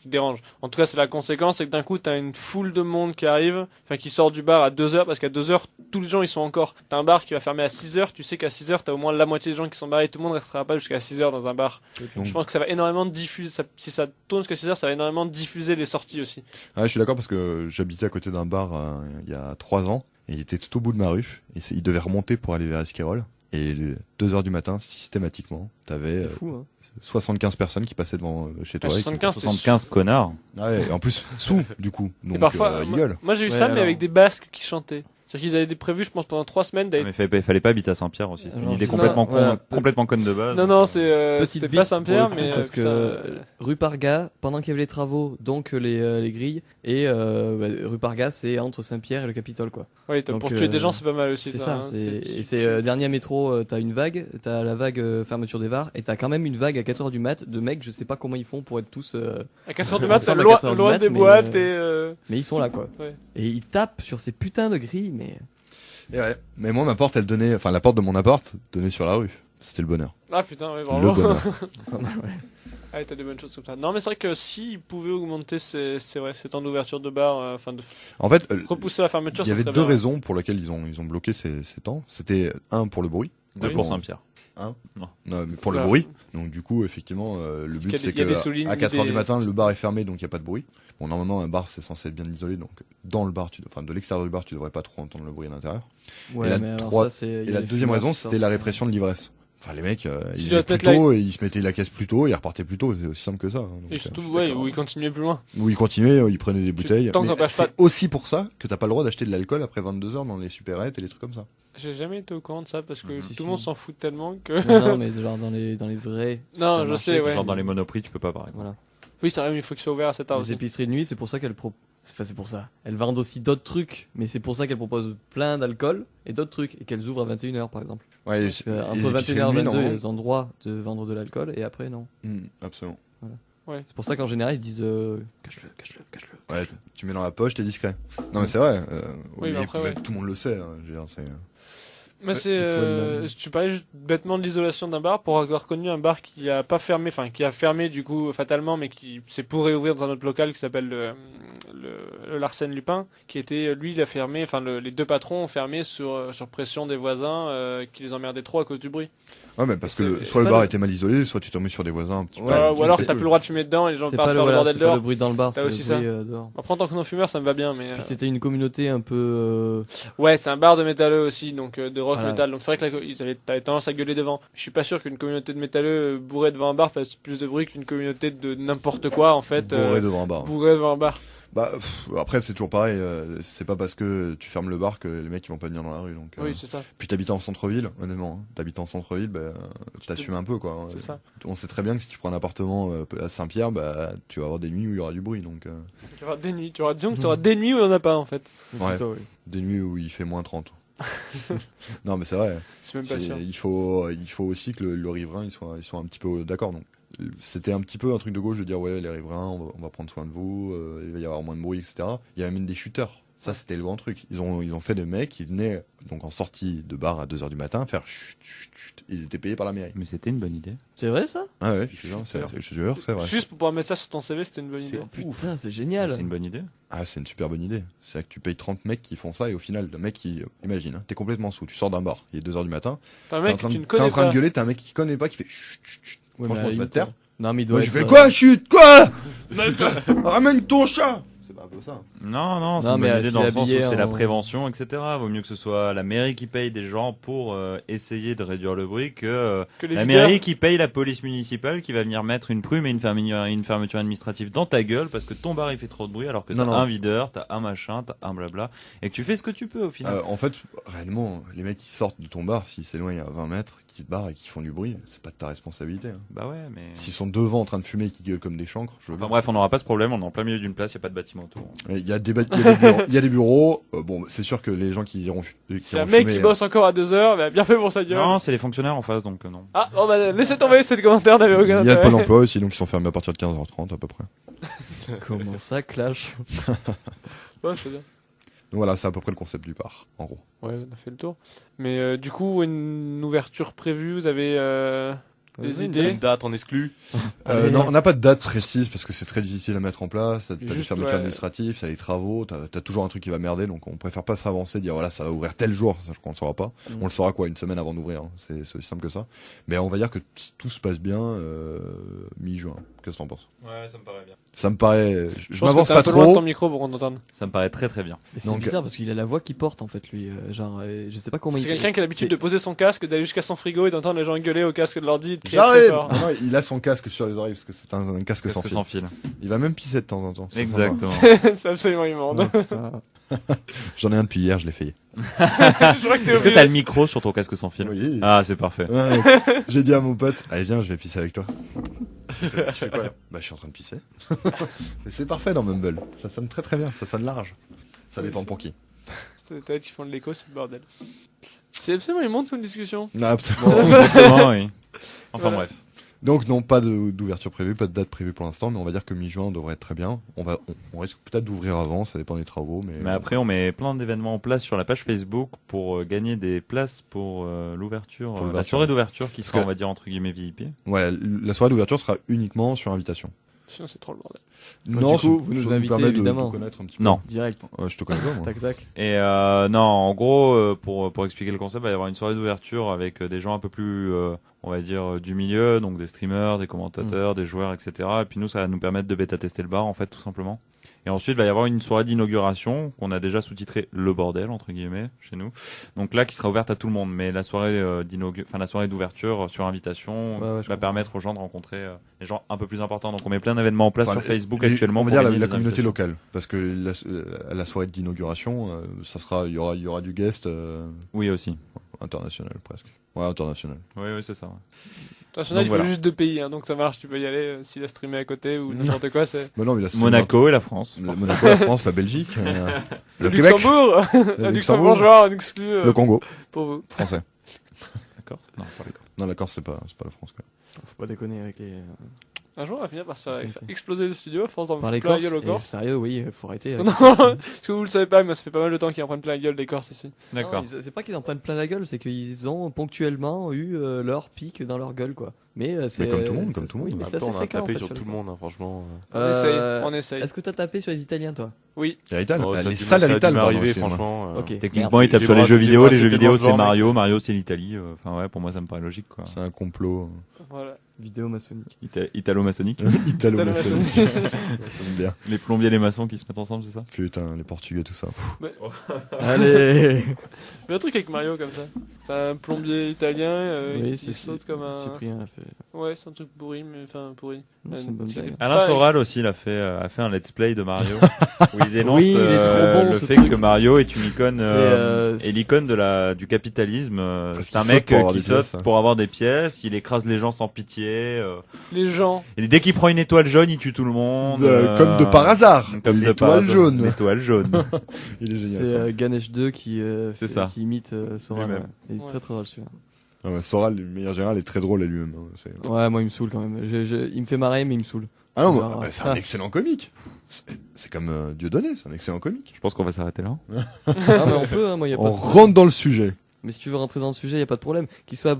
Speaker 6: qui dérange. En tout cas, c'est la conséquence, c'est que d'un coup, t'as une foule de monde qui arrive, qui sort du bar à 2 heures, parce qu'à 2 heures, tous les gens, ils sont encore, t'as un bar qui va fermer à 6 heures, tu sais qu'à 6 heures, t'as au moins la moitié des gens qui sont barrés, tout le monde restera pas jusqu'à 6 heures dans un bar.
Speaker 2: Donc,
Speaker 6: je pense que ça va énormément diffuser, si ça tourne jusqu'à 6 heures, ça va énormément diffuser les sorties aussi.
Speaker 2: je suis d'accord parce que j'habitais à côté d'un bar il y a 3 ans, et il était tout au bout de ma rue, et il devait remonter pour aller vers Esquirol. Et 2 heures du matin, systématiquement, t'avais 75 personnes qui passaient devant chez toi.
Speaker 4: 75 connards.
Speaker 2: Et en plus, du coup. Donc,
Speaker 6: et parfois,
Speaker 2: ils gueulent.
Speaker 6: moi j'ai eu ça, mais avec des Basques qui chantaient. C'est-à-dire qu'ils avaient prévu, je pense, pendant 3 semaines d'aller...
Speaker 4: Mais fallait pas habiter à Saint-Pierre aussi. C'était une idée complètement conne de base.
Speaker 6: Non, c'était pas Saint-Pierre, mais...
Speaker 3: Parce que rue Parga, pendant qu'il y avait les travaux, donc les grilles, et rue Parga, c'est entre Saint-Pierre et le Capitole, quoi.
Speaker 6: Oui, pour tuer des gens, c'est pas mal aussi.
Speaker 3: C'est ça. C'est dernier métro, t'as une vague, t'as la vague fermeture des bars, et t'as quand même une vague à 4h du mat de mecs, je sais pas comment ils font pour être tous...
Speaker 6: à 4h du mat, c'est loin des boîtes et...
Speaker 3: Mais ils sont là, quoi.
Speaker 6: Ouais.
Speaker 3: Et ils tapent sur ces putains de grilles, mais...
Speaker 2: Et mais moi, ma porte, elle donnait, la porte de mon appart donnait sur la rue. C'était le bonheur.
Speaker 6: Ah putain, ouais, bravo.
Speaker 2: Le bonheur.
Speaker 6: Ah, t'as des bonnes choses comme ça. Non, mais c'est vrai que s'ils pouvaient augmenter ces temps d'ouverture de bar,
Speaker 2: en fait,
Speaker 6: repousser la fermeture,
Speaker 2: il y avait 2 raisons pour lesquelles ils ont bloqué ces temps. C'était un pour le bruit.
Speaker 4: Pour Saint-Pierre.
Speaker 2: Non, mais pour le bruit. Donc du coup, effectivement, le but c'est que à 4h du matin, le bar est fermé, donc il y a pas de bruit. Bon, normalement, un bar c'est censé être bien isolé, donc dans le bar, de l'extérieur du bar, tu devrais pas trop entendre le bruit à l'intérieur.
Speaker 3: Ouais,
Speaker 2: et la deuxième raison, c'était la répression de l'ivresse. Enfin, les mecs, ils allaient plus tôt et ils se mettaient la caisse plus tôt, ils repartaient plus tôt. C'est aussi simple que ça. Donc,
Speaker 6: et surtout, où ils continuaient plus loin.
Speaker 2: Où ils continuaient, ils prenaient des bouteilles.
Speaker 6: Mais
Speaker 2: c'est aussi pour ça que t'as pas le droit d'acheter de l'alcool après 22h dans les supérettes et les trucs comme ça.
Speaker 6: J'ai jamais été au courant de ça parce que tout le monde s'en fout tellement que.
Speaker 3: Non, mais genre dans les vrais.
Speaker 6: Non, je sais, ouais.
Speaker 4: Genre dans les Monoprix, tu peux pas, par exemple.
Speaker 3: Voilà.
Speaker 6: Oui, c'est vrai, il faut que ce soit ouvert à cette heure.
Speaker 3: Les épiceries de nuit, c'est pour ça c'est pour ça. Elles vendent aussi d'autres trucs, mais c'est pour ça qu'elles proposent plein d'alcool et d'autres trucs, et qu'elles ouvrent à 21h par exemple.
Speaker 2: Ouais,
Speaker 3: entre 21h et 22h, ils ont le droit de vendre de l'alcool, et après, non.
Speaker 2: Absolument.
Speaker 3: Voilà.
Speaker 6: Ouais.
Speaker 3: C'est pour ça qu'en général, ils disent cache-le.
Speaker 2: Ouais, tu mets dans la poche, t'es discret. Non, mais c'est vrai.
Speaker 6: Oui, mais après,
Speaker 2: tout le monde le sait. Je veux dire, c'est...
Speaker 6: Mais tu parlais juste bêtement de l'isolation d'un bar, pour avoir connu un bar qui a pas fermé, qui a fermé du coup fatalement, mais qui s'est pour réouvrir dans un autre local qui s'appelle le Larsen Lupin, qui était, lui, il a fermé, les 2 patrons ont fermé sur pression des voisins qui les emmerdaient trop à cause du bruit.
Speaker 2: Ouais, mais parce que soit le bar était mal isolé, soit tu tombais sur des voisins un petit peu.
Speaker 6: Ou alors que t'as plus le droit de fumer dedans et les gens partent faire le bordel
Speaker 3: dehors. C'est
Speaker 6: dehors.
Speaker 3: pas le bruit dans le bar, c'est
Speaker 6: aussi
Speaker 3: le bruit dehors.
Speaker 6: Après, en tant que non-fumeur, ça me va bien, mais...
Speaker 3: Puis c'était une communauté un peu...
Speaker 6: Ouais, c'est un bar de métalleux aussi, donc de rock
Speaker 3: Voilà.
Speaker 6: metal. Donc c'est vrai que t'avais tendance à gueuler devant. Je suis pas sûr qu'une communauté de métalleux bourrée devant un bar fasse plus de bruit qu'une communauté de n'importe quoi, en fait.
Speaker 2: Bourré devant un bar.
Speaker 6: Bourré devant un bar.
Speaker 2: Après, c'est toujours pareil. C'est pas parce que tu fermes le bar que les mecs ils vont pas venir dans la rue. Donc,
Speaker 6: oui, c'est ça.
Speaker 2: Puis t'habites en centre-ville, honnêtement. T'habites en centre-ville, t'assumes un peu, quoi.
Speaker 6: C'est ça.
Speaker 2: On sait très bien que si tu prends un appartement à Saint-Pierre, tu vas avoir des nuits où il y aura du bruit. Donc,
Speaker 6: tu auras des nuits. Disons que tu auras des nuits où il n'y en a pas, en fait.
Speaker 2: Ouais.
Speaker 3: Plutôt, oui.
Speaker 2: Des nuits où il fait moins 30. Non, mais c'est vrai.
Speaker 6: C'est même pas sûr.
Speaker 2: Il faut aussi que le riverain il soit un petit peu d'accord. Donc, c'était un petit peu un truc de gauche de dire ouais, les riverains, on va prendre soin de vous, il va y avoir moins de bruit, etc. Il y avait même des shooters. Ça, c'était le grand truc. Ils ont fait des mecs qui venaient donc en sortie de bar à 2h du matin faire chut, chut, chut. Ils étaient payés par la mairie.
Speaker 4: Mais c'était une bonne idée.
Speaker 3: C'est vrai ça?
Speaker 2: Ah ouais, je te jure, c'est vrai.
Speaker 6: Juste pour pouvoir mettre ça sur ton CV, c'était une bonne idée.
Speaker 3: Putain, c'est génial.
Speaker 4: C'est une bonne idée.
Speaker 2: Ah, c'est une super bonne idée. C'est là que tu payes 30 mecs qui font ça et au final, le mec imagine, t'es complètement sous, tu sors d'un bar, il est 2h du matin,
Speaker 6: T'as un mec que tu ne
Speaker 2: t'es en
Speaker 6: connais
Speaker 2: train de
Speaker 6: pas.
Speaker 2: gueuler, t'as un mec qui connaît pas qui fait chut, chut, chut.
Speaker 3: Ouais,
Speaker 2: Franchement, tu vas te taire.
Speaker 3: Non, mais il doit
Speaker 2: Ouais,
Speaker 3: être,
Speaker 2: je fais quoi, chut, quoi? Ramène ton chat! C'est pas un peu ça.
Speaker 4: Non, c'est
Speaker 3: Non,
Speaker 4: une
Speaker 3: mais
Speaker 4: bonne idée
Speaker 3: s'il
Speaker 4: dans
Speaker 3: est
Speaker 4: le sens où
Speaker 3: habillé
Speaker 4: c'est la
Speaker 3: en-
Speaker 4: prévention, etc. Vaut mieux que ce soit la mairie qui paye des gens pour essayer de réduire le bruit que
Speaker 6: Que les
Speaker 4: la
Speaker 6: videurs.
Speaker 4: mairie qui paye la police municipale qui va venir mettre une prime et une fermeture administrative dans ta gueule parce que ton bar il fait trop de bruit alors que t'as
Speaker 2: Non.
Speaker 4: un videur, t'as un machin, t'as un blabla et que tu fais ce que tu peux au final.
Speaker 2: En fait, réellement, les mecs qui sortent de ton bar, s'ils s'éloignent à 20 mètres, qui se barrent et qui font du bruit, c'est pas de ta responsabilité. Hein.
Speaker 4: Bah ouais, mais.
Speaker 2: S'ils sont devant en train de fumer et qui gueulent comme des chancres, je veux
Speaker 4: Enfin
Speaker 2: bien.
Speaker 4: bref, on n'aura pas ce problème, on est en plein milieu d'une place, il n'y a pas de bâtiment autour.
Speaker 2: Il y a des bureaux. Il y a des bureaux. Bon, c'est sûr que les gens qui iront,
Speaker 6: C'est un mec qui bosse encore à 2 heures, mais bien fait pour sa gueule.
Speaker 4: Non, c'est les fonctionnaires en face, donc non.
Speaker 6: Ah, bon bah, laissez tomber cette commentaire, n'avait aucun
Speaker 2: Il y a le
Speaker 6: intérêt.
Speaker 2: Pôle emploi aussi, donc ils sont fermés à partir de 15h30 à peu près.
Speaker 3: Comment ça, Clash?
Speaker 6: Ouais, c'est bien.
Speaker 2: Donc voilà, c'est à peu près le concept du bar, en gros.
Speaker 6: Ouais, on a fait le tour. Mais du coup, une ouverture prévue, vous avez des idées?
Speaker 5: Une date en exclu.
Speaker 3: Allez.
Speaker 2: Non, on n'a pas de date précise parce que c'est très difficile à mettre en place. T'as des
Speaker 6: Juste,
Speaker 2: fermetures
Speaker 6: ouais.
Speaker 2: administratives, t'as les travaux, t'as toujours un truc qui va merder, donc on préfère pas s'avancer, dire voilà, ça va ouvrir tel jour, ça on le saura pas. On le saura quoi, une semaine avant d'ouvrir, hein. C'est aussi simple que ça. Mais on va dire que si tout se passe bien, mi-juin. Qu'est-ce que t'en penses?
Speaker 4: Ouais, ça me paraît bien.
Speaker 2: Ça me paraît, je
Speaker 6: pense
Speaker 2: m'avance
Speaker 6: que t'es
Speaker 2: pas
Speaker 6: un peu loin de
Speaker 2: trop.
Speaker 6: ton micro pour qu'on t'entende.
Speaker 4: Ça me paraît très très bien.
Speaker 3: Mais c'est
Speaker 2: Donc-
Speaker 3: bizarre parce qu'il a la voix qui porte en fait lui. Je sais pas comment
Speaker 6: C'est
Speaker 3: il
Speaker 6: quelqu'un qui a l'habitude de poser son casque, d'aller jusqu'à son frigo et d'entendre les gens gueuler au casque de l'ordi. de crier
Speaker 2: J'arrive!
Speaker 6: très fort.
Speaker 2: Non, il a son casque sur les oreilles parce que c'est un casque sans
Speaker 4: Qu'est-ce que
Speaker 2: fil.
Speaker 4: sans fil.
Speaker 2: Il va même pisser de temps en temps. c'est
Speaker 4: Exactement.
Speaker 6: C'est absolument immonde.
Speaker 3: Oh, putain.
Speaker 2: sympa. J'en ai un depuis hier, je l'ai fait.
Speaker 6: Je crois que t'es
Speaker 4: Est-ce que
Speaker 6: obligé.
Speaker 4: t'as le micro sur ton casque sans fil?
Speaker 2: Oui.
Speaker 4: Ah, c'est parfait.
Speaker 2: Ouais, j'ai dit à mon pote, allez viens, je vais pisser avec toi. Tu fais quoi là? Bah je suis en train de pisser. Mais c'est parfait dans Mumble, ça sonne très très bien, ça sonne large. Ça
Speaker 6: Oui,
Speaker 2: dépend
Speaker 6: c'est-
Speaker 2: pour qui.
Speaker 6: C'est les toilettes qui font de l'écho, c'est le bordel. C'est absolument immonde comme discussion.
Speaker 2: Non, absolument.
Speaker 4: Exactement, oui. Enfin
Speaker 6: Voilà.
Speaker 4: bref.
Speaker 2: Donc non, pas d'ouverture prévue, pas de date prévue pour l'instant, mais on va dire que mi-juin devrait être très bien. On risque peut-être d'ouvrir avant, ça dépend des travaux, mais.
Speaker 4: Mais après, on met plein d'événements en place sur la page Facebook pour gagner des places pour l'ouverture,
Speaker 2: Pour
Speaker 4: la
Speaker 2: l'ouverture.
Speaker 4: soirée d'ouverture qui
Speaker 2: Parce
Speaker 4: sera,
Speaker 2: que-
Speaker 4: on va dire, entre guillemets VIP.
Speaker 2: Ouais, la soirée d'ouverture sera uniquement sur invitation.
Speaker 6: Sinon, c'est trop le bordel.
Speaker 3: du coup,
Speaker 2: ça-
Speaker 3: vous nous
Speaker 2: ça
Speaker 3: invitez,
Speaker 2: permet de
Speaker 3: évidemment.
Speaker 2: connaître un petit peu.
Speaker 4: Non.
Speaker 3: Direct.
Speaker 2: Je te connais pas moi.
Speaker 3: Tac tac.
Speaker 4: Et non, en gros, pour expliquer le concept, il va y avoir une soirée d'ouverture avec des gens un peu plus, on va dire, du milieu, donc des streamers, des commentateurs, des joueurs, etc. Et puis nous, ça va nous permettre de bêta-tester le bar, en fait, tout simplement. Et ensuite, il va y avoir une soirée d'inauguration qu'on a déjà sous-titrée Le Bordel, entre guillemets, chez nous. Donc là, qui sera ouverte à tout le monde. Mais la soirée la soirée d'ouverture sur invitation
Speaker 3: Ouais, je
Speaker 4: va
Speaker 3: comprends.
Speaker 4: permettre aux gens de rencontrer des gens un peu plus importants. Donc on met plein d'événements en place
Speaker 2: Enfin,
Speaker 4: sur Facebook
Speaker 2: les-
Speaker 4: actuellement.
Speaker 2: On va
Speaker 4: pour
Speaker 2: dire
Speaker 4: gagner
Speaker 2: la
Speaker 4: des
Speaker 2: communauté
Speaker 4: invitations.
Speaker 2: locale, parce que la soirée d'inauguration, ça sera, il y aura du guest
Speaker 4: Oui, aussi.
Speaker 2: international presque. Ouais, international.
Speaker 4: Oui, oui, c'est ça. ouais.
Speaker 6: International,
Speaker 4: Donc
Speaker 6: il faut
Speaker 4: voilà.
Speaker 6: juste 2 pays, hein, donc ça marche, tu peux y aller. S'il a streamé à côté ou n'importe quoi, c'est.
Speaker 2: Mais non, mais là, c'est
Speaker 4: Monaco et la France.
Speaker 2: Monaco, la France, la Belgique, le Québec,
Speaker 6: Luxembourg,
Speaker 2: le
Speaker 6: un
Speaker 2: Luxembourg,
Speaker 6: luxembourgeois, un exclu
Speaker 2: le Congo
Speaker 6: pour vous.
Speaker 2: français.
Speaker 4: D'accord. Non, pas d'accord.
Speaker 2: Non, la Corse, c'est pas la France. Quoi.
Speaker 3: Faut pas déconner avec les.
Speaker 6: Un jour, on va finir par se faire
Speaker 3: Ok.
Speaker 6: exploser le studio à force d'en
Speaker 3: Par
Speaker 6: foutre
Speaker 3: les
Speaker 6: plein la
Speaker 3: Corses.
Speaker 6: gueule aux
Speaker 3: Et
Speaker 6: Corses.
Speaker 3: sérieux, oui, faut arrêter.
Speaker 6: Non, parce que vous le savez pas, mais ça fait pas mal de temps qu'ils en prennent plein la gueule des Corses ici.
Speaker 4: D'accord.
Speaker 3: Non, c'est pas qu'ils en prennent plein la gueule, c'est qu'ils ont ponctuellement eu leur pic dans leur gueule, quoi. Mais c'est
Speaker 2: comme tout le monde,
Speaker 3: c'est-
Speaker 2: comme tout le
Speaker 3: oui,
Speaker 2: monde.
Speaker 3: mais
Speaker 5: En
Speaker 3: c'est
Speaker 5: même temps,
Speaker 3: assez
Speaker 5: on a
Speaker 3: fréquent, en
Speaker 5: tapé
Speaker 3: fait,
Speaker 5: sur
Speaker 3: le
Speaker 5: tout le
Speaker 3: coup.
Speaker 5: monde, hein, franchement.
Speaker 6: On essaye,
Speaker 3: Euh,
Speaker 6: on essaye.
Speaker 3: Est-ce que t'as tapé sur les Italiens, toi?
Speaker 6: Oui.
Speaker 2: Hérital,
Speaker 5: Oh, ça a
Speaker 2: les
Speaker 5: dû-
Speaker 2: salles
Speaker 5: ça a dû
Speaker 2: Hérital, pardon,
Speaker 5: m'arriver,
Speaker 2: excuse-moi.
Speaker 3: Ok.
Speaker 6: Ah,
Speaker 4: Techniquement, il tape
Speaker 5: J'ai
Speaker 4: sur les
Speaker 5: brassé-
Speaker 4: jeux
Speaker 5: j'ai
Speaker 4: vidéo.
Speaker 5: brassé
Speaker 4: Les jeux
Speaker 5: tellement
Speaker 4: vidéo,
Speaker 5: de
Speaker 4: c'est
Speaker 5: gens,
Speaker 4: Mario.
Speaker 5: mec.
Speaker 4: Mario, c'est l'Italie. Enfin, ouais, pour moi, ça me paraît logique, quoi.
Speaker 2: C'est un complot
Speaker 6: Voilà.
Speaker 3: Vidéo maçonnique.
Speaker 4: Italo-maçonnique.
Speaker 2: italo-maçonnique. Ça sonne bien.
Speaker 4: Les plombiers et les maçons qui se mettent ensemble, c'est ça?
Speaker 2: Putain, les Portugais, tout ça.
Speaker 3: Allez.
Speaker 6: Mais un truc avec Mario comme ça. C'est un plombier italien
Speaker 3: Oui,
Speaker 6: qui saute comme un.
Speaker 3: Cyprien a fait.
Speaker 6: Ouais, c'est un truc pourri, mais enfin pourri.
Speaker 3: Non, c'est une bonne
Speaker 6: C'était
Speaker 3: blague.
Speaker 4: Alain
Speaker 6: pas-
Speaker 4: Soral aussi, il a fait un let's play de Mario où il dénonce
Speaker 3: Oui, il est trop bon,
Speaker 4: le
Speaker 3: ce
Speaker 4: fait
Speaker 3: truc.
Speaker 4: que Mario est une icône
Speaker 3: C'est,
Speaker 4: et l'icône du capitalisme.
Speaker 2: Parce
Speaker 4: C'est un
Speaker 2: qu'il
Speaker 4: mec
Speaker 2: saute pour avoir
Speaker 4: qui
Speaker 2: des
Speaker 4: saute
Speaker 2: pièces, hein.
Speaker 4: pour avoir des pièces. Il écrase les gens sans pitié.
Speaker 6: Les gens.
Speaker 4: Et dès qu'il prend une étoile jaune, il tue tout le monde.
Speaker 2: Comme de par hasard.
Speaker 4: Comme de
Speaker 2: L'étoile
Speaker 4: par hasard.
Speaker 2: jaune.
Speaker 4: L'étoile jaune.
Speaker 2: Il est génial,
Speaker 3: C'est
Speaker 2: ça.
Speaker 3: Ganesh 2 qui,
Speaker 4: C'est ça.
Speaker 3: qui imite Sora.
Speaker 4: Lui-même.
Speaker 3: Ouais. Il est
Speaker 6: Ouais.
Speaker 3: très très drôle celui-là.
Speaker 2: Ah ouais, Soral, de manière générale, est très drôle à lui-même. hein, c'est-
Speaker 3: Ouais, moi il me saoule quand même. Il me fait marrer, mais il me saoule.
Speaker 2: Ah non,
Speaker 3: Alors,
Speaker 2: c'est un excellent comique. C'est comme Dieudonné, c'est un excellent comique.
Speaker 4: Je pense qu'on va s'arrêter là.
Speaker 3: Ah, mais on peut, hein, moi y a pas
Speaker 2: On
Speaker 3: de problème.
Speaker 2: rentre dans le sujet.
Speaker 3: Mais si tu veux rentrer dans le sujet, y a pas de problème. Qu'il soit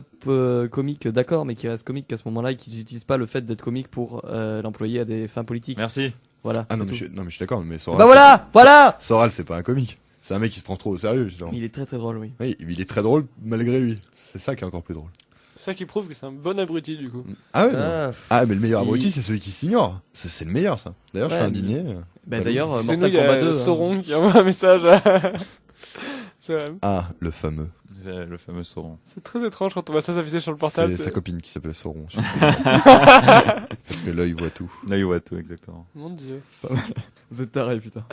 Speaker 3: comique, d'accord, mais qu'il reste comique qu'à ce moment-là et qu'il n'utilise pas le fait d'être comique pour l'employer à des fins politiques.
Speaker 4: Merci.
Speaker 3: Voilà.
Speaker 2: Ah non,
Speaker 3: c'est
Speaker 2: mais
Speaker 3: tout.
Speaker 2: non, mais je suis d'accord, mais Soral.
Speaker 3: Bah voilà, voilà.
Speaker 2: Soral, c'est pas un comique. C'est un mec qui se prend trop au sérieux, justement.
Speaker 3: Il est très très drôle, oui.
Speaker 2: Oui, il est très drôle malgré lui. C'est ça qui est encore plus drôle.
Speaker 6: C'est ça qui prouve que c'est un bon abruti du coup.
Speaker 2: Ah ouais.
Speaker 3: Ah,
Speaker 2: Ah, mais le meilleur
Speaker 3: Il-
Speaker 2: abruti, c'est celui qui s'ignore. C'est le meilleur, ça. D'ailleurs, je
Speaker 3: Ouais,
Speaker 2: fais un
Speaker 3: mais-
Speaker 2: dîner.
Speaker 3: bah,
Speaker 2: Bah,
Speaker 3: d'ailleurs,
Speaker 6: C'est nous,
Speaker 3: Mortal
Speaker 6: il y
Speaker 3: Kombat
Speaker 6: a
Speaker 3: 2.
Speaker 6: Sauron qui envoie un message à. Jérôme.
Speaker 2: Ah, le fameux.
Speaker 4: Le fameux Sauron.
Speaker 6: C'est très étrange quand on voit ça s'afficher sur le portable.
Speaker 2: C'est sa copine qui s'appelle Sauron. surtout. Parce que l'œil voit tout.
Speaker 4: Là, il voit tout, exactement.
Speaker 6: Mon dieu.
Speaker 3: Vous êtes tarés, putain.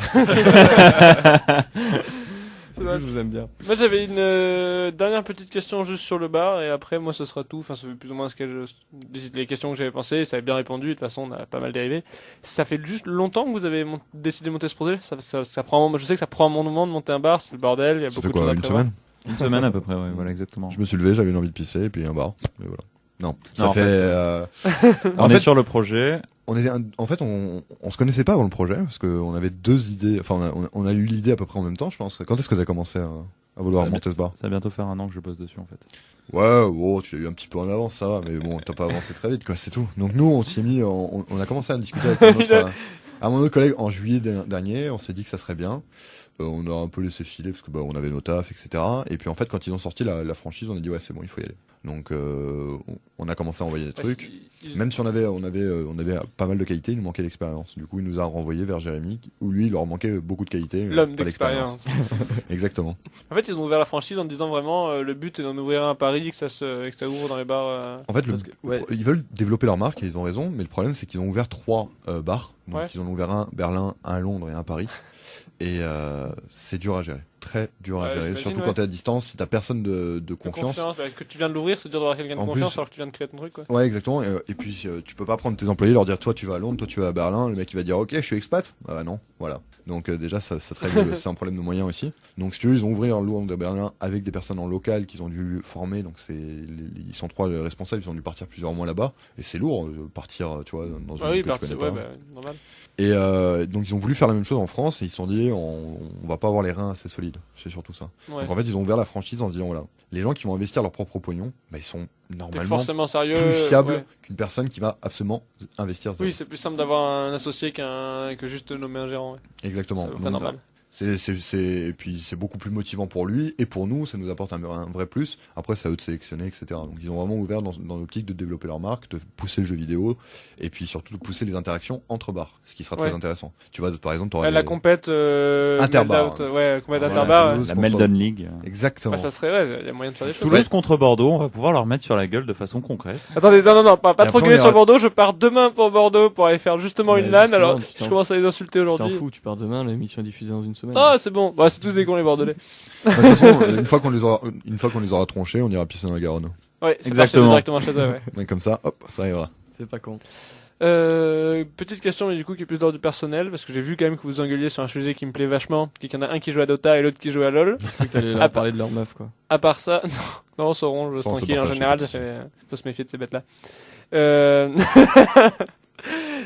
Speaker 6: C'est vrai.
Speaker 3: Je vous aime bien.
Speaker 6: Moi j'avais une dernière petite question juste sur le bar et après moi ce sera tout. Enfin c'est plus ou moins les questions que j'avais pensées. Ça avait bien répondu. De toute façon on a pas mal dérivé. Ça fait juste longtemps que vous avez décidé de monter ce projet. Ça prend. Je sais que ça prend un moment de monter un bar. C'est le bordel. Il y a
Speaker 2: Ça
Speaker 6: beaucoup
Speaker 2: fait
Speaker 6: de choses
Speaker 2: quoi,
Speaker 6: à
Speaker 2: une
Speaker 6: prévoir.
Speaker 2: semaine?
Speaker 4: Une semaine à peu près, ouais, voilà, exactement.
Speaker 2: Je me suis levé, j'avais une envie de pisser, et puis un bar. Et voilà. Non, ça
Speaker 4: Non, en
Speaker 2: fait.
Speaker 4: On
Speaker 2: en
Speaker 4: est
Speaker 2: fait,
Speaker 4: sur le projet.
Speaker 2: en fait, on se connaissait pas avant le projet parce qu'on avait deux idées. Enfin, on a eu l'idée à peu près en même temps, je pense. Quand est-ce que t'as commencé à vouloir monter ce bar?
Speaker 4: Ça va bientôt faire 1 an que je bosse dessus, en fait.
Speaker 2: Ouais, oh, tu l'as eu un petit peu en avance, ça va, mais bon, t'as pas avancé très vite, quoi, c'est tout. Donc nous, on s'y est mis, on a commencé à discuter avec mon autre collègue en juillet dernier. On s'est dit que ça serait bien. On a un peu laissé filer parce que bah on avait nos tafs, etc. Et puis en fait, quand ils ont sorti la franchise, on a dit ouais, c'est bon, il faut y aller. Donc on a commencé à envoyer des trucs. Même si on avait pas mal de qualité, il nous manquait l'expérience. Du coup, il nous a renvoyé vers Jérémy, où lui, il leur manquait beaucoup de qualité,
Speaker 6: L'homme
Speaker 2: pas l'expérience.
Speaker 6: d'expérience.
Speaker 2: Exactement.
Speaker 6: En fait, ils ont ouvert la franchise en disant vraiment le but est d'en ouvrir un à Paris, que ça ouvre dans les bars.
Speaker 2: En fait,
Speaker 3: Parce que, ouais.
Speaker 2: ils veulent développer leur marque et ils ont raison, mais le problème c'est qu'ils ont ouvert 3 bars. Donc
Speaker 6: Ouais.
Speaker 2: ils en ont ouvert un à Berlin, un à Londres et un à Paris. Et c'est dur à gérer, très dur à
Speaker 6: Ouais,
Speaker 2: gérer,
Speaker 6: j'imagine,
Speaker 2: surtout
Speaker 6: ouais.
Speaker 2: quand t'es à distance, si t'as personne de confiance.
Speaker 6: Bah, que tu viens de l'ouvrir, c'est dur d'avoir quelqu'un de
Speaker 2: En
Speaker 6: confiance
Speaker 2: plus-
Speaker 6: alors que tu viens de créer ton truc, quoi.
Speaker 2: Ouais, exactement. Et puis tu peux pas prendre tes employés, leur dire toi tu vas à Londres, toi tu vas à Berlin. Le mec il va dire ok, je suis expat. Ah bah non, voilà. Donc déjà ça te règle, c'est un problème de moyens aussi. Donc si tu veux, ils ont ouvert Londres et Berlin avec des personnes en local qu'ils ont dû former. Donc ils sont 3 responsables, ils ont dû partir plusieurs mois là-bas. Et c'est lourd partir, tu vois, dans une
Speaker 6: Ah oui,
Speaker 2: ville que tu
Speaker 6: parti,
Speaker 2: connais
Speaker 6: ouais,
Speaker 2: pas.
Speaker 6: bah, normal.
Speaker 2: Et donc ils ont voulu faire la même chose en France et ils se sont dit on va pas avoir les reins assez solides. C'est surtout ça.
Speaker 6: Ouais.
Speaker 2: Donc en fait ils ont ouvert la franchise en se disant voilà, les gens qui vont investir leur propre pognon, bah, ils sont
Speaker 6: T'es
Speaker 2: normalement
Speaker 6: forcément sérieux.
Speaker 2: plus fiables
Speaker 6: ouais.
Speaker 2: qu'une personne qui va absolument investir zéro.
Speaker 6: Oui, c'est plus simple d'avoir un associé que juste nommer un gérant. Ouais.
Speaker 2: Exactement.
Speaker 6: C'est pas
Speaker 2: Donc,
Speaker 6: normal.
Speaker 2: et puis c'est beaucoup plus motivant pour lui et pour nous, ça nous apporte un vrai plus. Après, c'est à eux de sélectionner, etc. Donc ils ont vraiment ouvert dans l'optique de développer leur marque, de pousser le jeu vidéo et puis surtout de pousser les interactions entre bars, ce qui sera
Speaker 6: Ouais.
Speaker 2: très intéressant. Tu vois, par exemple, t'auras
Speaker 6: Ouais, la compète
Speaker 2: Interbar.
Speaker 6: Meldout, ouais, compète
Speaker 2: Voilà,
Speaker 6: interbar. Ouais.
Speaker 2: Toulouse
Speaker 4: La
Speaker 2: contre-
Speaker 4: Meldon League.
Speaker 2: Exactement.
Speaker 6: Bah, ça serait, ouais, il y a moyen de faire des choses.
Speaker 4: Toulouse contre Bordeaux, on va pouvoir leur mettre sur la gueule de façon concrète.
Speaker 6: Attendez, non, pas
Speaker 2: Et
Speaker 6: trop
Speaker 2: après,
Speaker 6: gueuler
Speaker 2: on
Speaker 6: sur
Speaker 2: ira-
Speaker 6: Bordeaux. Je pars demain pour Bordeaux pour aller faire justement
Speaker 3: Ouais,
Speaker 6: une LAN.
Speaker 3: justement,
Speaker 6: Alors,
Speaker 3: tu t'en
Speaker 6: je commence à les insulter
Speaker 3: Tu t'en
Speaker 6: aujourd'hui.
Speaker 3: fous, tu pars demain, l'émission est diffusée dans une semaine.
Speaker 6: Ah, c'est bon. Bah, c'est tous des cons les Bordelais.
Speaker 2: De toute façon, une fois qu'on les aura tronchés, on ira pisser dans la Garonne.
Speaker 6: Ouais, c'est
Speaker 4: Exactement.
Speaker 6: directement chez eux, ouais.
Speaker 2: Mais comme ça, hop, ça arrivera.
Speaker 3: C'est pas con.
Speaker 6: Petite question, mais du coup, qui est plus d'ordre du personnel, parce que j'ai vu quand même que vous engueuliez sur un sujet qui me plaît vachement, qu'il y en a un qui joue à Dota et l'autre qui joue à LoL.
Speaker 3: Je crois que t'allais
Speaker 6: Ah,
Speaker 3: leur parler de leur meuf, quoi.
Speaker 6: À part ça, non, Sauron, je
Speaker 2: Ça, on se
Speaker 6: tranquille en
Speaker 2: partage,
Speaker 6: général,
Speaker 2: c'est
Speaker 6: ça
Speaker 2: pas
Speaker 6: fait, faut se méfier de ces bêtes-là.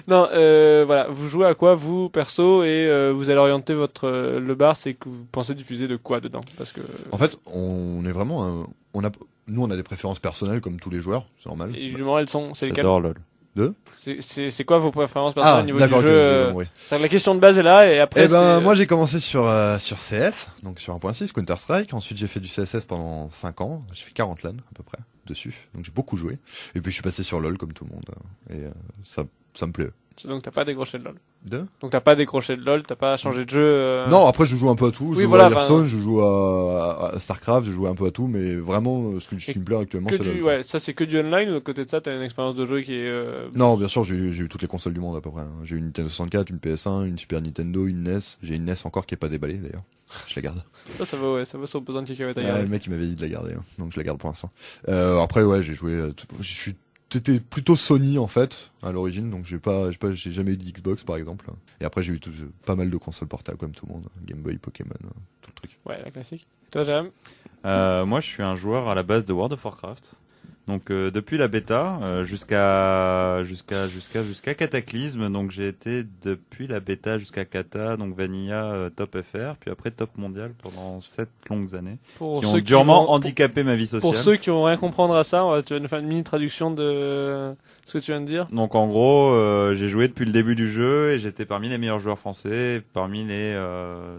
Speaker 6: Non, voilà, vous jouez à quoi, vous, perso, et vous allez orienter le bar, c'est que vous pensez diffuser de quoi dedans, parce que...
Speaker 2: En fait, on est vraiment, nous on a des préférences personnelles comme tous les joueurs, c'est normal.
Speaker 6: Et justement, c'est lesquelles?
Speaker 4: J'adore LOL.
Speaker 6: C'est quoi vos préférences personnelles au niveau
Speaker 2: d'accord,
Speaker 6: du
Speaker 2: ok,
Speaker 6: jeu
Speaker 2: j'ai compris.
Speaker 6: C'est-à-dire que la question de base est là, et après,
Speaker 2: Eh ben,
Speaker 6: c'est-
Speaker 2: moi j'ai commencé sur CS, donc sur 1.6, Counter-Strike. Ensuite j'ai fait du CSS pendant 5 ans. J'ai fait 40 LAN à peu près dessus, donc j'ai beaucoup joué. Et puis je suis passé sur LoL comme tout le monde. Et ça me plaît.
Speaker 6: Donc t'as pas décroché de LoL.
Speaker 2: De
Speaker 6: Donc t'as pas décroché de LoL, t'as pas changé de jeu.
Speaker 2: Non, après je joue un peu à tout. Je
Speaker 6: Oui,
Speaker 2: joue
Speaker 6: voilà,
Speaker 2: à Hearthstone,
Speaker 6: enfin-
Speaker 2: je joue à Starcraft, je joue un peu à tout, mais vraiment ce qui me plaît actuellement
Speaker 6: Que
Speaker 2: c'est
Speaker 6: du,
Speaker 2: LoL.
Speaker 6: ouais, ça c'est que du online, ou à côté de ça t'as une expérience de jeu qui est...
Speaker 2: Non, bien sûr, j'ai eu toutes les consoles du monde à peu près. J'ai eu une Nintendo 64, une PS1, une Super Nintendo, une NES. J'ai une NES encore qui est pas déballée d'ailleurs. Je la garde.
Speaker 6: Ça vaut, ouais, ça vaut son pesant de cacahuètes à
Speaker 2: Ah,
Speaker 6: garder.
Speaker 2: le mec il m'avait dit de la garder, hein, donc je la garde pour l'instant. Après ouais, j'ai joué. J'étais plutôt Sony en fait à l'origine, donc j'ai jamais eu de Xbox par exemple. Et après j'ai eu pas mal de consoles portables comme tout le monde, Game Boy, Pokémon, tout le truc.
Speaker 6: Ouais, la classique. Et toi, Jérém?
Speaker 4: Moi, je suis un joueur à la base de World of Warcraft. Donc depuis la bêta jusqu'à Cataclysme, donc j'ai été depuis la bêta jusqu'à Kata, donc Vanilla, Top FR, puis après Top Mondial pendant 7 longues années,
Speaker 6: Pour
Speaker 4: qui ont
Speaker 6: ceux
Speaker 4: durement
Speaker 6: vont-
Speaker 4: handicapé ma vie sociale.
Speaker 6: Pour ceux qui ont rien comprendre à ça, tu vas nous faire une mini traduction de ce que tu viens de dire.
Speaker 4: Donc en gros, j'ai joué depuis le début du jeu et j'étais parmi les meilleurs joueurs français, parmi les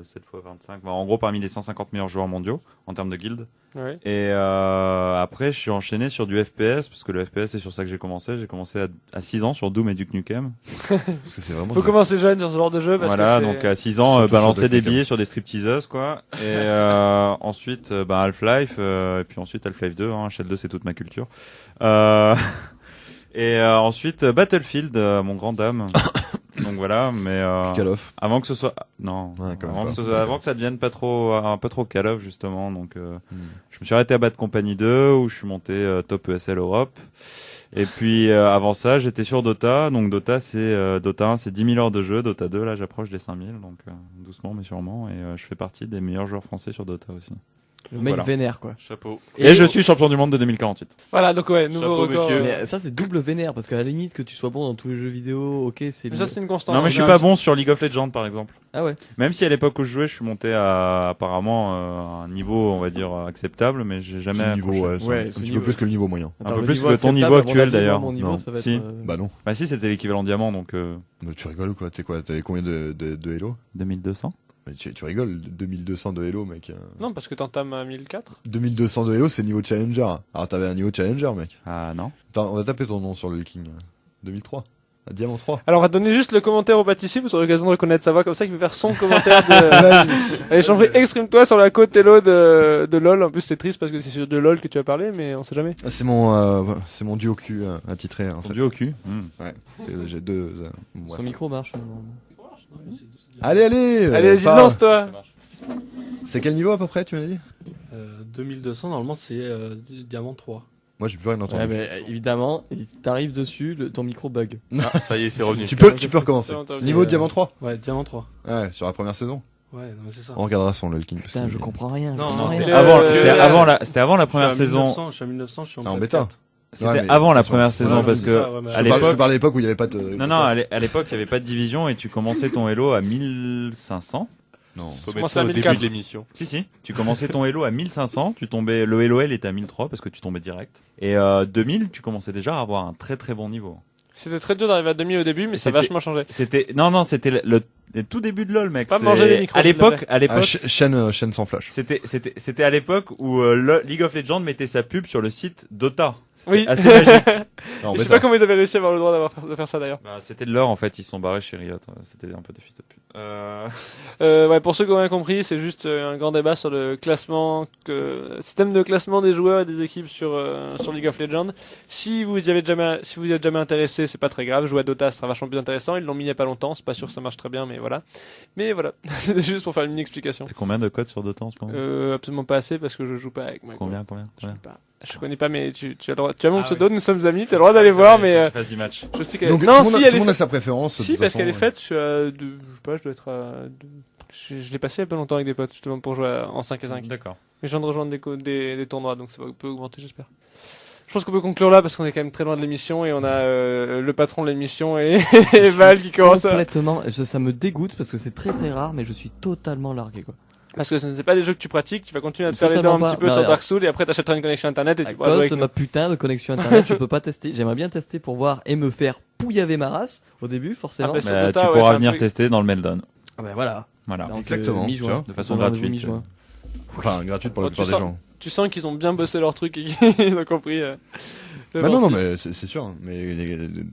Speaker 4: 7 x 25, bah, en gros parmi les 150 meilleurs joueurs mondiaux en termes de guilde.
Speaker 6: Ouais.
Speaker 4: Et après, je suis enchaîné sur du FPS, parce que le FPS, c'est sur ça que j'ai commencé. J'ai commencé à 6 ans sur Doom et Duke Nukem.
Speaker 2: Parce que c'est vraiment.
Speaker 6: Faut commencer jeune sur ce genre de jeu parce
Speaker 4: Voilà,
Speaker 6: que c'est...
Speaker 4: donc à 6 ans,
Speaker 2: Surtout
Speaker 4: balancer
Speaker 2: sur
Speaker 4: des
Speaker 2: Duke Nukem.
Speaker 4: billets sur des stripteaseuses, quoi. Et ensuite, Half-Life, et puis ensuite Half-Life 2, hein. Shell 2, c'est toute ma culture. Et ensuite, Battlefield, mon grand dame. Donc voilà, mais
Speaker 2: Call of.
Speaker 4: avant que ce soit non,
Speaker 2: Ouais, quand même
Speaker 4: avant
Speaker 2: pas.
Speaker 4: que, avant que ça devienne pas trop un peu trop Call of justement. Donc je me suis arrêté à Bad Company 2 où je suis monté top ESL Europe. Et puis avant ça, j'étais sur Dota. Donc Dota c'est Dota 1, c'est 10 000 heures de jeu. Dota 2, là j'approche des 5 000, donc doucement mais sûrement. Et je fais partie des meilleurs joueurs français sur Dota aussi.
Speaker 3: Le mec
Speaker 4: Voilà.
Speaker 3: vénère, quoi.
Speaker 5: Chapeau.
Speaker 4: Et je suis champion du monde de 2048.
Speaker 6: Voilà, donc ouais, nouveau
Speaker 5: Chapeau,
Speaker 6: record.
Speaker 5: monsieur.
Speaker 3: Mais ça, c'est double vénère, parce qu'à la limite, que tu sois bon dans tous les jeux vidéo, ok, c'est...
Speaker 6: Mais ça, c'est une constante.
Speaker 4: Non mais je suis pas bon sur League of Legends par exemple.
Speaker 3: Ah ouais.
Speaker 4: Même si à l'époque où je jouais, je suis monté à apparemment un niveau, on va dire, acceptable, mais j'ai
Speaker 2: C'est
Speaker 4: jamais
Speaker 2: le niveau,
Speaker 4: accroché.
Speaker 2: ouais, c'est
Speaker 3: Ouais,
Speaker 2: un
Speaker 3: ce
Speaker 2: petit
Speaker 3: niveau-
Speaker 2: peu plus que le niveau moyen.
Speaker 3: Attends,
Speaker 4: peu
Speaker 3: le
Speaker 4: plus
Speaker 3: niveau
Speaker 4: que ton
Speaker 3: acceptable,
Speaker 4: niveau
Speaker 3: à mon
Speaker 4: actuel,
Speaker 3: avis, moi,
Speaker 4: d'ailleurs.
Speaker 3: Mon niveau,
Speaker 2: Non.
Speaker 3: ça va
Speaker 4: Si.
Speaker 3: être...
Speaker 2: Bah non.
Speaker 4: Bah si, c'était l'équivalent diamant, donc
Speaker 2: Mais tu rigoles ou quoi? T'avais combien de Halo?
Speaker 4: 2200.
Speaker 2: Mais tu rigoles, 2200 de Halo, mec.
Speaker 6: Non, parce que t'entames à 1004.
Speaker 2: 2200 de Halo, c'est niveau challenger. Alors t'avais un niveau challenger, mec.
Speaker 4: Ah non.
Speaker 2: Attends, on va taper ton nom sur le King. 2003. À Diamant 3.
Speaker 6: Alors, on va donner juste le commentaire au pâtissier, vous aurez l'occasion de reconnaître sa voix, comme ça, il peut faire son commentaire de...
Speaker 2: Vas-y.
Speaker 6: Allez, changer Extreme-toi sur la côte Hello de LoL. En plus, c'est triste parce que c'est sur de LoL que tu as parlé, mais on sait jamais.
Speaker 2: Ah, c'est mon duo cul attitré, en fait.
Speaker 4: Fondu au cul.
Speaker 2: J'ai deux.
Speaker 3: Son micro marche.
Speaker 2: Allez,
Speaker 6: Allez, vas-y,
Speaker 2: pas-
Speaker 6: lance-toi.
Speaker 2: C'est quel niveau à peu près, tu m'as dit?
Speaker 1: 2200, normalement, c'est Diamant 3.
Speaker 2: Moi, j'ai plus rien entendu.
Speaker 3: Ouais, mais évidemment, t'arrives dessus, ton micro bug.
Speaker 5: Ah, ça y est, c'est revenu.
Speaker 2: Tu peux recommencer.
Speaker 6: C'est bon, t'as-
Speaker 2: Niveau Diamant 3?
Speaker 1: Ouais, Diamant 3.
Speaker 2: Ouais, sur la première saison.
Speaker 1: Ouais, non, mais c'est ça.
Speaker 2: On regardera son LOL King. parce
Speaker 3: Putain,
Speaker 2: que-
Speaker 3: je comprends rien. je
Speaker 1: Non,
Speaker 3: comprends
Speaker 1: non,
Speaker 3: rien.
Speaker 1: c'était
Speaker 4: Avant,
Speaker 6: Euh,
Speaker 4: c'était avant la première
Speaker 1: Je suis à
Speaker 4: saison.
Speaker 1: 1900, je suis à 1900, je suis en
Speaker 2: Ah, en
Speaker 1: plate
Speaker 2: bêta.
Speaker 1: 4.
Speaker 4: C'était
Speaker 2: Ouais, mais
Speaker 4: avant la
Speaker 2: attention,
Speaker 4: première
Speaker 2: c'est-
Speaker 4: saison
Speaker 1: ouais,
Speaker 4: parce
Speaker 1: c'est
Speaker 4: que
Speaker 1: ça, ouais, mais
Speaker 4: à
Speaker 1: à
Speaker 2: Je parle
Speaker 4: l'époque.
Speaker 2: à l'époque où il n'y avait pas de.
Speaker 4: Non, non, à l'époque, il n'y avait pas de division et tu commençais ton Elo à 1500.
Speaker 2: Non.
Speaker 5: Faut
Speaker 6: Comment
Speaker 5: mettre
Speaker 6: ça,
Speaker 5: ça au début
Speaker 6: 1004?
Speaker 5: de l'émission.
Speaker 4: Si. Tu commençais ton Elo à 1500, tu tombais, le LOL était à 1003 parce que tu tombais direct. Et 2000, tu commençais déjà à avoir un très très bon niveau.
Speaker 6: C'était très dur d'arriver à 2000 au début, mais ça a
Speaker 4: C'était-
Speaker 6: vachement changé.
Speaker 4: C'était, c'était le tout début de LOL, mec.
Speaker 6: Pas
Speaker 4: C'est-
Speaker 6: manger les micros,
Speaker 4: À
Speaker 6: s'il te
Speaker 4: l'époque,
Speaker 6: plaît.
Speaker 4: à l'époque,
Speaker 2: Chaîne sans flash.
Speaker 4: c'était à l'époque où League of Legends mettait sa pub sur le site Dota. C'était
Speaker 6: Oui.
Speaker 4: assez magique.
Speaker 2: Non,
Speaker 6: Je
Speaker 2: mais
Speaker 6: sais pas comment ils avaient réussi à avoir le droit de faire ça d'ailleurs.
Speaker 4: Bah, c'était de l'or en fait, ils se sont barrés chez Riot. C'était un peu des fils de pute.
Speaker 6: Ouais, pour ceux qui ont rien compris, c'est juste un grand débat sur le classement, système de classement des joueurs et des équipes sur League of Legends. Si vous y êtes jamais intéressé, c'est pas très grave. Jouer à Dota sera vachement plus intéressant. Ils l'ont mis il y a pas longtemps. C'est pas sûr que ça marche très bien, mais voilà. C'était juste pour faire une explication.
Speaker 4: T'as combien de codes sur Dota en ce moment
Speaker 6: Absolument pas assez parce que je joue pas avec moi.
Speaker 4: Combien
Speaker 6: Je sais pas. Je connais pas, mais tu as le droit. Tu as mon
Speaker 4: Ah
Speaker 6: pseudo, nous sommes amis. T'as le droit d'aller voir, mais
Speaker 4: Tu fasses 10 matchs.
Speaker 6: je sais qu'elle.
Speaker 2: Donc,
Speaker 6: Non,
Speaker 2: tout
Speaker 6: si
Speaker 2: le
Speaker 6: elle est
Speaker 2: monde a
Speaker 6: faite.
Speaker 2: sa préférence. de
Speaker 6: Si,
Speaker 2: toute
Speaker 6: parce
Speaker 2: façon,
Speaker 6: qu'elle est
Speaker 2: ouais.
Speaker 6: faite. Je suis à je sais pas, je dois être à. Je l'ai passé il y a pas longtemps avec des potes justement pour jouer en 5 et 5.
Speaker 4: D'accord.
Speaker 6: Mais je viens de rejoindre des tournois, donc ça va peut augmenter, j'espère. Je pense qu'on peut conclure là parce qu'on est quand même très loin de l'émission et on a le patron de l'émission et, et Val qui commence à...
Speaker 3: Complètement, ça me dégoûte parce que c'est très très rare, mais je suis totalement largué, quoi.
Speaker 6: Parce que ce ne sont pas des jeux que tu pratiques, tu vas continuer à te faire les dents
Speaker 3: Totalement
Speaker 6: un petit
Speaker 3: pas.
Speaker 6: peu
Speaker 3: Non,
Speaker 6: sur
Speaker 3: non.
Speaker 6: Dark Souls et après t'achèteras une connexion internet et
Speaker 3: À
Speaker 6: tu pourras jouer
Speaker 3: cause
Speaker 6: avec
Speaker 3: de
Speaker 6: nous.
Speaker 3: ma putain de connexion internet, je peux pas tester. J'aimerais bien tester pour voir et me faire pouillaver ma race au début, forcément.
Speaker 6: Ah, bah, sur
Speaker 4: Bah,
Speaker 6: Dota,
Speaker 4: tu
Speaker 6: ouais,
Speaker 4: pourras
Speaker 6: c'est un
Speaker 4: venir
Speaker 6: peu-
Speaker 4: tester dans le Meldon.
Speaker 3: Ah ben voilà.
Speaker 4: Voilà.
Speaker 3: Donc,
Speaker 2: Exactement, tu
Speaker 3: mi-juin.
Speaker 2: vois,
Speaker 4: de façon
Speaker 3: Dans le
Speaker 4: gratuite.
Speaker 3: mi-juin.
Speaker 2: Enfin, gratuite pour la
Speaker 6: Bon, tu
Speaker 2: plupart des
Speaker 6: sens-
Speaker 2: gens.
Speaker 6: Tu sens qu'ils ont bien bossé leur truc et qu'ils ont compris. le
Speaker 2: Bah non, non,
Speaker 6: principe.
Speaker 2: mais c'est sûr. Mais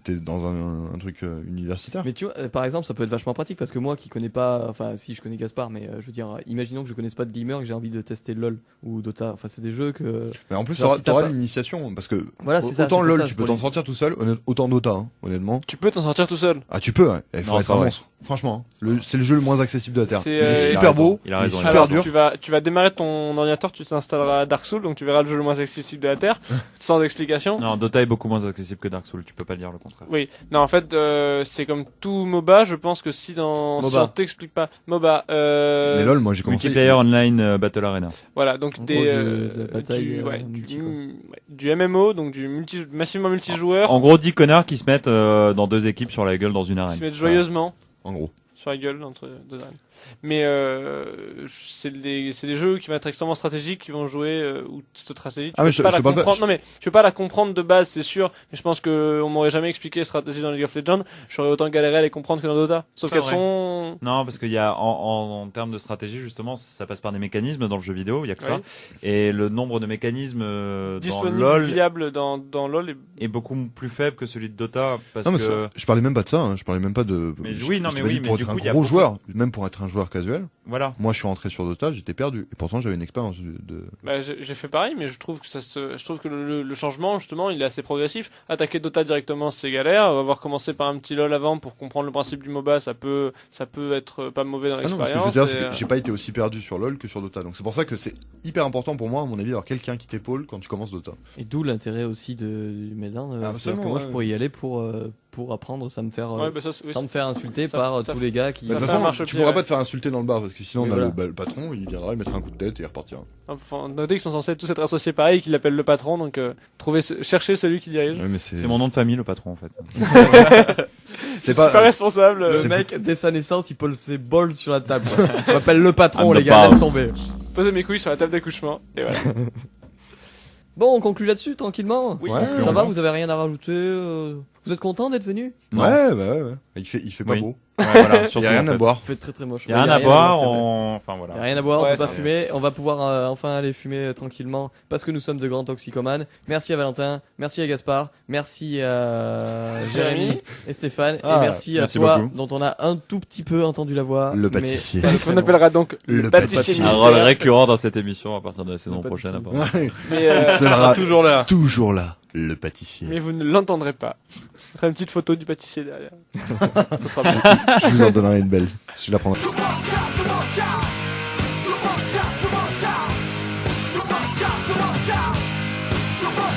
Speaker 2: t'es dans un truc universitaire.
Speaker 3: Mais tu vois, par exemple, ça peut être vachement pratique parce que moi qui connais pas, enfin si je connais Gaspard, mais je veux dire, imaginons que je connaisse pas de gamer et que j'ai envie de tester LoL ou Dota. Enfin, c'est des jeux que.
Speaker 2: Mais en plus,
Speaker 3: Genre, si t'as
Speaker 2: t'auras
Speaker 3: pas-
Speaker 2: l'initiation. Parce que
Speaker 3: Voilà, c'est ça.
Speaker 2: autant
Speaker 3: c'est pour
Speaker 2: LOL,
Speaker 3: ça,
Speaker 2: tu
Speaker 3: c'est
Speaker 2: peux
Speaker 3: pour
Speaker 2: t'en sortir tout seul. Autant Dota, hein, honnêtement.
Speaker 6: Tu peux t'en sortir tout seul.
Speaker 2: Ah, tu peux, ouais. Il faut
Speaker 4: Non,
Speaker 2: être
Speaker 4: c'est
Speaker 2: un
Speaker 4: vrai.
Speaker 2: monstre. Franchement, hein. C'est le jeu le moins accessible de la Terre.
Speaker 6: C'est,
Speaker 2: Il est
Speaker 6: il a
Speaker 2: super
Speaker 4: raison.
Speaker 2: beau,
Speaker 4: Il a
Speaker 2: il est
Speaker 4: raison.
Speaker 2: super
Speaker 6: Alors,
Speaker 2: dur.
Speaker 6: tu vas démarrer ton ordinateur, tu t'installeras Dark Souls, donc tu verras le jeu le moins accessible de la Terre, sans explication.
Speaker 4: Non, Dota est beaucoup moins accessible que Dark Souls, tu peux pas dire le contraire.
Speaker 6: Oui, non, en fait, c'est comme tout MOBA, je pense que si
Speaker 3: MOBA.
Speaker 6: on t'explique pas MOBA,
Speaker 2: Mais LOL, moi j'ai commencé.
Speaker 4: Multiplayer Online Battle Arena.
Speaker 6: voilà, donc
Speaker 3: En
Speaker 6: des
Speaker 3: gros, de la bataille, multi, quoi.
Speaker 6: du MMO, donc du massivement multijoueur,
Speaker 4: En gros, 10 connards qui se mettent dans deux équipes sur la gueule dans une
Speaker 6: qui
Speaker 4: arène.
Speaker 6: se mettent joyeusement
Speaker 2: En gros.
Speaker 6: sur la gueule entre deux arènes. Mais c'est des jeux qui vont être extrêmement stratégiques, qui vont jouer ou cette stratégie. Tu
Speaker 2: Ah,
Speaker 6: peux
Speaker 2: mais je
Speaker 6: pas la
Speaker 2: parle pas-
Speaker 6: comprendre. Non mais tu peux pas la comprendre de base, c'est sûr. Mais je pense que on m'aurait jamais expliqué stratégie dans League of Legends. J'aurais autant galéré à les comprendre que dans Dota. Sauf
Speaker 4: C'est
Speaker 6: qu'elles
Speaker 4: vrai.
Speaker 6: sont
Speaker 4: Non, parce qu'il y a en termes de stratégie justement, ça passe par des mécanismes dans le jeu vidéo, il y a que ça.
Speaker 6: Oui.
Speaker 4: Et le nombre de mécanismes dans
Speaker 6: disponibles,
Speaker 4: LoL
Speaker 6: viables dans LoL. Et
Speaker 4: est beaucoup plus faible que celui de Dota parce
Speaker 2: Non, mais
Speaker 4: que
Speaker 2: je parlais même pas de ça, hein. Je parlais même pas de.
Speaker 4: Mais
Speaker 2: je-
Speaker 4: oui, non,
Speaker 2: je
Speaker 4: mais
Speaker 2: t'avais
Speaker 4: oui,
Speaker 2: dit, pour
Speaker 4: mais du
Speaker 2: être
Speaker 4: coup,
Speaker 2: un
Speaker 4: il y a
Speaker 2: gros
Speaker 4: beaucoup-
Speaker 2: joueur, même pour être un joueur casual,
Speaker 4: Voilà.
Speaker 2: Moi, je suis rentré sur Dota, j'étais perdu. Et pourtant, j'avais une expérience de...
Speaker 6: Bah, j'ai fait pareil, mais je trouve que je trouve que le changement, justement, il est assez progressif. Attaquer Dota directement, c'est galère. Avoir commencé par un petit LoL avant pour comprendre le principe du MOBA, ça peut être pas mauvais dans
Speaker 2: Ah non, ce que
Speaker 6: l'expérience.
Speaker 2: je veux dire, c'est
Speaker 6: et,
Speaker 2: que j'ai pas été aussi perdu sur LoL que sur Dota. Donc c'est pour ça que c'est hyper important pour moi, à mon avis, d'avoir quelqu'un qui t'épaule quand tu commences Dota.
Speaker 3: Et d'où l'intérêt aussi du Médin. C'est-à-dire
Speaker 2: Absolument,
Speaker 3: que moi,
Speaker 2: ouais.
Speaker 3: je pourrais y aller pour apprendre sans me faire,
Speaker 6: ouais, bah, ça, oui,
Speaker 3: sans me faire insulter
Speaker 6: ça-
Speaker 3: par
Speaker 6: ça-
Speaker 3: tous les gars qui.
Speaker 2: Bah, de toute
Speaker 6: fait un
Speaker 2: façon,
Speaker 6: marche-pied,
Speaker 2: tu pourras
Speaker 6: ouais.
Speaker 2: pas te faire insulter dans le bar parce que sinon
Speaker 3: Oui,
Speaker 2: on a
Speaker 3: voilà.
Speaker 2: le patron, il viendra, il mettra un coup de tête et il repartira.
Speaker 6: enfin, notez qu'ils sont censés tous être associés pareil, qu'ils l'appellent le patron, donc cherchez celui qui dirige.
Speaker 2: Ouais, mais
Speaker 4: C'est mon nom de famille, le patron, en fait.
Speaker 2: C'est
Speaker 6: Je suis pas
Speaker 2: pas.
Speaker 6: responsable.
Speaker 3: Le mec, dès sa naissance, il pose ses balls sur la table. quoi. On m'appelle le patron,
Speaker 4: I'm
Speaker 3: les
Speaker 4: the
Speaker 3: gars, laisse
Speaker 4: boss.
Speaker 3: tomber.
Speaker 6: Poser mes couilles sur la table d'accouchement. Et voilà.
Speaker 3: Bon, on conclut là-dessus, tranquillement.
Speaker 2: Ouais,
Speaker 3: Ça va, vous avez rien à rajouter Vous êtes content d'être venu
Speaker 4: Non.
Speaker 2: ouais. Il fait pas
Speaker 4: Oui.
Speaker 2: beau.
Speaker 4: Ouais, voilà,
Speaker 2: Il
Speaker 4: surtout,
Speaker 2: y a rien
Speaker 4: en
Speaker 2: à
Speaker 4: fait.
Speaker 2: boire.
Speaker 3: Il fait très très moche.
Speaker 4: Il y a rien à boire, enfin voilà.
Speaker 3: Il y a rien à boire,
Speaker 6: Ouais,
Speaker 3: on peut pas
Speaker 6: ça-
Speaker 3: fumer. On va pouvoir enfin aller fumer tranquillement parce que nous sommes de grands toxicomanes. Merci à Valentin, merci à Gaspard, merci à Jérémy et Stéphane
Speaker 2: Ah,
Speaker 3: et merci à
Speaker 4: merci
Speaker 3: toi
Speaker 4: beaucoup.
Speaker 3: dont on a un tout petit peu entendu la voix.
Speaker 2: Le
Speaker 3: mais
Speaker 2: pâtissier.
Speaker 3: pas le
Speaker 6: On
Speaker 3: prénom.
Speaker 6: appellera donc
Speaker 2: Le
Speaker 6: le
Speaker 2: pâtissier.
Speaker 6: pâtissier
Speaker 4: Un
Speaker 6: mystère.
Speaker 4: rôle récurrent dans cette émission à partir de la saison
Speaker 3: Le
Speaker 4: prochaine.
Speaker 3: pâtissier.
Speaker 4: apparemment.
Speaker 6: Mais,
Speaker 2: Il sera
Speaker 5: Toujours là.
Speaker 2: toujours là, le pâtissier.
Speaker 6: mais vous ne l'entendrez pas. Je ferai une petite photo du pâtissier derrière. Ça sera bon.
Speaker 2: Je vous en donnerai une belle. Je la prendrai.
Speaker 7: Come on,